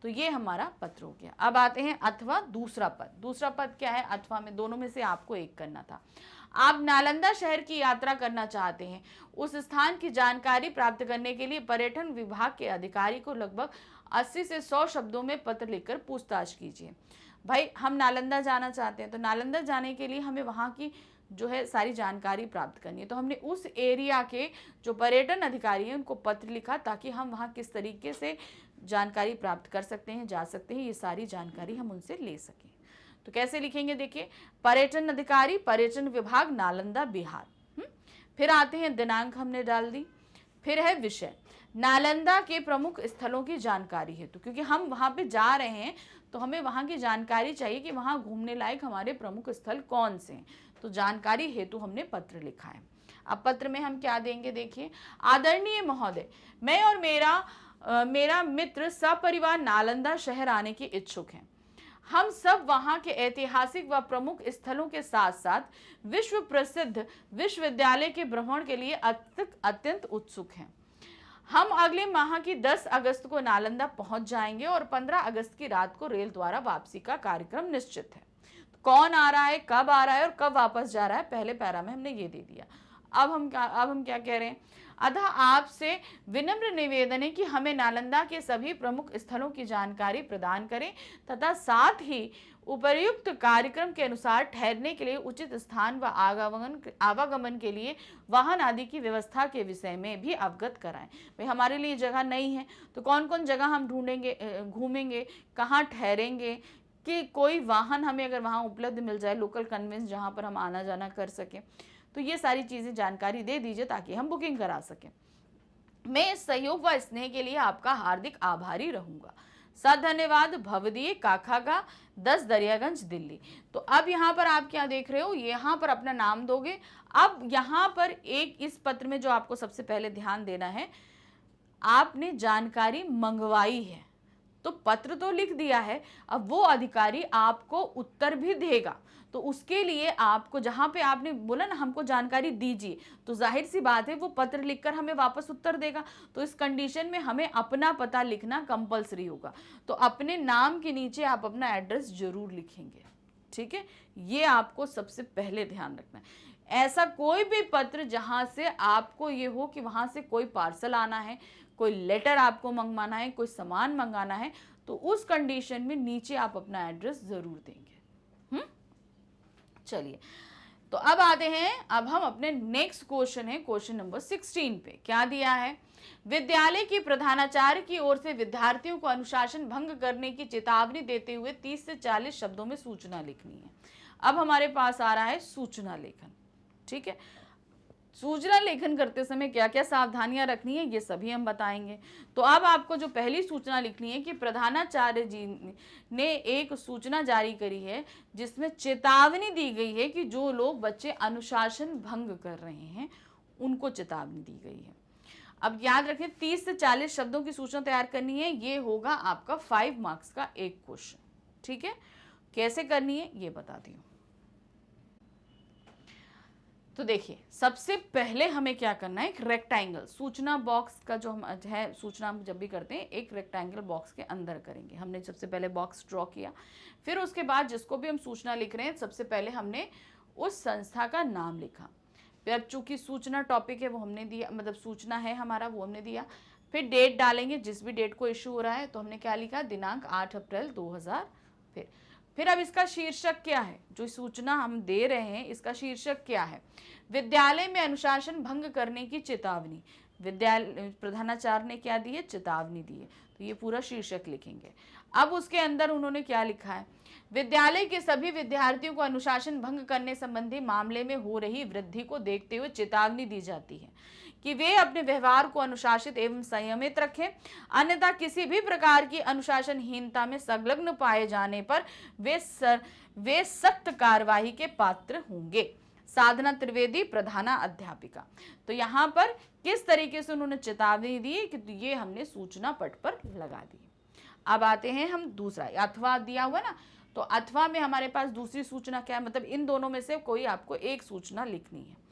तो ये हमारा पत्र हो गया। अब आते हैं अथवा दूसरा पद। दूसरा पद क्या है? अथवा में दोनों में से आपको एक करना था। आप नालंदा शहर की यात्रा करना चाहते हैं। उस स्थान की जानकारी प्राप्त करने के लिए पर्यटन विभाग के अधिकारी को लगभग 80 से 100 शब्दों में पत्र लिखकर पूछताछ कीजिए। भाई हम नालंदा जाना चाहते हैं, तो नालंदा जाने के लिए हमें वहाँ की जो है सारी जानकारी प्राप्त करनी है। तो हमने उस एरिया के जो पर्यटन अधिकारी हैं उनको पत्र लिखा, ताकि हम वहाँ किस तरीके से जानकारी प्राप्त कर सकते हैं, जा सकते हैं, ये सारी जानकारी हम उनसे ले सकें। तो कैसे लिखेंगे? देखिए, पर्यटन अधिकारी, पर्यटन विभाग, नालंदा, बिहार। फिर आते हैं दिनांक हमने डाल दी। फिर है विषय, नालंदा के प्रमुख स्थलों की जानकारी है। तो क्योंकि हम वहाँ पे जा रहे हैं तो हमें वहाँ की जानकारी चाहिए कि वहाँ घूमने लायक हमारे प्रमुख स्थल कौन से हैं। तो जानकारी हेतु हमने पत्र लिखा है। अब पत्र में हम क्या देंगे? देखिए, आदरणीय महोदय, मैं और मेरा मित्र सपरिवार नालंदा शहर आने के इच्छुक हैं। हम सब वहाँ के ऐतिहासिक व प्रमुख स्थलों के साथ साथ विश्व प्रसिद्ध विश्वविद्यालय के भ्रमण के लिए अत्यंत उत्सुक हैं। हम अगले माह की 10 अगस्त को नालंदा पहुंच जाएंगे और 15 अगस्त की रात को रेल द्वारा वापसी का कार्यक्रम निश्चित है। कौन आ रहा है, कब आ रहा है और कब वापस जा रहा है, पहले पैरा में हमने ये दे दिया। अब हम क्या कह रहे हैं? अतः आपसे विनम्र निवेदन है कि हमें नालंदा के सभी प्रमुख स्थलों की जानकारी प्रदान करें तथा साथ ही उपर्युक्त कार्यक्रम के अनुसार ठहरने के लिए उचित स्थान व आवागमन के लिए वाहन आदि की व्यवस्था के विषय में भी अवगत कराएं। भाई हमारे लिए जगह नहीं है तो कौन कौन जगह हम ढूंढेंगे, घूमेंगे, कहाँ ठहरेंगे, कि कोई वाहन हमें अगर वहाँ उपलब्ध मिल जाए, लोकल कन्वेंस जहाँ पर हम आना जाना कर सकें, तो ये सारी चीज़ें जानकारी दे दीजिए ताकि हम बुकिंग करा सकें। मैं इस सहयोग व स्नेह के लिए आपका हार्दिक आभारी रहूंगा। सत धन्यवाद, भवदीय काखागा, 10 दरियागंज, दिल्ली। तो अब यहाँ पर आप क्या देख रहे हो? यहाँ पर अपना नाम दोगे। अब यहाँ पर एक इस पत्र में जो आपको सबसे पहले ध्यान देना है, आपने जानकारी मंगवाई है, तो पत्र तो लिख दिया है, अब वो अधिकारी आपको उत्तर भी देगा। तो उसके लिए आपको जहां पे आपने बोला ना हमको जानकारी दीजिए, तो जाहिर सी बात है वो पत्र लिखकर हमें वापस उत्तर देगा। तो इस कंडीशन में हमें अपना पता लिखना कंपलसरी होगा। तो अपने नाम के नीचे आप अपना एड्रेस जरूर लिखेंगे, ठीक है? ये आपको सबसे पहले ध्यान रखना है। ऐसा कोई भी पत्र जहां से आपको ये हो कि वहां से कोई पार्सल आना है, कोई लेटर आपको मंगवाना है, कोई सामान मंगाना है, तो उस कंडीशन में नीचे आप अपना एड्रेस जरूर देंगे। चलिए, तो अब आते हैं, अब हम अपने नेक्स्ट क्वेश्चन है, क्वेश्चन नंबर 16 पे। क्या दिया है? विद्यालय की प्रधानाचार्य की ओर से विद्यार्थियों को अनुशासन भंग करने की चेतावनी देते हुए 30 से 40 शब्दों में सूचना लिखनी है। अब हमारे पास आ रहा है सूचना लेखन, ठीक है? सूचना लेखन करते समय क्या क्या सावधानियां रखनी है ये सभी हम बताएंगे। तो अब आपको जो पहली सूचना लिखनी है कि प्रधानाचार्य जी ने एक सूचना जारी करी है जिसमें चेतावनी दी गई है कि जो लोग बच्चे अनुशासन भंग कर रहे हैं उनको चेतावनी दी गई है। अब याद रखें 30 से 40 शब्दों की सूचना तैयार करनी है। ये होगा आपका 5 मार्क्स का एक क्वेश्चन, ठीक है? कैसे करनी है ये बताती हूँ। तो देखिए, सबसे पहले हमें क्या करना है, एक रेक्टेंगल सूचना बॉक्स का जो हम है, सूचना हम जब भी करते हैं एक रेक्टेंगल बॉक्स के अंदर करेंगे। हमने सबसे पहले बॉक्स ड्रॉ किया, फिर उसके बाद जिसको भी हम सूचना लिख रहे हैं सबसे पहले हमने उस संस्था का नाम लिखा। फिर अब चूंकि सूचना टॉपिक है वो हमने दिया, मतलब सूचना है हमारा वो हमने दिया। फिर डेट डालेंगे, जिस भी डेट को इशू हो रहा है, तो हमने क्या लिखा, दिनांक 8 अप्रैल 2000। फिर अब इसका शीर्षक क्या है, जो सूचना हम दे रहे हैं इसका शीर्षक क्या है? विद्यालय में अनुशासन भंग करने की चेतावनी। विद्यालय प्रधानाचार्य ने क्या दी है, चेतावनी दी है, तो ये पूरा शीर्षक लिखेंगे। अब उसके अंदर उन्होंने क्या लिखा है, विद्यालय के सभी विद्यार्थियों को अनुशासन भंग करने संबंधी मामले में हो रही वृद्धि को देखते हुए चेतावनी दी जाती है कि वे अपने व्यवहार को अनुशासित एवं संयमित रखें, अन्यथा किसी भी प्रकार की अनुशासनहीनता में संलग्न पाए जाने पर वे सख्त कार्रवाई के पात्र होंगे। साधना त्रिवेदी, प्रधाना अध्यापिका। तो यहाँ पर किस तरीके से उन्होंने चेतावनी दी कि ये हमने सूचना पट पर लगा दी। अब आते हैं हम दूसरा, अथवा दिया हुआ ना, तो अथवा में हमारे पास दूसरी सूचना क्या है, मतलब इन दोनों में से कोई आपको एक सूचना लिखनी है।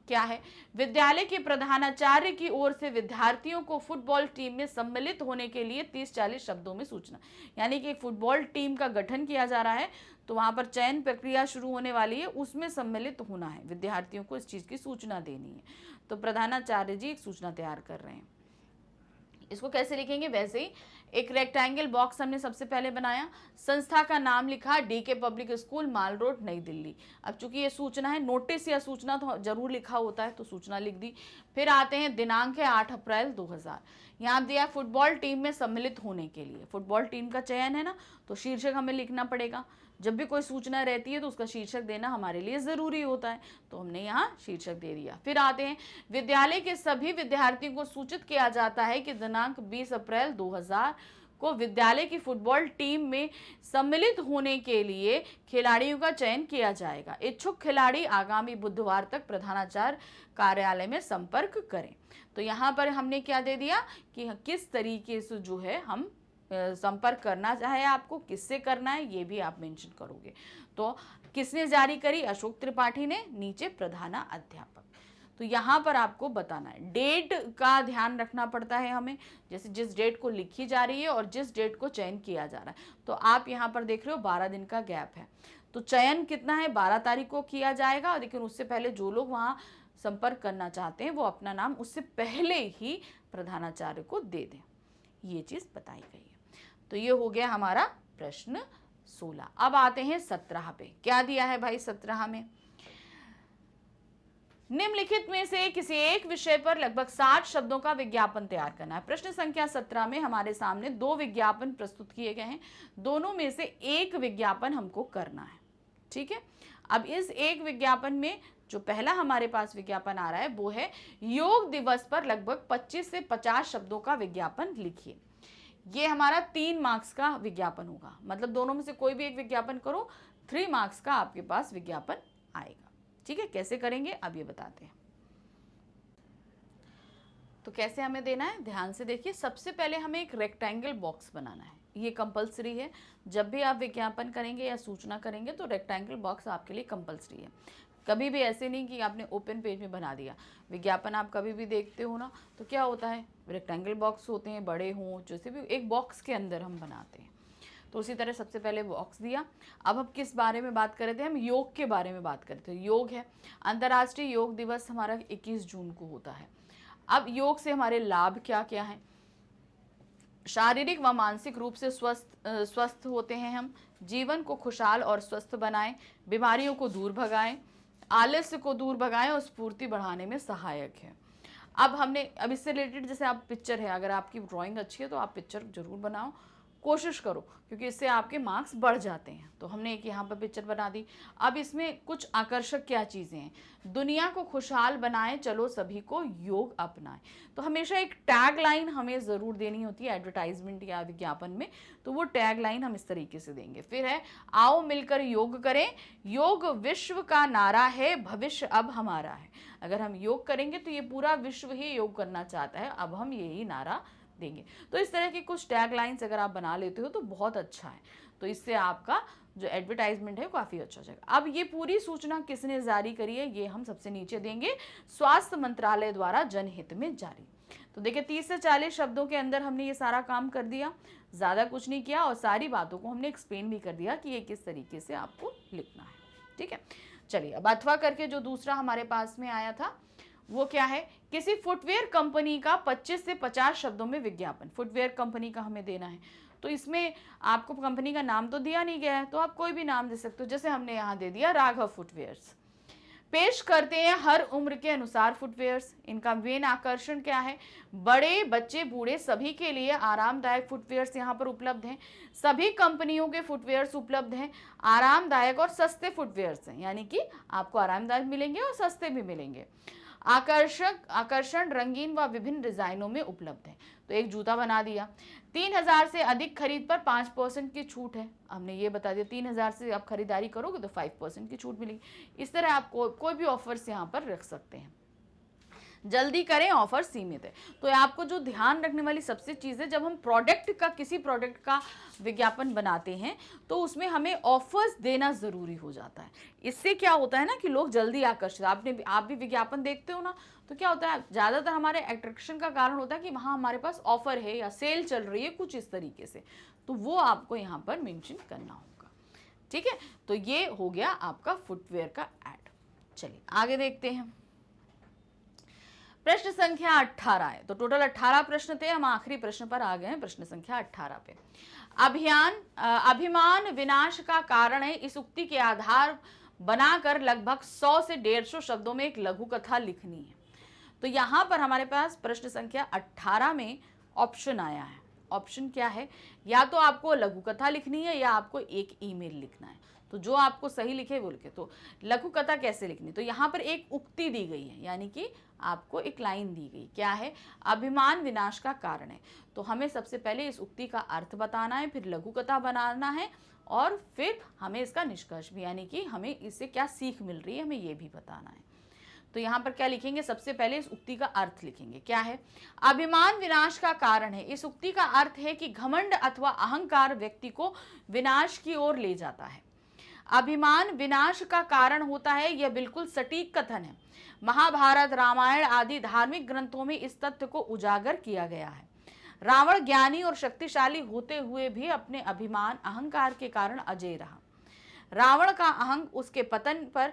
क्या है, विद्यालय के प्रधानाचार्य की ओर से विद्यार्थियों को फुटबॉल टीम में सम्मिलित होने के लिए 30-40 शब्दों में सूचना। यानी कि एक फुटबॉल टीम का गठन किया जा रहा है, तो वहां पर चयन प्रक्रिया शुरू होने वाली है, उसमें सम्मिलित होना है, विद्यार्थियों को इस चीज की सूचना देनी है। तो प्रधानाचार्य जी एक सूचना तैयार कर रहे हैं। इसको कैसे लिखेंगे, वैसे ही एक रेक्टेंगल बॉक्स हमने सबसे पहले बनाया, संस्था का नाम लिखा डीके पब्लिक स्कूल माल रोड नई दिल्ली। अब चूंकि ये सूचना है, नोटिस या सूचना तो जरूर लिखा होता है, तो सूचना लिख दी। फिर आते हैं, दिनांक है 8 अप्रैल 2000। यहाँ दिया फुटबॉल टीम में सम्मिलित होने के लिए, फुटबॉल टीम का चयन है ना, तो शीर्षक हमें लिखना पड़ेगा। जब भी कोई सूचना रहती है तो उसका शीर्षक देना हमारे लिए ज़रूरी होता है, तो हमने यहाँ शीर्षक दे दिया। फिर आते हैं, विद्यालय के सभी विद्यार्थियों को सूचित किया जाता है कि दिनांक 20 अप्रैल 2000 को विद्यालय की फुटबॉल टीम में सम्मिलित होने के लिए खिलाड़ियों का चयन किया जाएगा। इच्छुक खिलाड़ी आगामी बुधवार तक प्रधानाचार्य कार्यालय में संपर्क करें। तो यहाँ पर हमने क्या दे दिया कि किस तरीके से जो है हम संपर्क करना चाहे, आपको किससे करना है ये भी आप मेंशन करोगे। तो किसने जारी करी, अशोक त्रिपाठी ने, नीचे प्रधाना अध्यापक। तो यहाँ पर आपको बताना है, डेट का ध्यान रखना पड़ता है हमें, जैसे जिस डेट को लिखी जा रही है और जिस डेट को चयन किया जा रहा है। तो आप यहाँ पर देख रहे हो 12 दिन का गैप है, तो चयन कितना है, 12 तारीख को किया जाएगा। लेकिन उससे पहले जो लोग वहाँ संपर्क करना चाहते हैं वो अपना नाम उससे पहले ही प्रधानाचार्य को दे दें, ये चीज़ बताई गई है। तो ये हो गया हमारा प्रश्न 16। अब आते हैं 17 पे। क्या दिया है भाई 17 में, निम्नलिखित में से किसी एक विषय पर लगभग 60 शब्दों का विज्ञापन तैयार करना है। प्रश्न संख्या 17 में हमारे सामने 2 विज्ञापन प्रस्तुत किए गए हैं, दोनों में से एक विज्ञापन हमको करना है। ठीक है, अब इस एक विज्ञापन में जो पहला हमारे पास विज्ञापन आ रहा है वो है, योग दिवस पर लगभग 25 से 50 शब्दों का विज्ञापन लिखिए। ये हमारा 3 मार्क्स का विज्ञापन होगा, मतलब दोनों में से कोई भी एक विज्ञापन करो, 3 मार्क्स का आपके पास विज्ञापन आएगा। ठीक है, कैसे करेंगे अब ये बताते हैं। तो कैसे हमें देना है, ध्यान से देखिए। सबसे पहले हमें एक रेक्टेंगल बॉक्स बनाना है, ये कंपलसरी है। जब भी आप विज्ञापन करेंगे या सूचना करेंगे तो रेक्टेंगल बॉक्स आपके लिए कंपलसरी है। कभी भी ऐसे नहीं कि आपने ओपन पेज में बना दिया। विज्ञापन आप कभी भी देखते हो ना, तो क्या होता है, रेक्टेंगल बॉक्स होते हैं, बड़े हों, जैसे भी एक बॉक्स के अंदर हम बनाते हैं। तो उसी तरह सबसे पहले बॉक्स दिया। अब हम किस बारे में बात कर रहे थे, हम योग के बारे में बात कर रहे थे। योग है, अंतर्राष्ट्रीय योग दिवस हमारा 21 जून को होता है। अब योग से हमारे लाभ क्या क्या हैं, शारीरिक व मानसिक रूप से स्वस्थ होते हैं हम, जीवन को खुशहाल और स्वस्थ बनाएं, बीमारियों को दूर भगाएं, आलस्य को दूर भगाएं और स्फूर्ति बढ़ाने में सहायक है। अब इससे रिलेटेड जैसे आप पिक्चर है, अगर आपकी ड्राइंग अच्छी है तो आप पिक्चर जरूर बनाओ, कोशिश करो, क्योंकि इससे आपके मार्क्स बढ़ जाते हैं। तो हमने एक यहाँ पर पिक्चर बना दी। अब इसमें कुछ आकर्षक क्या चीज़ें हैं, दुनिया को खुशहाल बनाएं, चलो सभी को योग अपनाएं। तो हमेशा एक टैग लाइन हमें ज़रूर देनी होती है एडवर्टाइजमेंट या विज्ञापन में, तो वो टैग लाइन हम इस तरीके से देंगे। फिर है, आओ मिलकर योग करें, योग विश्व का नारा है, भविष्य अब हमारा है। अगर हम योग करेंगे तो ये पूरा विश्व ही योग करना चाहता है, अब हम यही नारा देंगे। तो इस तरह की कुछ टैग लाइन्स अगर आप बना लेते हो तो बहुत अच्छा है, तो इससे आपका जो एडवर्टाइजमेंट है काफ़ी अच्छा हो जाएगा। अब ये पूरी सूचना किसने जारी करी है, ये हम सबसे नीचे देंगे, स्वास्थ्य मंत्रालय द्वारा जनहित में जारी। तो देखिए 30 से 40 शब्दों के अंदर हमने ये सारा काम कर दिया, ज़्यादा कुछ नहीं किया, और सारी बातों को हमने एक्सप्लेन भी कर दिया कि ये किस तरीके से आपको लिखना है। ठीक है, चलिए अब अथवा करके जो दूसरा हमारे पास में आया था वो क्या है, किसी फुटवेयर कंपनी का 25 से 50 शब्दों में विज्ञापन। फुटवेयर कंपनी का हमें देना है, तो इसमें आपको कंपनी का नाम तो दिया नहीं गया है, तो आप कोई भी नाम दे सकते हो, जैसे हमने यहाँ दे दिया राघव फुटवेयर्स। पेश करते हैं हर उम्र के अनुसार फुटवेयर्स। इनका मेन आकर्षण क्या है, बड़े बच्चे बूढ़े सभी के लिए आरामदायक फुटवेयर्स यहाँ पर उपलब्ध हैं। सभी कंपनियों के फुटवेयर्स उपलब्ध हैं, आरामदायक और सस्ते फुटवेयर्स हैं, यानी कि आपको आरामदायक मिलेंगे और सस्ते भी मिलेंगे। आकर्षण रंगीन व विभिन्न डिजाइनों में उपलब्ध है। तो एक जूता बना दिया। 3000 से अधिक खरीद पर 5% की छूट है, हमने ये बता दिया। 3000 से आप खरीदारी करोगे तो 5% की छूट मिलेगी। इस तरह आप कोई भी ऑफर्स यहाँ पर रख सकते हैं। जल्दी करें, ऑफर सीमित है। तो आपको जो ध्यान रखने वाली सबसे चीज़ है, जब हम प्रोडक्ट का किसी प्रोडक्ट का विज्ञापन बनाते हैं तो उसमें हमें ऑफर्स देना ज़रूरी हो जाता है। इससे क्या होता है ना कि लोग जल्दी आकर्षित, आप भी विज्ञापन देखते हो ना, तो क्या होता है ज़्यादातर हमारे अट्रैक्शन का कारण होता है कि वहाँ हमारे पास ऑफर है या सेल चल रही है कुछ इस तरीके से, तो वो आपको यहाँ पर मेंशन करना होगा। ठीक है, तो ये हो गया आपका फुटवेयर का ऐड। चलिए आगे देखते हैं। प्रश्न संख्या 18 है, तो टोटल 18 प्रश्न थे, हम आखिरी प्रश्न पर आ गए हैं, प्रश्न संख्या 18 पे। अभिमान विनाश का कारण है, इस उक्ति के आधार बनाकर लगभग 100 से 150 शब्दों में एक लघु कथा लिखनी है। तो यहां पर हमारे पास प्रश्न संख्या 18 में ऑप्शन आया है। ऑप्शन क्या है, या तो आपको लघु कथा लिखनी है या आपको एक ईमेल लिखना है। तो जो आपको सही लिखे वो लिखे। तो लघु कथा कैसे लिखनी, तो यहाँ पर एक उक्ति दी गई है, यानी कि आपको एक लाइन दी गई, क्या है, अभिमान विनाश का कारण है। तो हमें सबसे पहले इस उक्ति का अर्थ बताना है, फिर लघु कथा बनाना है, और फिर हमें इसका निष्कर्ष भी, यानी कि हमें इससे क्या सीख मिल रही है, हमें ये भी बताना है। तो यहाँ पर क्या लिखेंगे, सबसे पहले इस उक्ति का अर्थ लिखेंगे, क्या है, अभिमान विनाश का कारण है। इस उक्ति का अर्थ है कि घमंड अथवा अहंकार व्यक्ति को विनाश की ओर ले जाता है। अभिमान विनाश का कारण होता है, यह बिल्कुल सटीक कथन है। महाभारत, रामायण आदि धार्मिक ग्रंथों में इस तथ्य को उजागर किया गया है। रावण ज्ञानी और शक्तिशाली होते हुए भी अपने अभिमान अहंकार के कारण अजेय रहा। रावण का अहंग उसके पतन पर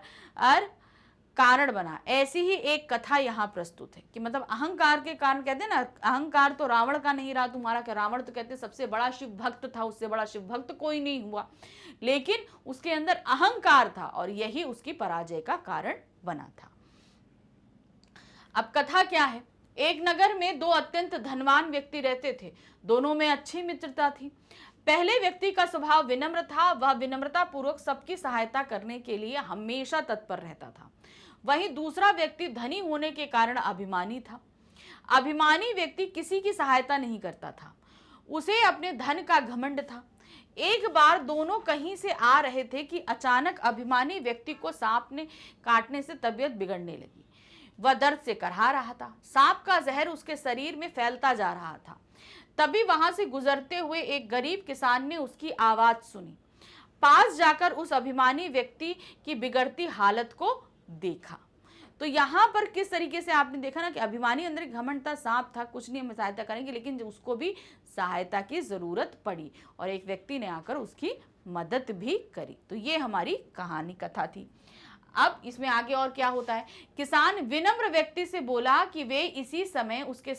कारण बना। ऐसी ही एक कथा यहाँ प्रस्तुत है कि मतलब अहंकार के कारण, कहते हैं ना, अहंकार तो रावण का नहीं रहा तुम्हारा, क्या रावण तो कहते सबसे बड़ा शिव भक्त था, उससे बड़ा शिव भक्त कोई नहीं हुआ, लेकिन उसके अंदर अहंकार था और यही उसकी पराजय का कारण बना था। अब कथा क्या है, एक नगर में दो अत्यंत धनवान व्यक्ति रहते थे, दोनों में अच्छी मित्रता थी। पहले व्यक्ति का स्वभाव विनम्र था, वह विनम्रता पूर्वक सबकी सहायता करने के लिए हमेशा तत्पर रहता था। वहीं दूसरा व्यक्ति धनी होने के कारण अभिमानी था। अभिमानी व्यक्ति किसी की सहायता नहीं करता था, उसे अपने धन का घमंड था। एक बार दोनों कहीं से आ रहे थे कि अचानक अभिमानी व्यक्ति को सांप ने काटने से तबीयत बिगड़ने लगी। वह दर्द से करहा रहा था, सांप का जहर उसके शरीर में फैलता जा रहा था। तभी वहां से गुजरते हुए एक गरीब किसान ने उसकी आवाज सुनी। पास जाकर उस अभिमानी व्यक्ति की बिगड़ती हालत को देखा। तो यहाँ पर किस तरीके से आपने देखा ना कि अभिमानी अंदर घमंड था, सांप था, कुछ नहीं हम सहायता करेंगे, लेकिन उसको भी सहायता की जरूरत पड़ी और एक व्यक्ति ने आकर उसकी मदद भी करी। तो ये हमारी कहानी कथा थी। अब इसमें आगे और क्या होता है, किसान विनम्र व्यक्ति से बोला कि वे इसी समय उसके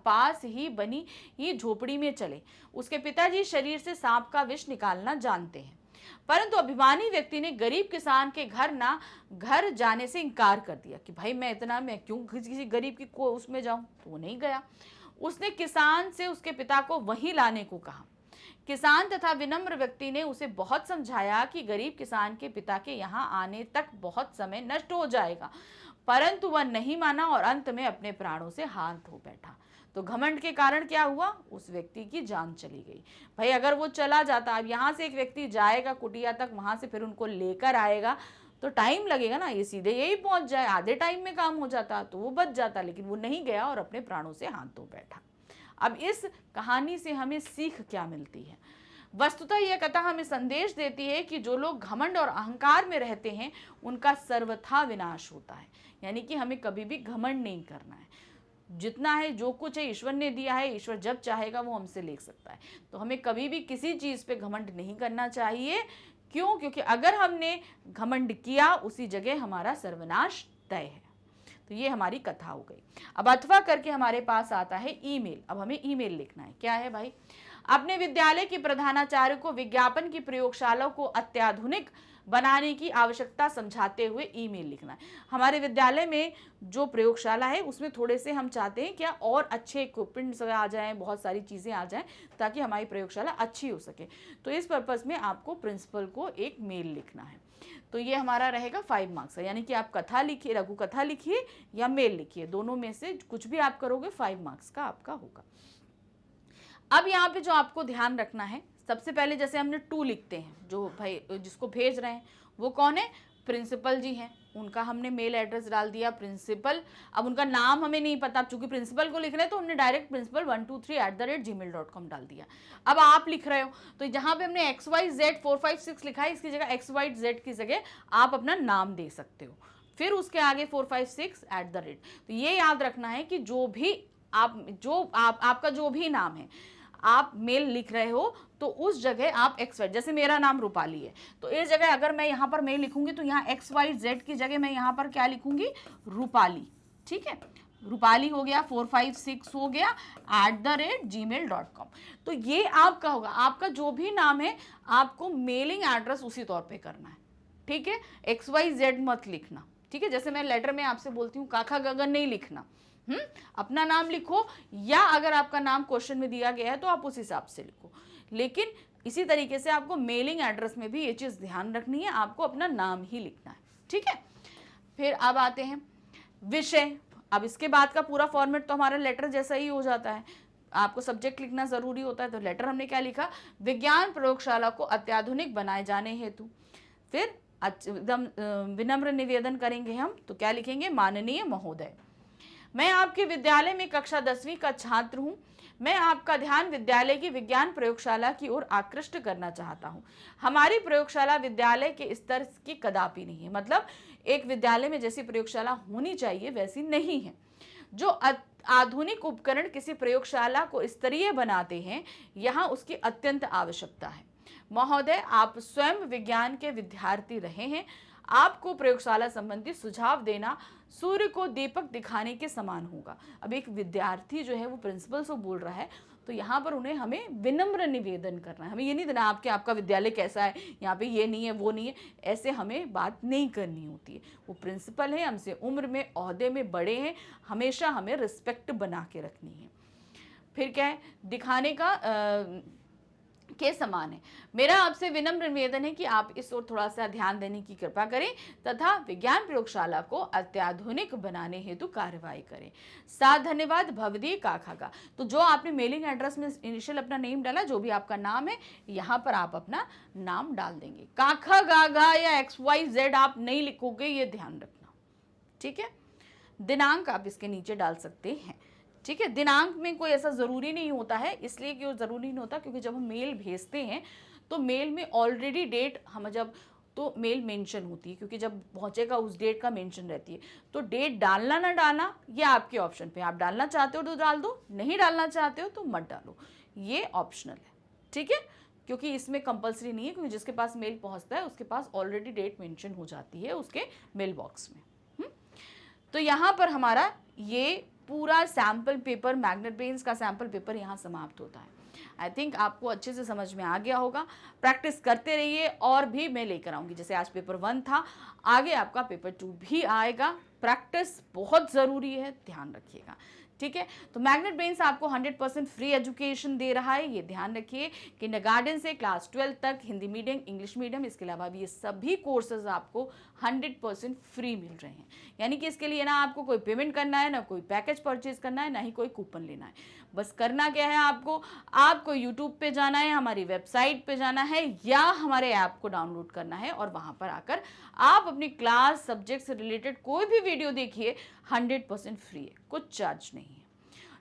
पास ही बनी ही झोपड़ी में चले। उसके पिताजी शरीर से सांप का विष निकालना जानते हैं, परंतु अभिमानी व्यक्ति ने गरीब किसान के घर जाने से इनकार कर दिया कि भाई मैं क्यों किसी गरीब की को उसमें जाऊं, तो वो नहीं गया। उसने किसान से उसके पिता को वहीं लाने को कहा। किसान तथा विनम्र व्यक्ति ने उसे बहुत समझाया कि गरीब किसान के पिता के यहाँ आने तक बहुत समय नष्ट हो जाएगा, परंतु वह नहीं माना और अंत में अपने प्राणों से हाथ धो बैठा। तो घमंड के कारण क्या हुआ, उस व्यक्ति की जान चली गई। भाई अगर वो चला जाता, अब यहाँ से एक व्यक्ति जाएगा कुटिया तक, वहां से फिर उनको लेकर आएगा तो टाइम लगेगा ना, ये सीधे यही पहुंच जाए, आधे टाइम में काम हो जाता तो वो बच जाता, लेकिन वो नहीं गया और अपने प्राणों से हाथ धो बैठा। अब इस कहानी से हमें सीख क्या मिलती है, वस्तुतः यह कथा हमें संदेश देती है कि जो लोग घमंड और अहंकार में रहते हैं उनका सर्वथा विनाश होता है। यानी कि हमें कभी भी घमंड नहीं करना है, जितना है जो कुछ है ईश्वर ने दिया है, ईश्वर जब चाहेगा वो हमसे ले सकता है। तो हमें कभी भी किसी चीज़ पे घमंड नहीं करना चाहिए। क्यों, क्योंकि अगर हमने घमंड किया उसी जगह हमारा सर्वनाश तय है। तो ये हमारी कथा हो गई। अब अथवा करके हमारे पास आता है ईमेल। अब हमें ईमेल लिखना है, क्या है भाई, अपने विद्यालय के प्रधानाचार्य को विज्ञापन की प्रयोगशाला को अत्याधुनिक बनाने की आवश्यकता समझाते हुए ईमेल लिखना है। हमारे विद्यालय में जो प्रयोगशाला है उसमें थोड़े से हम चाहते हैं क्या और अच्छे इक्विपमेंट्स आ जाएं, बहुत सारी चीज़ें आ जाएं ताकि हमारी प्रयोगशाला अच्छी हो सके। तो इस पर्पज़ में आपको प्रिंसिपल को एक मेल लिखना है। तो ये हमारा रहेगा 5 मार्क्स का, यानी कि आप कथा लिखिए, लघु कथा लिखिए या मेल लिखिए, दोनों में से कुछ भी आप करोगे 5 मार्क्स का आपका होगा। अब यहाँ पे जो आपको ध्यान रखना है, सबसे पहले जैसे हमने टू लिखते हैं, जो भाई जिसको भेज रहे हैं वो कौन है, प्रिंसिपल जी हैं, उनका हमने मेल एड्रेस डाल दिया प्रिंसिपल। अब उनका नाम हमें नहीं पता, चूंकि प्रिंसिपल को लिख रहे हैं तो हमने डायरेक्ट principal123@gmail.com डाल दिया। अब आप लिख रहे हो तो जहां पे हमने XYZ456 लिखा है, इसकी जगह XYZ की जगह आप अपना नाम दे सकते हो, फिर उसके आगे 456@। तो ये याद रखना है कि जो भी आपका जो भी नाम है, आप मेल लिख रहे हो तो उस जगह आप XY, जैसे मेरा नाम रूपाली है तो इस जगह अगर मैं यहाँ पर मेल लिखूंगी तो यहाँ XYZ की जगह मैं यहाँ पर क्या लिखूंगी, रूपाली। ठीक है, रूपाली हो गया, 456 हो गया @gmail.com। तो ये आपका होगा, आपका जो भी नाम है आपको मेलिंग एड्रेस उसी तौर पे करना है। ठीक है, XYZ मत लिखना। ठीक है, जैसे मैं लेटर में आपसे बोलती हूँ काका गगन नहीं लिखना, अपना नाम लिखो, या अगर आपका नाम क्वेश्चन में दिया गया है तो आप उस हिसाब से लिखो। लेकिन इसी तरीके से आपको मेलिंग एड्रेस में भी ये चीज़ ध्यान रखनी है, आपको अपना नाम ही लिखना है। ठीक है, फिर अब आते हैं विषय। अब इसके बाद का पूरा फॉर्मेट तो हमारा लेटर जैसा ही हो जाता है, आपको सब्जेक्ट लिखना ज़रूरी होता है। तो लेटर हमने क्या लिखा, विज्ञान प्रयोगशाला को अत्याधुनिक बनाए जाने हेतु। फिर एकदम विनम्र निवेदन करेंगे हम, तो क्या लिखेंगे, माननीय महोदय, मैं आपके विद्यालय में कक्षा 10वीं का छात्र हूँ। मैं आपका ध्यान विद्यालय की विज्ञान प्रयोगशाला की ओर आकृष्ट करना चाहता हूँ। हमारी प्रयोगशाला विद्यालय के स्तर की कदापि नहीं है, मतलब एक विद्यालय में जैसी प्रयोगशाला होनी चाहिए वैसी नहीं है। जो आधुनिक उपकरण किसी प्रयोगशाला को स्तरीय बनाते हैं, यहाँ उसकी अत्यंत आवश्यकता है। महोदय, आप स्वयं विज्ञान के विद्यार्थी रहे हैं, आपको प्रयोगशाला संबंधी सुझाव देना सूर्य को दीपक दिखाने के समान होगा। अब एक विद्यार्थी जो है वो प्रिंसिपल से बोल रहा है, तो यहाँ पर उन्हें हमें विनम्र निवेदन करना है। हमें ये नहीं देना आपका विद्यालय कैसा है, यहाँ पे ये नहीं है वो नहीं है, ऐसे हमें बात नहीं करनी होती है। वो प्रिंसिपल है, हमसे उम्र में ओहदे में बड़े हैं, हमेशा हमें रिस्पेक्ट बना के रखनी है। फिर क्या है, दिखाने का के समान है। मेरा आपसे विनम्र निवेदन है कि आप इस ओर थोड़ा सा ध्यान देने की कृपा करें तथा विज्ञान प्रयोगशाला को अत्याधुनिक बनाने हेतु कार्रवाई करें। साथ धन्यवाद, भवदीय काखागा। तो जो आपने मेलिंग एड्रेस में इनिशियल अपना नेम डाला, जो भी आपका नाम है, यहाँ पर आप अपना नाम डाल देंगे। काखा गागा या XYZ आप नहीं लिखोगे, ये ध्यान रखना। ठीक है, दिनांक आप इसके नीचे डाल सकते हैं। ठीक है, दिनांक में कोई ऐसा ज़रूरी नहीं होता है, इसलिए क्यों ज़रूरी नहीं होता, क्योंकि जब हम मेल भेजते हैं तो मेल में ऑलरेडी डेट हम जब तो मेल मेंशन होती है, क्योंकि जब पहुंचेगा उस डेट का मेंशन रहती है। तो डेट डालना ना डालना ये आपके ऑप्शन पे, आप डालना चाहते हो तो डाल दो, नहीं डालना चाहते हो तो मत डालो, ये ऑप्शनल है। ठीक है, क्योंकि इसमें कंपलसरी नहीं है, क्योंकि जिसके पास मेल पहुंचता है उसके पास ऑलरेडी डेट मेंशन हो जाती है उसके मेल बॉक्स में। तो यहाँ पर हमारा ये पूरा सैम्पल पेपर, मैग्नेट बेन्स का सैम्पल पेपर यहाँ समाप्त होता है। आई थिंक आपको अच्छे से समझ में आ गया होगा। प्रैक्टिस करते रहिए, और भी मैं लेकर आऊँगी। जैसे आज पेपर 1 था, आगे आपका पेपर 2 भी आएगा। प्रैक्टिस बहुत ज़रूरी है, ध्यान रखिएगा। ठीक है, तो मैग्नेट बेन्स आपको 100% फ्री एजुकेशन दे रहा है, ये ध्यान रखिए। किंडरगार्टन से क्लास 12 तक हिंदी मीडियम, इंग्लिश मीडियम, इसके अलावा भी ये सभी कोर्सेज आपको 100% फ्री मिल रहे हैं। यानी कि इसके लिए ना आपको कोई पेमेंट करना है, ना कोई पैकेज परचेज करना है, ना ही कोई कूपन लेना है। बस करना क्या है, आपको यूट्यूब पे जाना है, हमारी वेबसाइट पे जाना है, या हमारे ऐप को डाउनलोड करना है, और वहाँ पर आकर आप अपनी क्लास सब्जेक्ट से रिलेटेड कोई भी वीडियो देखिए। 100% फ्री है, कुछ चार्ज नहीं है।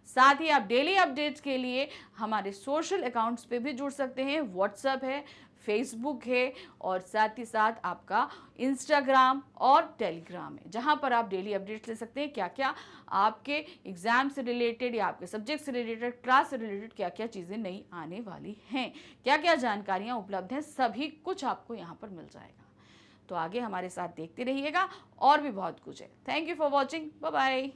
साथ ही आप डेली अपडेट्स के लिए हमारे सोशल अकाउंट्स पे भी जुड़ सकते हैं। व्हाट्सएप है, फेसबुक है, और साथ ही साथ आपका इंस्टाग्राम और टेलीग्राम है, जहां पर आप डेली अपडेट्स ले सकते हैं। क्या क्या आपके एग्जाम से रिलेटेड या आपके सब्जेक्ट से रिलेटेड, क्लास से रिलेटेड क्या क्या चीज़ें नई आने वाली हैं, क्या क्या जानकारियां उपलब्ध हैं, सभी कुछ आपको यहाँ पर मिल जाएगा। तो आगे हमारे साथ देखते रहिएगा, और भी बहुत कुछ है। Thank you for watching, bye bye.